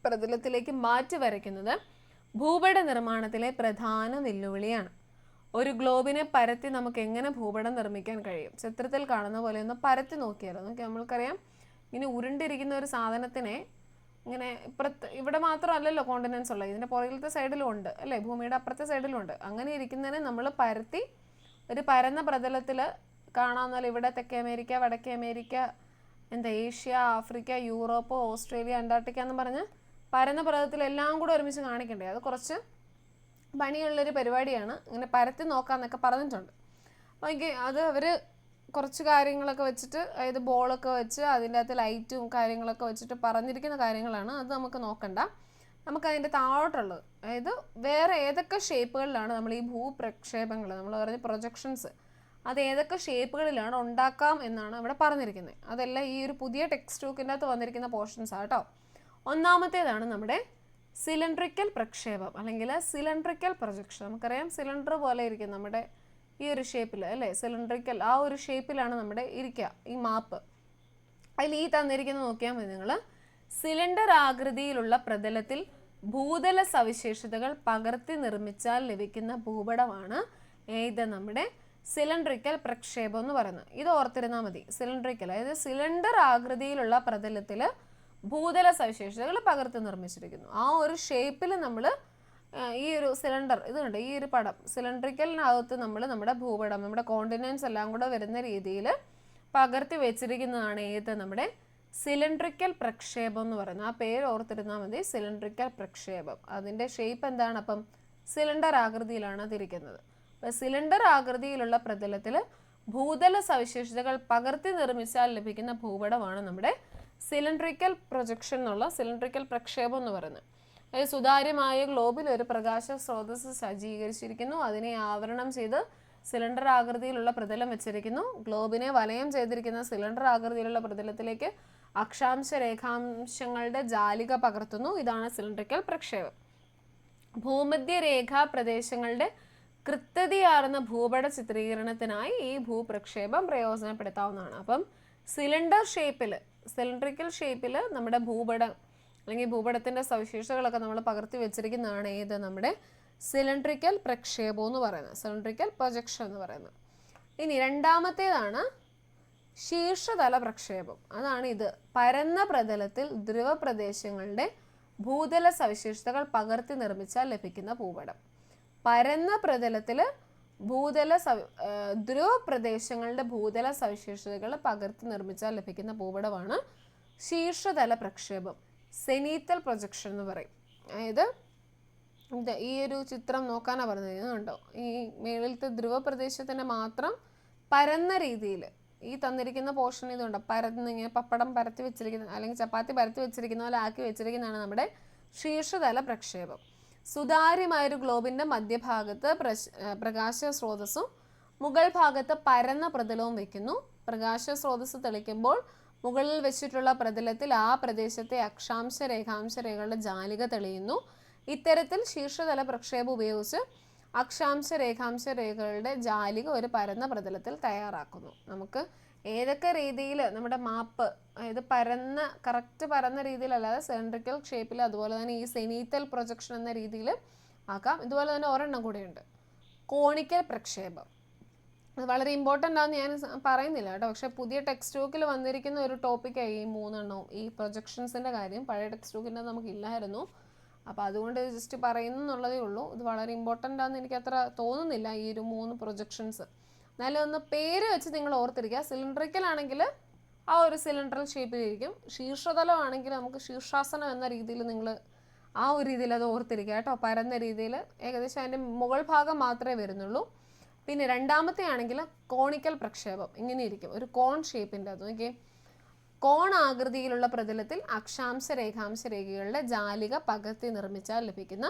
പ്രതലത്തിലേക്ക് മാറ്റി വരയ്ക്കുന്നത് ഭൂപട നിർമ്മാണത്തിലെ പ്രധാന വെല്ലുവിളിയാണ്. ഒരു ഗ്ലോബിനെ പരത്തി നമുക്ക് എങ്ങനെ ഭൂപടം നിർമ്മിക്കാൻ കഴിയും? ചിത്രത്തിൽ കാണുന്ന പോലെ ഒന്ന് പരത്തി നോക്കിയാലോ? നമ്മൾക്കറിയാം ഇങ്ങനെ ഉരുണ്ടിരിക്കുന്ന ഒരു സാധനത്തിനെ ഇങ്ങനെ ഇവിടെ മാത്രമല്ലല്ലോ കോണ്ടിനെൻറ്റ്സ് ഉള്ളത്, ഇതിൻ്റെ പുറകിലത്തെ സൈഡിലും ഉണ്ട് അല്ലേ? ഭൂമിയുടെ അപ്പുറത്തെ സൈഡിലും ഉണ്ട്. അങ്ങനെ ഇരിക്കുന്നതിനെ നമ്മൾ പരത്തി ഒരു പരന്ന പ്രതലത്തിൽ കാണാമെന്നാൽ ഇവിടെ തെക്കേ അമേരിക്ക, വടക്കേ America, Asia, Africa, Europe, Australia, Antarctica എന്ന് പറഞ്ഞ് പരന്ന പ്രതലത്തിൽ എല്ലാം കൂടെ ഒരുമിച്ച് കാണിക്കണ്ടേ? അത് കുറച്ച് പണിയുള്ളൊരു പരിപാടിയാണ്. ഇങ്ങനെ പരത്തി നോക്കാമെന്നൊക്കെ പറഞ്ഞിട്ടുണ്ട്. അപ്പോൾ അത് അവർ കുറച്ച് കാര്യങ്ങളൊക്കെ വെച്ചിട്ട്, അതായത് ബോളൊക്കെ വെച്ച് അതിൻ്റെ അകത്ത് ലൈറ്റും കാര്യങ്ങളൊക്കെ വെച്ചിട്ട് പറഞ്ഞിരിക്കുന്ന കാര്യങ്ങളാണ്. അത് നമുക്ക് നോക്കണ്ട. നമുക്കതിൻ്റെ താഴോട്ടുള്ളത്, അതായത് വേറെ ഏതൊക്കെ ഷേപ്പുകളിലാണ് നമ്മൾ ഈ ഭൂപ്രക്ഷേപങ്ങൾ, നമ്മൾ പറഞ്ഞ പ്രൊജക്ഷൻസ്, അത് ഏതൊക്കെ ഷേപ്പുകളിലാണ് ഉണ്ടാക്കാം എന്നാണ് ഇവിടെ പറഞ്ഞിരിക്കുന്നത്. അതെല്ലാം ഈ ഒരു പുതിയ ടെക്സ്റ്റ് ബുക്കിൻ്റെ അകത്ത് വന്നിരിക്കുന്ന പോർഷൻസ് ആട്ടോ. ഒന്നാമത്തേതാണ് നമ്മുടെ സിലിണ്ടറിക്കൽ പ്രക്ഷേപം അല്ലെങ്കിൽ സിലിണ്ടറിക്കൽ പ്രൊജക്ഷൻ. നമുക്കറിയാം സിലിണ്ടർ പോലെ ഇരിക്കും നമ്മുടെ ഈ ഒരു ഷേപ്പിൽ അല്ലേ? സിലിണ്ടറിക്കൽ ആ ഒരു ഷേപ്പിലാണ് നമ്മുടെ ഇരിക്കുക ഈ മാപ്പ്. അതിൽ ഈ തന്നിരിക്കുന്നത് നോക്കിയാൽ മതി നിങ്ങൾ. സിലിണ്ടർ ആകൃതിയിലുള്ള പ്രതലത്തിൽ ഭൂതല സവിശേഷതകൾ പകർത്തി നിർമ്മിച്ചാൽ ലഭിക്കുന്ന ഭൂപടമാണ് ഏത്? നമ്മുടെ സിലിണ്ടറിക്കൽ പ്രക്ഷേപം എന്ന് പറയുന്നത്. ഇത് ഓർത്തിരുന്നാൽ മതി. സിലിണ്ടറിക്കൽ, അതായത് സിലിണ്ടർ ആകൃതിയിലുള്ള പ്രതലത്തിൽ ഭൂതല സവിശേഷതകൾ പകർത്തി നിർമ്മിച്ചിരിക്കുന്നു. ആ ഒരു ഷേപ്പിൽ നമ്മൾ ഈ ഒരു സിലിണ്ടർ ഇതുണ്ട്, ഈ ഒരു പടം സിലിണ്ടറിക്കലിനകത്ത് നമ്മൾ നമ്മുടെ ഭൂപടം, നമ്മുടെ കോണ്ടിനെൻസ് എല്ലാം കൂടെ വരുന്ന രീതിയിൽ പകർത്തി വെച്ചിരിക്കുന്നതാണ് ഏത് നമ്മുടെ സിലിണ്ടറിക്കൽ പ്രക്ഷേപം എന്ന് പറയുന്നത്. ആ പേര് ഓർത്തിരുന്നാൽ മതി, സിലിണ്ടറിക്കൽ പ്രക്ഷേപം. അതിൻ്റെ ഷേപ്പ് എന്താണ്? അപ്പം സിലിണ്ടർ ആകൃതിയിലാണ് അതിരിക്കുന്നത്. അപ്പം സിലിണ്ടർ ആകൃതിയിലുള്ള പ്രതലത്തിൽ ഭൂതല സവിശേഷതകൾ പകർത്തി നിർമ്മിച്ചാൽ ലഭിക്കുന്ന ഭൂപടമാണ് നമ്മുടെ സിലിണ്ടറിക്കൽ പ്രൊജക്ഷൻ എന്നുള്ള സിലിണ്ടറിക്കൽ പ്രക്ഷേപം എന്ന് പറയുന്നത്. അതായത് സുതാര്യമായ ഗ്ലോബിൽ ഒരു പ്രകാശ സ്രോതസ് സജ്ജീകരിച്ചിരിക്കുന്നു. അതിനെ ആവരണം ചെയ്ത് സിലിണ്ടർ ആകൃതിയിലുള്ള പ്രതലം വെച്ചിരിക്കുന്നു. ഗ്ലോബിനെ വലയം ചെയ്തിരിക്കുന്ന സിലിണ്ടർ ആകൃതിയിലുള്ള പ്രതലത്തിലേക്ക് അക്ഷാംശ രേഖാംശങ്ങളുടെ ജാലിക പകർത്തുന്നു. ഇതാണ് സിലിണ്ടറിക്കൽ പ്രക്ഷേപം. ഭൂമധ്യരേഖാ പ്രദേശങ്ങളുടെ കൃത്യതയാർന്ന ഭൂപട ചിത്രീകരണത്തിനായി ഈ ഭൂപ്രക്ഷേപം പ്രയോജനപ്പെടുത്താവുന്നതാണ്. അപ്പം സിലിണ്ടർ ഷേപ്പിൽ, സിലിണ്ടറിക്കൽ ഷേപ്പിൽ നമ്മുടെ ഭൂപടം അല്ലെങ്കിൽ ഭൂപടത്തിൻ്റെ സവിശേഷതകളൊക്കെ നമ്മൾ പകർത്തി വെച്ചിരിക്കുന്നതാണ് ഏത് നമ്മുടെ സിലിണ്ടറിക്കൽ പ്രക്ഷേപം എന്ന് പറയുന്നത്, സിലിണ്ടറിക്കൽ പ്രൊജക്ഷൻ എന്ന് പറയുന്നത്. ഇനി രണ്ടാമത്തേതാണ് ശീർഷതല പ്രക്ഷേപം. അതാണ് ഇത്. പരന്ന പ്രതലത്തിൽ ധ്രുവപ്രദേശങ്ങളുടെ ഭൂതല സവിശേഷതകൾ പകർത്തി നിർമ്മിച്ചാൽ ലഭിക്കുന്ന ഭൂപടം. പരന്ന പ്രതലത്തിൽ ധ്രുവപ്രദേശങ്ങളുടെ ഭൂതല സവിശേഷതകൾ പകർത്തി നിർമ്മിച്ചാൽ ലഭിക്കുന്ന ഭൂപടമാണ് ശീർഷതല പ്രക്ഷേപം, സെനീത്തൽ പ്രൊജക്ഷൻ എന്ന് പറയും. അതായത് ഈ ഒരു ചിത്രം നോക്കാനാണ് പറഞ്ഞത്. കണ്ടോ, ഈ മേളിലത്തെ ധ്രുവപ്രദേശത്തിൻ്റെ മാത്രം പരന്ന രീതിയിൽ ഈ തന്നിരിക്കുന്ന പോർഷൻ ഇതുണ്ടോ, പരന്ന് ഇങ്ങനെ പപ്പടം പരത്തി വെച്ചിരിക്കുന്ന അല്ലെങ്കിൽ ചപ്പാത്തി പരത്തി വെച്ചിരിക്കുന്ന പോലെ ആക്കി വെച്ചിരിക്കുന്നതാണ് നമ്മുടെ ശീർഷതല പ്രക്ഷേപം. സുതാര്യമായൊരു ഗ്ലോബിൻ്റെ മധ്യഭാഗത്ത് പ്രകാശ സ്രോതസ്സും മുകൾ ഭാഗത്ത് പരന്ന പ്രതലവും വയ്ക്കുന്നു. പ്രകാശ സ്രോതസ് തെളിക്കുമ്പോൾ മുകളിൽ വെച്ചിട്ടുള്ള പ്രതലത്തിൽ ആ പ്രദേശത്തെ അക്ഷാംശ രേഖാംശ രേഖകളുടെ ജാലിക തെളിയുന്നു. ഇത്തരത്തിൽ ശീർഷതല പ്രക്ഷേപം ഉപയോഗിച്ച് അക്ഷാംശ രേഖാംശ രേഖകളുടെ ജാലിക ഒരു പരന്ന പ്രതലത്തിൽ തയ്യാറാക്കുന്നു. നമുക്ക് ഏതൊക്കെ രീതിയിൽ നമ്മുടെ മാപ്പ്, അതായത് പരന്ന കറക്റ്റ് പരന്ന രീതിയിലല്ലാതെ സിലിണ്ടറിക്കൽ ഷേപ്പിൽ, അതുപോലെ തന്നെ ഈ സെനീത്തൽ പ്രൊജക്ഷൻ എന്ന രീതിയിൽ ആക്കാം. ഇതുപോലെ തന്നെ ഒരെണ്ണം കൂടെയുണ്ട്, കോണിക്കൽ പ്രക്ഷേപം. അത് വളരെ ഇമ്പോർട്ടൻ്റ് ആണെന്ന് ഞാൻ പറയുന്നില്ല കേട്ടോ, പക്ഷേ പുതിയ ടെക്സ്റ്റ് ബുക്കിൽ വന്നിരിക്കുന്ന ഒരു ടോപ്പിക്കായി ഈ മൂന്നെണ്ണവും, ഈ പ്രൊജക്ഷൻസിൻ്റെ കാര്യം. പഴയ ടെക്സ്റ്റ് ബുക്കിൻ്റെ നമുക്കില്ലായിരുന്നു, അപ്പോൾ അതുകൊണ്ട് ജസ്റ്റ് പറയുന്നു എന്നുള്ളതേ ഉള്ളൂ. ഇത് വളരെ ഇമ്പോർട്ടൻ്റ് ആണെന്ന് എനിക്ക് അത്ര തോന്നുന്നില്ല ഈ ഒരു 3 പ്രൊജക്ഷൻസ്. എന്നാലും ഒന്ന് പേര് വെച്ച് നിങ്ങൾ ഓർത്തിരിക്കുക. സിലിണ്ടറിക്കൽ ആണെങ്കിൽ ആ ഒരു സിലിണ്ടറൽ ഷേപ്പിലിരിക്കും. ശീർഷതലം ആണെങ്കിൽ നമുക്ക് ശീർഷാസനം എന്ന രീതിയിൽ നിങ്ങൾ ആ ഒരു രീതിയിൽ അത് ഓർത്തിരിക്കുക കേട്ടോ. പരന്ന രീതിയിൽ ഏകദേശം അതിൻ്റെ മുകൾ ഭാഗം മാത്രമേ വരുന്നുള്ളൂ. പിന്നെ രണ്ടാമത്തെ ആണെങ്കിൽ കോണിക്കൽ പ്രക്ഷേപം. ഇങ്ങനെ ഇരിക്കും, ഒരു കോൺ ഷേപ്പിൻ്റെ. അത് നോക്കിയേ, കോൺ ആകൃതിയിലുള്ള പ്രതലത്തിൽ അക്ഷാംശ രേഖാംശ രേഖകളുടെ ജാലിക പകർത്തി നിർമ്മിച്ചാൽ ലഭിക്കുന്ന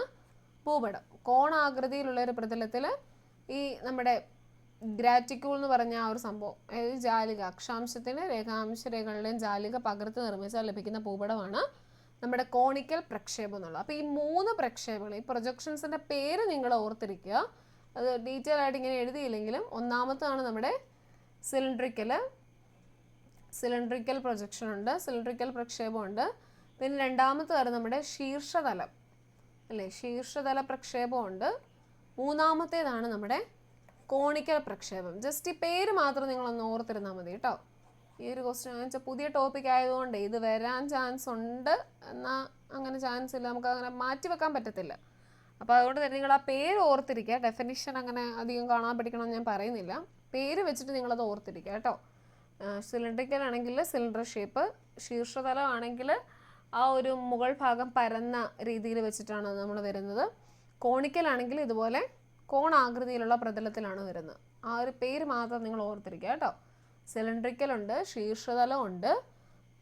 ഭൂപടം. കോൺ ആകൃതിയിലുള്ള ഒരു പ്രതലത്തിൽ ഈ നമ്മുടെ ഗ്രാറ്റിക്യൂൾ എന്ന് പറഞ്ഞ ആ ഒരു സംഭവം, അതായത് ജാലിക, അക്ഷാംശത്തിന് രേഖാംശ രേഖകളുടെയും ജാലിക പകർത്തി നിർമ്മിച്ചാൽ ലഭിക്കുന്ന ഭൂപടമാണ് നമ്മുടെ കോണിക്കൽ പ്രക്ഷേപം എന്നുള്ളത്. അപ്പോൾ ഈ 3 പ്രക്ഷേപങ്ങൾ, ഈ പ്രൊജക്ഷൻസിൻ്റെ പേര് നിങ്ങൾ ഓർത്തിരിക്കുക. അത് ഡീറ്റെയിൽ ആയിട്ട് ഇങ്ങനെ എഴുതിയില്ലെങ്കിലും ഒന്നാമത്താണ് നമ്മുടെ സിലിണ്ടറിക്കൽ പ്രൊജക്ഷൻ ഉണ്ട്, സിലിണ്ടറിക്കൽ പ്രക്ഷേപമുണ്ട്. പിന്നെ രണ്ടാമത്തേതാണ് നമ്മുടെ ശീർഷതലം അല്ലേ, ശീർഷതല പ്രക്ഷേപമുണ്ട്. മൂന്നാമത്തേതാണ് നമ്മുടെ കോണിക്കൽ പ്രക്ഷേപം. ജസ്റ്റ് ഈ പേര് മാത്രം നിങ്ങളൊന്ന് ഓർത്തിരുന്നാൽ മതി കേട്ടോ. ഈ ഒരു ക്വസ്റ്റ്യൻ എന്ന് വെച്ചാൽ പുതിയ ടോപ്പിക് ആയതുകൊണ്ട് ഇത് വരാൻ ചാൻസ് ഉണ്ട്, എന്നാൽ അങ്ങനെ ചാൻസ് ഇല്ല, നമുക്ക് അങ്ങനെ മാറ്റി വെക്കാൻ പറ്റത്തില്ല. അപ്പോൾ അതുകൊണ്ട് തന്നെ നിങ്ങൾ ആ പേര് ഓർത്തിരിക്കുക. ഡെഫിനിഷൻ അങ്ങനെ അധികം കാണാൻ പഠിക്കണമെന്ന് ഞാൻ പറയുന്നില്ല, പേര് വെച്ചിട്ട് നിങ്ങളത് ഓർത്തിരിക്കുക കേട്ടോ. സിലിണ്ടറിക്കൽ ആണെങ്കിൽ സിലിണ്ടർ ഷേപ്പ്, ശീർഷതലം ആണെങ്കിൽ ആ ഒരു മുകൾ ഭാഗം പരന്ന രീതിയിൽ വെച്ചിട്ടാണ് നമ്മൾ വരുന്നത്. കോണിക്കൽ ആണെങ്കിൽ ഇതുപോലെ കോൺ ആകൃതിയിലുള്ള പ്രതലത്തിലാണ് വരുന്നത്. ആ ഒരു പേര് മാത്രം നിങ്ങൾ ഓർത്തിരിക്കുക കേട്ടോ. സിലിണ്ടറിക്കൽ ഉണ്ട്, ശീർഷതലം ഉണ്ട്,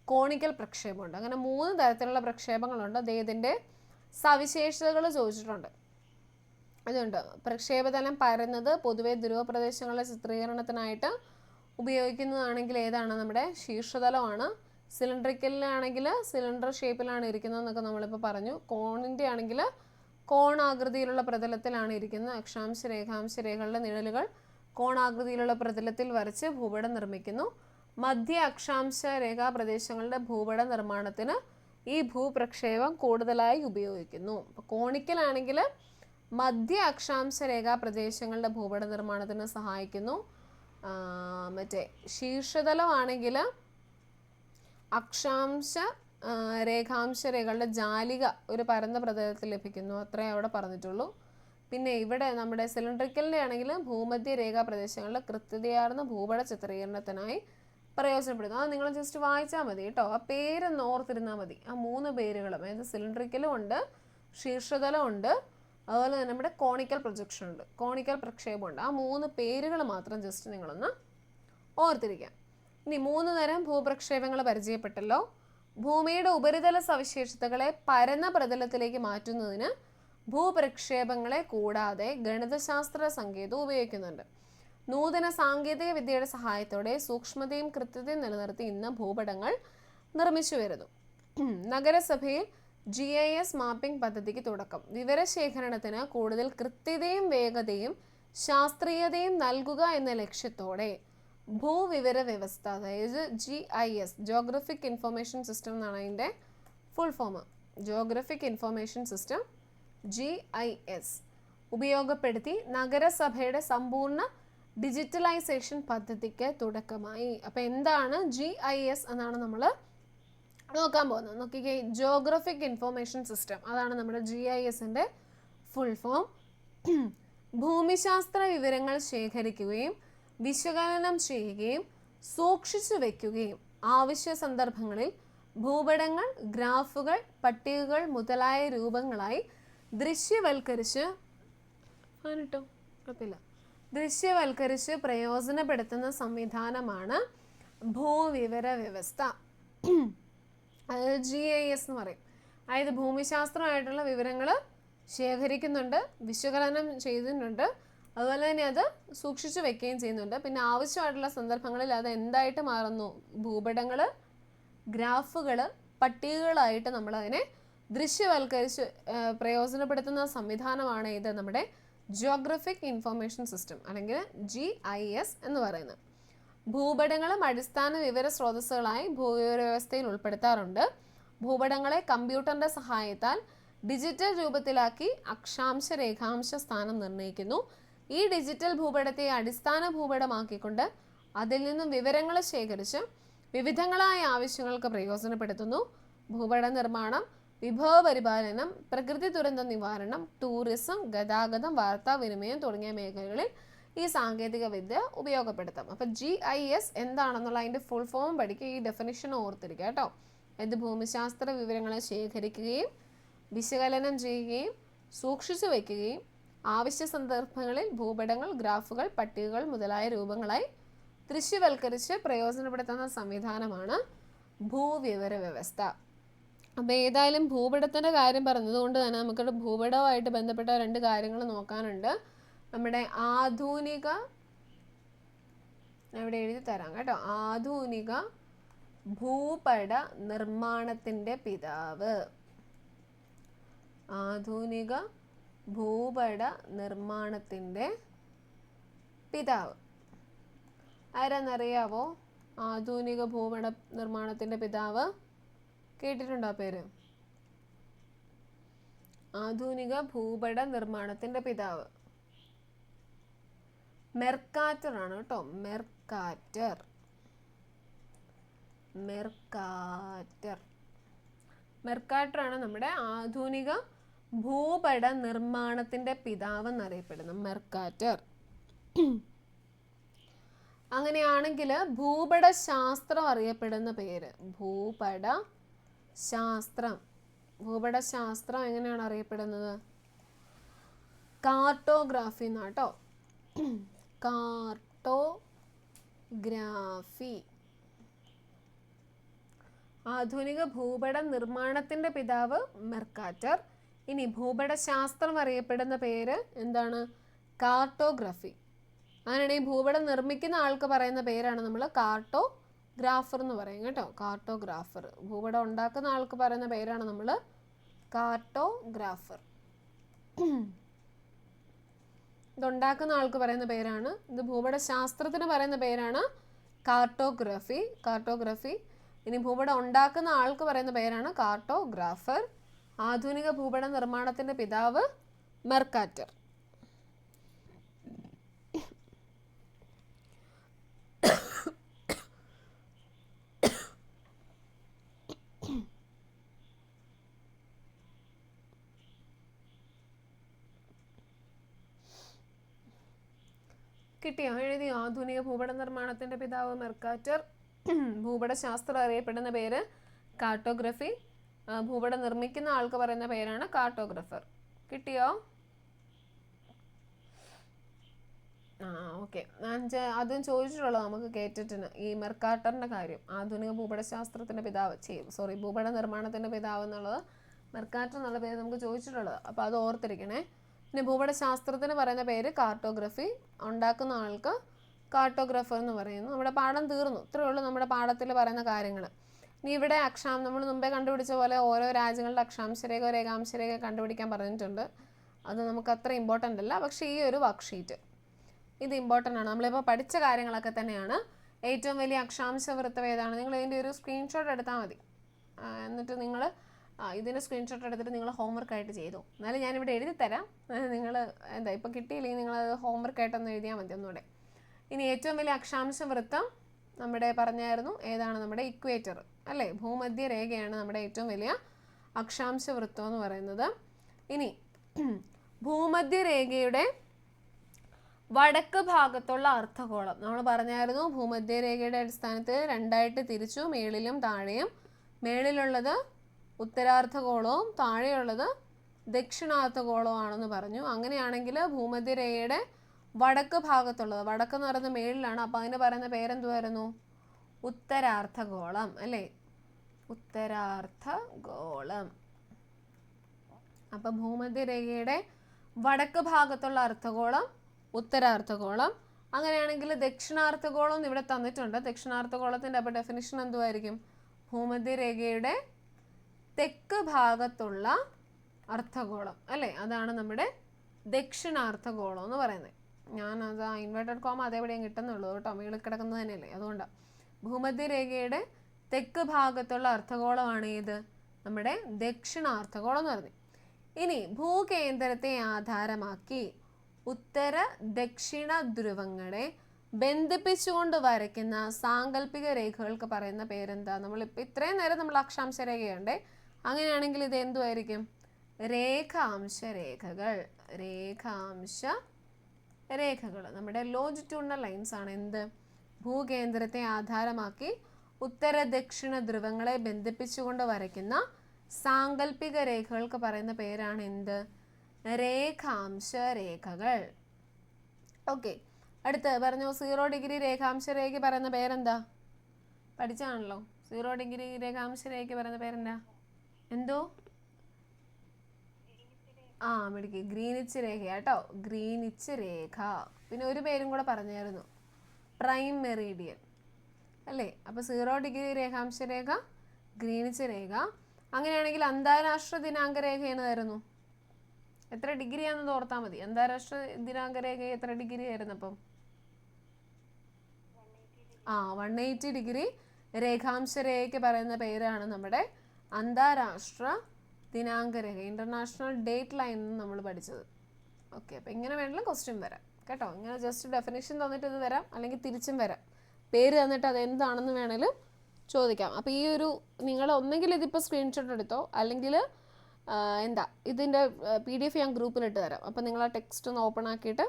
കോണിക്കൽ പ്രക്ഷേപമുണ്ട്. അങ്ങനെ 3 തരത്തിലുള്ള പ്രക്ഷേപങ്ങളുണ്ട്. അദ്ദേഹത്തിൻ്റെ സവിശേഷതകൾ ചോദിച്ചിട്ടുണ്ട്. അതുകൊണ്ട് പ്രക്ഷേപതലം പരന്നത് പൊതുവെ ധ്രുവപ്രദേശങ്ങളുടെ ചിത്രീകരണത്തിനായിട്ട് ഉപയോഗിക്കുന്നതാണെങ്കിൽ ഏതാണ് നമ്മുടെ ശീർഷതലമാണ്. സിലിണ്ടറിക്കലിലാണെങ്കിൽ സിലിണ്ടർ ഷേപ്പിലാണ് ഇരിക്കുന്നതെന്നൊക്കെ നമ്മളിപ്പോൾ പറഞ്ഞു. കോണിൻ്റെ ആണെങ്കിൽ കോൺ ആകൃതിയിലുള്ള പ്രതലത്തിലാണ് ഇരിക്കുന്നത്. അക്ഷാംശ രേഖാംശ രേഖകളുടെ നിഴലുകൾ കോണാകൃതിയിലുള്ള പ്രതലത്തിൽ വരച്ച് ഭൂപടം നിർമ്മിക്കുന്നു. മധ്യ അക്ഷാംശ രേഖാ പ്രദേശങ്ങളുടെ ഭൂപട നിർമ്മാണത്തിന് ഈ ഭൂപ്രക്ഷേപം കൂടുതലായി ഉപയോഗിക്കുന്നു. കോണിക്കലാണെങ്കിൽ മധ്യ അക്ഷാംശ രേഖാ പ്രദേശങ്ങളുടെ ഭൂപട നിർമ്മാണത്തിന് സഹായിക്കുന്നു. മറ്റേ ശീർഷതലമാണെങ്കിൽ അക്ഷാംശ രേഖാംശ രേഖകളുടെ ജാലിക ഒരു പരന്ന പ്രതലത്തിൽ ലഭിക്കുന്നു, അത്രേ അവിടെ പറഞ്ഞിട്ടുള്ളൂ. പിന്നെ ഇവിടെ നമ്മുടെ സിലിണ്ടറിക്കലിൻ്റെ ആണെങ്കിൽ ഭൂമധ്യ രേഖാ പ്രദേശങ്ങളിലെ കൃത്യതയാർന്ന ഭൂപട ചിത്രീകരണത്തിനായി പ്രയോജനപ്പെടുന്നു. അത് നിങ്ങൾ ജസ്റ്റ് വായിച്ചാൽ മതി കേട്ടോ. ആ പേരൊന്ന് ഓർത്തിരുന്നാൽ മതി. ആ 3 പേരുകളും, അതായത് സിലിണ്ടറിക്കലും ഉണ്ട്, ശീർഷതലം ഉണ്ട്, അതുപോലെ തന്നെ നമ്മുടെ കോണിക്കൽ പ്രൊജക്ഷൻ ഉണ്ട്, കോണിക്കൽ പ്രക്ഷേപമുണ്ട്. ആ 3 പേരുകൾ മാത്രം ജസ്റ്റ് നിങ്ങളൊന്ന് ഓർത്തിരിക്കാം. ഇനി 3 തരം ഭൂപ്രക്ഷേപങ്ങൾ പരിചയപ്പെട്ടല്ലോ. ഭൂമിയുടെ ഉപരിതല സവിശേഷതകളെ പരന്ന പ്രതലത്തിലേക്ക് മാറ്റുന്നതിന് ഭൂപ്രക്ഷേപങ്ങളെ കൂടാതെ ഗണിതശാസ്ത്ര സങ്കേതം ഉപയോഗിക്കുന്നുണ്ട്. നൂതന സാങ്കേതിക വിദ്യയുടെ സഹായത്തോടെ സൂക്ഷ്മതയും കൃത്യതയും നിലനിർത്തി ഇന്ന് ഭൂപടങ്ങൾ നിർമ്മിച്ചു വരുന്നു. നഗരസഭയിൽ GIS മാപ്പിംഗ് പദ്ധതിക്ക് തുടക്കം. വിവരശേഖരണത്തിന് കൂടുതൽ കൃത്യതയും വേഗതയും ശാസ്ത്രീയതയും നൽകുക എന്ന ലക്ഷ്യത്തോടെ ഭൂവിവര വ്യവസ്ഥ, അതായത് GIS, ജോഗ്രഫിക് ഇൻഫർമേഷൻ സിസ്റ്റം എന്നാണ് അതിൻ്റെ full form. Geographic information system GIS ഉപയോഗപ്പെടുത്തി നഗരസഭയുടെ സമ്പൂർണ്ണ ഡിജിറ്റലൈസേഷൻ പദ്ധതിക്ക് തുടക്കമായി. അപ്പോൾ എന്താണ് GIS എന്നാണ് നമ്മൾ നോക്കാൻ പോകുന്നത്. നോക്കിക്കേ, ജോഗ്രഫിക് ഇൻഫർമേഷൻ സിസ്റ്റം, അതാണ് നമ്മുടെ GISൻ്റെ ഫുൾ ഫോം. ഭൂമിശാസ്ത്ര വിവരങ്ങൾ ശേഖരിക്കുകയും വിശകലനം ചെയ്യുകയും സൂക്ഷിച്ചു വയ്ക്കുകയും ആവശ്യ സന്ദർഭങ്ങളിൽ ഭൂപടങ്ങൾ, ഗ്രാഫുകൾ, പട്ടികകൾ മുതലായ രൂപങ്ങളായി ദൃശ്യവൽക്കരിച്ച് പ്രയോജനപ്പെടുത്തുന്ന സംവിധാനമാണ് ഭൂവിവര വ്യവസ്ഥ, അതായത് GIS എന്ന് പറയും. അതായത് ഭൂമിശാസ്ത്രമായിട്ടുള്ള വിവരങ്ങൾ ശേഖരിക്കുന്നുണ്ട്, വിശകലനം ചെയ്യുന്നുണ്ട്, അതുപോലെ തന്നെ അത് സൂക്ഷിച്ചു വെക്കുകയും ചെയ്യുന്നുണ്ട്. പിന്നെ ആവശ്യമായിട്ടുള്ള സന്ദർഭങ്ങളിൽ അത് എന്തായിട്ട് മാറുന്നു? ഭൂപടങ്ങൾ, ഗ്രാഫുകൾ, പട്ടികകളായിട്ട് നമ്മളതിനെ ദൃശ്യവൽക്കരിച്ച് പ്രയോജനപ്പെടുത്തുന്ന സംവിധാനമാണ് ഇത് നമ്മുടെ ജോഗ്രഫിക് ഇൻഫർമേഷൻ സിസ്റ്റം അല്ലെങ്കിൽ GIS എന്ന് പറയുന്നത്. ഭൂപടങ്ങളും അടിസ്ഥാന വിവര സ്രോതസ്സുകളായി ഭൂവിവര വ്യവസ്ഥയിൽ ഉൾപ്പെടുത്താറുണ്ട്. ഭൂപടങ്ങളെ കമ്പ്യൂട്ടറിൻ്റെ സഹായത്താൽ ഡിജിറ്റൽ രൂപത്തിലാക്കി അക്ഷാംശ രേഖാംശ സ്ഥാനം നിർണ്ണയിക്കുന്നു. ഈ ഡിജിറ്റൽ ഭൂപടത്തെ അടിസ്ഥാന ഭൂപടമാക്കിക്കൊണ്ട് അതിൽ നിന്നും വിവരങ്ങൾ ശേഖരിച്ച് വിവിധങ്ങളായ ആവശ്യങ്ങൾക്ക് പ്രയോജനപ്പെടുത്തുന്നു. ഭൂപട നിർമ്മാണം, വിഭവ പരിപാലനം, പ്രകൃതി ദുരന്ത നിവാരണം, ടൂറിസം, ഗതാഗതം, വാർത്താവിനിമയം തുടങ്ങിയ മേഖലകളിൽ ഈ സാങ്കേതിക വിദ്യ ഉപയോഗപ്പെടുത്താം. അപ്പം GIS എന്താണെന്നുള്ള അതിൻ്റെ ഫുൾ ഫോം പഠിക്കുക, ഈ ഡെഫിനിഷൻ ഓർത്തിരിക്കുക കേട്ടോ. ഇത് ഭൂമിശാസ്ത്ര വിവരങ്ങളെ ശേഖരിക്കുകയും വിശകലനം ചെയ്യുകയും സൂക്ഷിച്ചു വയ്ക്കുകയും ആവശ്യ സന്ദർഭങ്ങളിൽ ഭൂപടങ്ങൾ, ഗ്രാഫുകൾ, പട്ടികകൾ മുതലായ രൂപങ്ങളായി ദൃശ്യവൽക്കരിച്ച് പ്രയോജനപ്പെടുത്തുന്ന സംവിധാനമാണ് ഭൂവിവര വ്യവസ്ഥ. അപ്പോൾ ഏതായാലും ഭൂപടത്തിൻ്റെ കാര്യം പറഞ്ഞതുകൊണ്ട് തന്നെ നമുക്കിവിടെ ഭൂപടവുമായിട്ട് ബന്ധപ്പെട്ട 2 കാര്യങ്ങൾ നോക്കാനുണ്ട്. നമ്മുടെ ആധുനിക, ഇവിടെ എഴുതി തരാം കേട്ടോ, ആധുനിക ഭൂപട നിർമ്മാണത്തിൻ്റെ പിതാവ്, ആധുനിക ഭൂപട നിർമ്മാണത്തിൻ്റെ പിതാവ് ആരാന്നറിയാവോ? ആധുനിക ഭൂപട നിർമ്മാണത്തിൻ്റെ പിതാവ് കേട്ടിട്ടുണ്ടോ പേര്? ആധുനിക ഭൂപട നിർമ്മാണത്തിൻ്റെ പിതാവ് മെർക്കാറ്റർ ആണ് കേട്ടോ. മെർക്കാറ്റർ ആണ് നമ്മുടെ ആധുനിക ഭൂപട നിർമ്മാണത്തിൻ്റെ പിതാവ് എന്നറിയപ്പെടുന്നത്, മെർക്കാറ്റർ. അങ്ങനെയാണെങ്കിൽ ഭൂപട ശാസ്ത്രം അറിയപ്പെടുന്ന പേര് ഭൂപട ശാസ്ത്രം എങ്ങനെയാണ് അറിയപ്പെടുന്നത്? കാർട്ടോഗ്രാഫി എന്നാട്ടോ. കാർട്ടോഗ്രാഫി. ആധുനിക ഭൂപട നിർമ്മാണത്തിൻ്റെ പിതാവ് മെർക്കാറ്റർ. ഇനി ഭൂപട ശാസ്ത്രം അറിയപ്പെടുന്ന പേര് എന്താണ്? കാർട്ടോഗ്രഫി. അങ്ങനെയാണെങ്കിൽ ഭൂപടം നിർമ്മിക്കുന്ന ആൾക്ക് പറയുന്ന പേരാണ് നമ്മൾ കാർട്ടോഗ്രാഫർ എന്ന് പറയും കേട്ടോ. കാർട്ടോഗ്രാഫർ. ഭൂപടം ഉണ്ടാക്കുന്ന ആൾക്ക് പറയുന്ന പേരാണ് നമ്മൾ കാർട്ടോഗ്രാഫർ. ഇതുണ്ടാക്കുന്ന ആൾക്ക് പറയുന്ന പേരാണ്, ഇത് ഭൂപട ശാസ്ത്രത്തിന് പറയുന്ന പേരാണ് കാർട്ടോഗ്രഫി. ഇനി ഭൂപടം ഉണ്ടാക്കുന്ന ആൾക്ക് പറയുന്ന പേരാണ് കാർട്ടോഗ്രാഫർ. ആധുനിക ഭൂപട നിർമ്മാണത്തിൻ്റെ പിതാവ് മെർക്കാറ്റർ. കിട്ടിയോ? എഴുതിയോ? ആധുനിക ഭൂപട നിർമ്മാണത്തിൻ്റെ പിതാവ് മെർക്കാറ്റർ. ഭൂപടശാസ്ത്രം അറിയപ്പെടുന്ന പേര് കാർട്ടോഗ്രഫി. ഭൂപടം നിർമ്മിക്കുന്ന ആൾക്ക് പറയുന്ന പേരാണ് കാർട്ടോഗ്രഫർ. കിട്ടിയോ? ഓക്കെ. അതും ചോദിച്ചിട്ടുള്ളത് നമുക്ക് കേട്ടിട്ടിന് ഈ മെർക്കാറ്ററിൻ്റെ കാര്യം. ആധുനിക ഭൂപടശാസ്ത്രത്തിൻ്റെ പിതാവ് ഭൂപട നിർമ്മാണത്തിൻ്റെ പിതാവ് എന്നുള്ളത് മെർക്കാറ്റർ എന്നുള്ള പേര് നമുക്ക് ചോദിച്ചിട്ടുള്ളത്. അപ്പോൾ അത് ഓർത്തിരിക്കണേ. പിന്നെ ഭൂപടശാസ്ത്രത്തിന് പറയുന്ന പേര് കാർട്ടോഗ്രഫി. ഉണ്ടാക്കുന്ന ആൾക്ക് കാർട്ടോഗ്രഫർ എന്ന് പറയുന്നു. നമ്മുടെ പാഠം തീർന്നു. ഇത്രയേ ഉള്ളൂ നമ്മുടെ പാഠത്തിൽ പറയുന്ന കാര്യങ്ങൾ. ഇനി ഇവിടെ നമ്മൾ മുമ്പേ കണ്ടുപിടിച്ച പോലെ ഓരോ രാജ്യങ്ങളുടെ അക്ഷാംശരേഖ രേഖാംശരേഖ കണ്ടുപിടിക്കാൻ പറഞ്ഞിട്ടുണ്ട്. അത് നമുക്ക് അത്ര ഇമ്പോർട്ടൻ്റ് അല്ല. പക്ഷേ ഈ ഒരു വർക്ക്ഷീറ്റ് ഇത് ഇമ്പോർട്ടൻ്റ് ആണ്. നമ്മളിപ്പോൾ പഠിച്ച കാര്യങ്ങളൊക്കെ തന്നെയാണ്. ഏറ്റവും വലിയ അക്ഷാംശ വൃത്തം ഏതാണ്? നിങ്ങൾ ഇതിൻ്റെ ഒരു സ്ക്രീൻഷോട്ട് എടുത്താൽ മതി. എന്നിട്ട് നിങ്ങൾ ഇതിൻ്റെ സ്ക്രീൻഷോട്ട് എടുത്തിട്ട് നിങ്ങൾ ഹോംവർക്കായിട്ട് ചെയ്തു. എന്നാലും ഞാനിവിടെ എഴുതി തരാം. നിങ്ങൾ ഇപ്പോൾ കിട്ടിയില്ലെങ്കിൽ നിങ്ങളത് ഹോംവർക്കായിട്ടൊന്ന് എഴുതിയാൽ മതി ഒന്നുകൂടെ. ഇനി ഏറ്റവും വലിയ അക്ഷാംശ വൃത്തം നമ്മുടെ പറഞ്ഞായിരുന്നു ഏതാണ്? നമ്മുടെ ഇക്വേറ്റർ അല്ലേ? ഭൂമധ്യ രേഖയാണ് നമ്മുടെ ഏറ്റവും വലിയ അക്ഷാംശ വൃത്തം എന്ന് പറയുന്നത്. ഇനി ഭൂമധ്യ രേഖയുടെ വടക്ക് ഭാഗത്തുള്ള അർദ്ധഗോളം നമ്മൾ പറഞ്ഞായിരുന്നു. ഭൂമധ്യരേഖയുടെ അടിസ്ഥാനത്തിൽ രണ്ടായിട്ട് തിരിച്ചു, മേളിലും താഴെയും. മേളിലുള്ളത് ഉത്തരാർദ്ധഗോളവും താഴെയുള്ളത് ദക്ഷിണാർദ്ധഗോളവും ആണെന്ന് പറഞ്ഞു. അങ്ങനെയാണെങ്കിൽ ഭൂമധ്യരേഖയുടെ വടക്ക് ഭാഗത്തുള്ളത്, വടക്കെന്ന് പറയുന്നത് മേളിലാണ്, അപ്പോൾ അതിന് പറയുന്ന പേരെന്തുവായിരുന്നു? ഉത്തരാർദ്ധഗോളം അല്ലേ? ഉത്തരാർദ്ധഗോളം. അപ്പം ഭൂമധ്യരേഖയുടെ വടക്ക് ഭാഗത്തുള്ള അർദ്ധഗോളം ഉത്തരാർദ്ധഗോളം. അങ്ങനെയാണെങ്കിൽ ദക്ഷിണാർദ്ധഗോളം ഇവിടെ തന്നിട്ടുണ്ട്. ദക്ഷിണാർദ്ധഗോളത്തിൻ്റെ അപ്പോൾ ഡെഫിനിഷൻ എന്തുമായിരിക്കും? ഭൂമധ്യരേഖയുടെ തെക്ക് ഭാഗത്തുള്ള അർദ്ധഗോളം അല്ലേ? അതാണ് നമ്മുടെ ദക്ഷിണാർദ്ധഗോളം എന്ന് പറയുന്നത്. ഞാനത് ഇൻവേർട്ടഡ് കോമ അതേപടിയും കിട്ടുന്നുള്ളൂ കേട്ടോ, മേളിൽ കിടക്കുന്നത് തന്നെയല്ലേ, അതുകൊണ്ടാണ്. ഭൂമധ്യരേഖയുടെ തെക്ക് ഭാഗത്തുള്ള അർദ്ധഗോളമാണ് ഏത്? നമ്മുടെ ദക്ഷിണാർദ്ധഗോളം എന്ന് പറയുന്നത്. ഇനി ഭൂകേന്ദ്രത്തെ ആധാരമാക്കി ഉത്തര ദക്ഷിണ ധ്രുവങ്ങളെ ബന്ധിപ്പിച്ചുകൊണ്ട് വരയ്ക്കുന്ന സാങ്കല്പിക രേഖകൾക്ക് പറയുന്ന പേരെന്താ? നമ്മളിപ്പോൾ ഇത്രയും നേരം നമ്മൾ അക്ഷാംശ രേഖയുണ്ട്. അങ്ങനെയാണെങ്കിൽ ഇത് എന്തുമായിരിക്കും? രേഖാംശ രേഖകൾ. രേഖാംശ രേഖകൾ നമ്മുടെ ലോജിറ്റ്യൂഡിനൽ ലൈൻസ് ആണ്. എന്ത്? ഭൂകേന്ദ്രത്തെ ആധാരമാക്കി ഉത്തര ദക്ഷിണ ധ്രുവങ്ങളെ ബന്ധിപ്പിച്ചുകൊണ്ട് വരയ്ക്കുന്ന സാങ്കല്പിക രേഖകൾക്ക് പറയുന്ന പേരാണ് എന്ത്? രേഖാംശ രേഖകൾ. ഓക്കെ, അടുത്ത് പറഞ്ഞു 0 ഡിഗ്രി രേഖാംശ രേഖ പറയുന്ന പേരെന്താ? പഠിച്ചാണല്ലോ. 0 ഡിഗ്രി രേഖാംശ രേഖ പറയുന്ന പേരെന്താ? എന്തോ മിടുക്കി, ഗ്രീനിച്ച് രേഖ കേട്ടോ, ഗ്രീനിച്ച് രേഖ. പിന്നെ ഒരു പേരും കൂടെ പറഞ്ഞായിരുന്നു, പ്രൈം മെറീഡിയൻ അല്ലേ? അപ്പോൾ 0 ഡിഗ്രി രേഖാംശ രേഖ, ഗ്രീനിച്ച് രേഖ. അങ്ങനെയാണെങ്കിൽ അന്താരാഷ്ട്ര ദിനാങ്ക രേഖ എന്നതായിരുന്നു? എത്ര ഡിഗ്രി ആണെന്ന് ഓർത്താൽ മതി. അന്താരാഷ്ട്ര ദിനാങ്ക രേഖ എത്ര ഡിഗ്രി ആയിരുന്നു അപ്പം? 180 ഡിഗ്രി രേഖാംശ രേഖയ്ക്ക് പറയുന്ന പേരാണ് നമ്മുടെ അന്താരാഷ്ട്ര ദിനാങ്ക രേഖ, ഇൻ്റർനാഷണൽ ഡേറ്റ് ലൈൻ എന്ന് നമ്മൾ പഠിച്ചത്. ഓക്കെ, അപ്പോൾ ഇങ്ങനെ വേണമെങ്കിലും ക്വസ്റ്റ്യൻ വരാം കേട്ടോ. ഇങ്ങനെ ജസ്റ്റ് ഡെഫിനേഷൻ തന്നിട്ട് ഇത് വരാം, അല്ലെങ്കിൽ തിരിച്ചും വരാം. പേര് തന്നിട്ട് അതെന്താണെന്ന് വേണമെങ്കിലും ചോദിക്കാം. അപ്പോൾ ഈ ഒരു നിങ്ങൾ ഒന്നെങ്കിൽ ഇതിപ്പോൾ സ്ക്രീൻഷോട്ട് എടുത്തോ, അല്ലെങ്കിൽ ഇതിൻ്റെ PDF ഞാൻ ഗ്രൂപ്പിലിട്ട് തരാം. അപ്പോൾ നിങ്ങൾ ആ ടെക്സ്റ്റ് ഒന്ന് ഓപ്പൺ ആക്കിയിട്ട്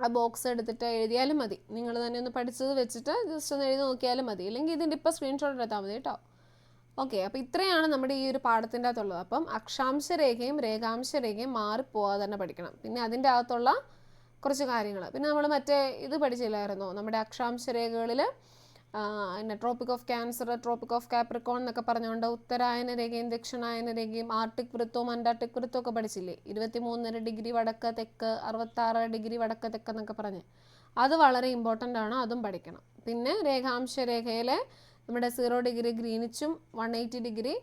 ആ ബോക്സ് എടുത്തിട്ട് എഴുതിയാലും മതി. നിങ്ങൾ തന്നെ ഒന്ന് പഠിച്ചത് വെച്ചിട്ട് ജസ്റ്റ് ഒന്ന് എഴുതി നോക്കിയാലും മതി. അല്ലെങ്കിൽ ഇതിൻ്റെ ഇപ്പോൾ സ്ക്രീൻഷോട്ട് എടുത്താൽ മതി കേട്ടോ. ഓക്കെ, അപ്പോൾ ഇത്രയാണ് നമ്മുടെ ഈ ഒരു പാഠത്തിൻ്റെ അകത്തുള്ളത്. അപ്പം അക്ഷാംശ രേഖയും രേഖാംശ രേഖയും മാറിപ്പോവാതെ തന്നെ പഠിക്കണം. പിന്നെ അതിൻ്റെ അകത്തുള്ള കുറച്ച് കാര്യങ്ങൾ, പിന്നെ നമ്മൾ മറ്റേ ഇത് പഠിച്ചില്ലായിരുന്നോ? നമ്മുടെ അക്ഷാംശ രേഖകളിൽ tropic of cancer, tropic of Capricorn എന്നൊക്കെ പറഞ്ഞുകൊണ്ട് ഉത്തരായന രേഖയും ദക്ഷിണായന രേഖയും ആർട്ടിക് വൃത്തവും അന്റാർട്ടിക് വൃത്തവും ഒക്കെ പഠിച്ചില്ലേ? 23.5 ഡിഗ്രി വടക്ക് തെക്ക്, 66 ഡിഗ്രി വടക്ക് തെക്ക് എന്നൊക്കെ പറഞ്ഞ് അത് വളരെ ഇമ്പോർട്ടൻ്റ് ആണ്, അതും പഠിക്കണം. പിന്നെ രേഖാംശ രേഖയിലെ നമ്മുടെ 0 ഡിഗ്രി ഗ്രീനിച്ചും 180 ഡിഗ്രി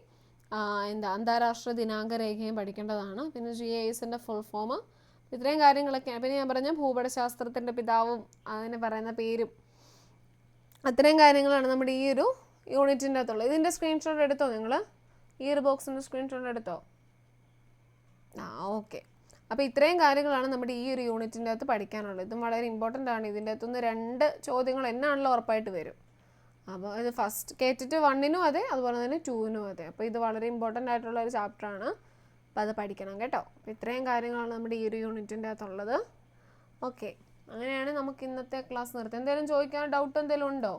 അന്താരാഷ്ട്ര ദിനാങ്ക രേഖയും പഠിക്കേണ്ടതാണ്. പിന്നെ GISൻ്റെ ഫുൾ ഫോം, ഇത്രയും കാര്യങ്ങളൊക്കെ. പിന്നെ ഞാൻ പറഞ്ഞ ഭൂപടശാസ്ത്രത്തിൻ്റെ പിതാവും അതിന് പറയുന്ന പേരും, അത്രയും കാര്യങ്ങളാണ് നമ്മുടെ ഈ ഒരു യൂണിറ്റിൻ്റെ അകത്തുള്ളത്. ഇതിൻ്റെ സ്ക്രീൻഷോട്ട് എടുത്തോ നിങ്ങൾ? ഈ ഒരു ബോക്സിൻ്റെ സ്ക്രീൻഷോട്ട് എടുത്തോ? ഓക്കെ, അപ്പോൾ ഇത്രയും കാര്യങ്ങളാണ് നമ്മുടെ ഈ ഒരു യൂണിറ്റിൻ്റെ അകത്ത് പഠിക്കാനുള്ളത്. ഇതും വളരെ ഇമ്പോർട്ടൻ്റ് ആണ്. ഇതിൻ്റെ അകത്തുനിന്ന് 2 ചോദ്യങ്ങൾ എന്നാണല്ലോ ഉറപ്പായിട്ട് വരും. അപ്പോൾ ഇത് ഫസ്റ്റ് കേട്ടിട്ട് 1നും അതെ, അതുപോലെ തന്നെ 2നും അതെ. അപ്പോൾ ഇത് വളരെ ഇമ്പോർട്ടൻ്റ് ആയിട്ടുള്ള ഒരു ചാപ്റ്ററാണ്. അപ്പോൾ അത് പഠിക്കണം കേട്ടോ. അപ്പോൾ ഇത്രയും കാര്യങ്ങളാണ് നമ്മുടെ ഈ ഒരു യൂണിറ്റിൻ്റെ അകത്തുള്ളത്. ഓക്കെ, അങ്ങനെയാണ് നമുക്ക് ഇന്നത്തെ ക്ലാസ് നിർത്തുന്നത്. എന്തെങ്കിലും ചോദിക്കാൻ ഡൗട്ട് എന്തെങ്കിലും ഉണ്ടോ?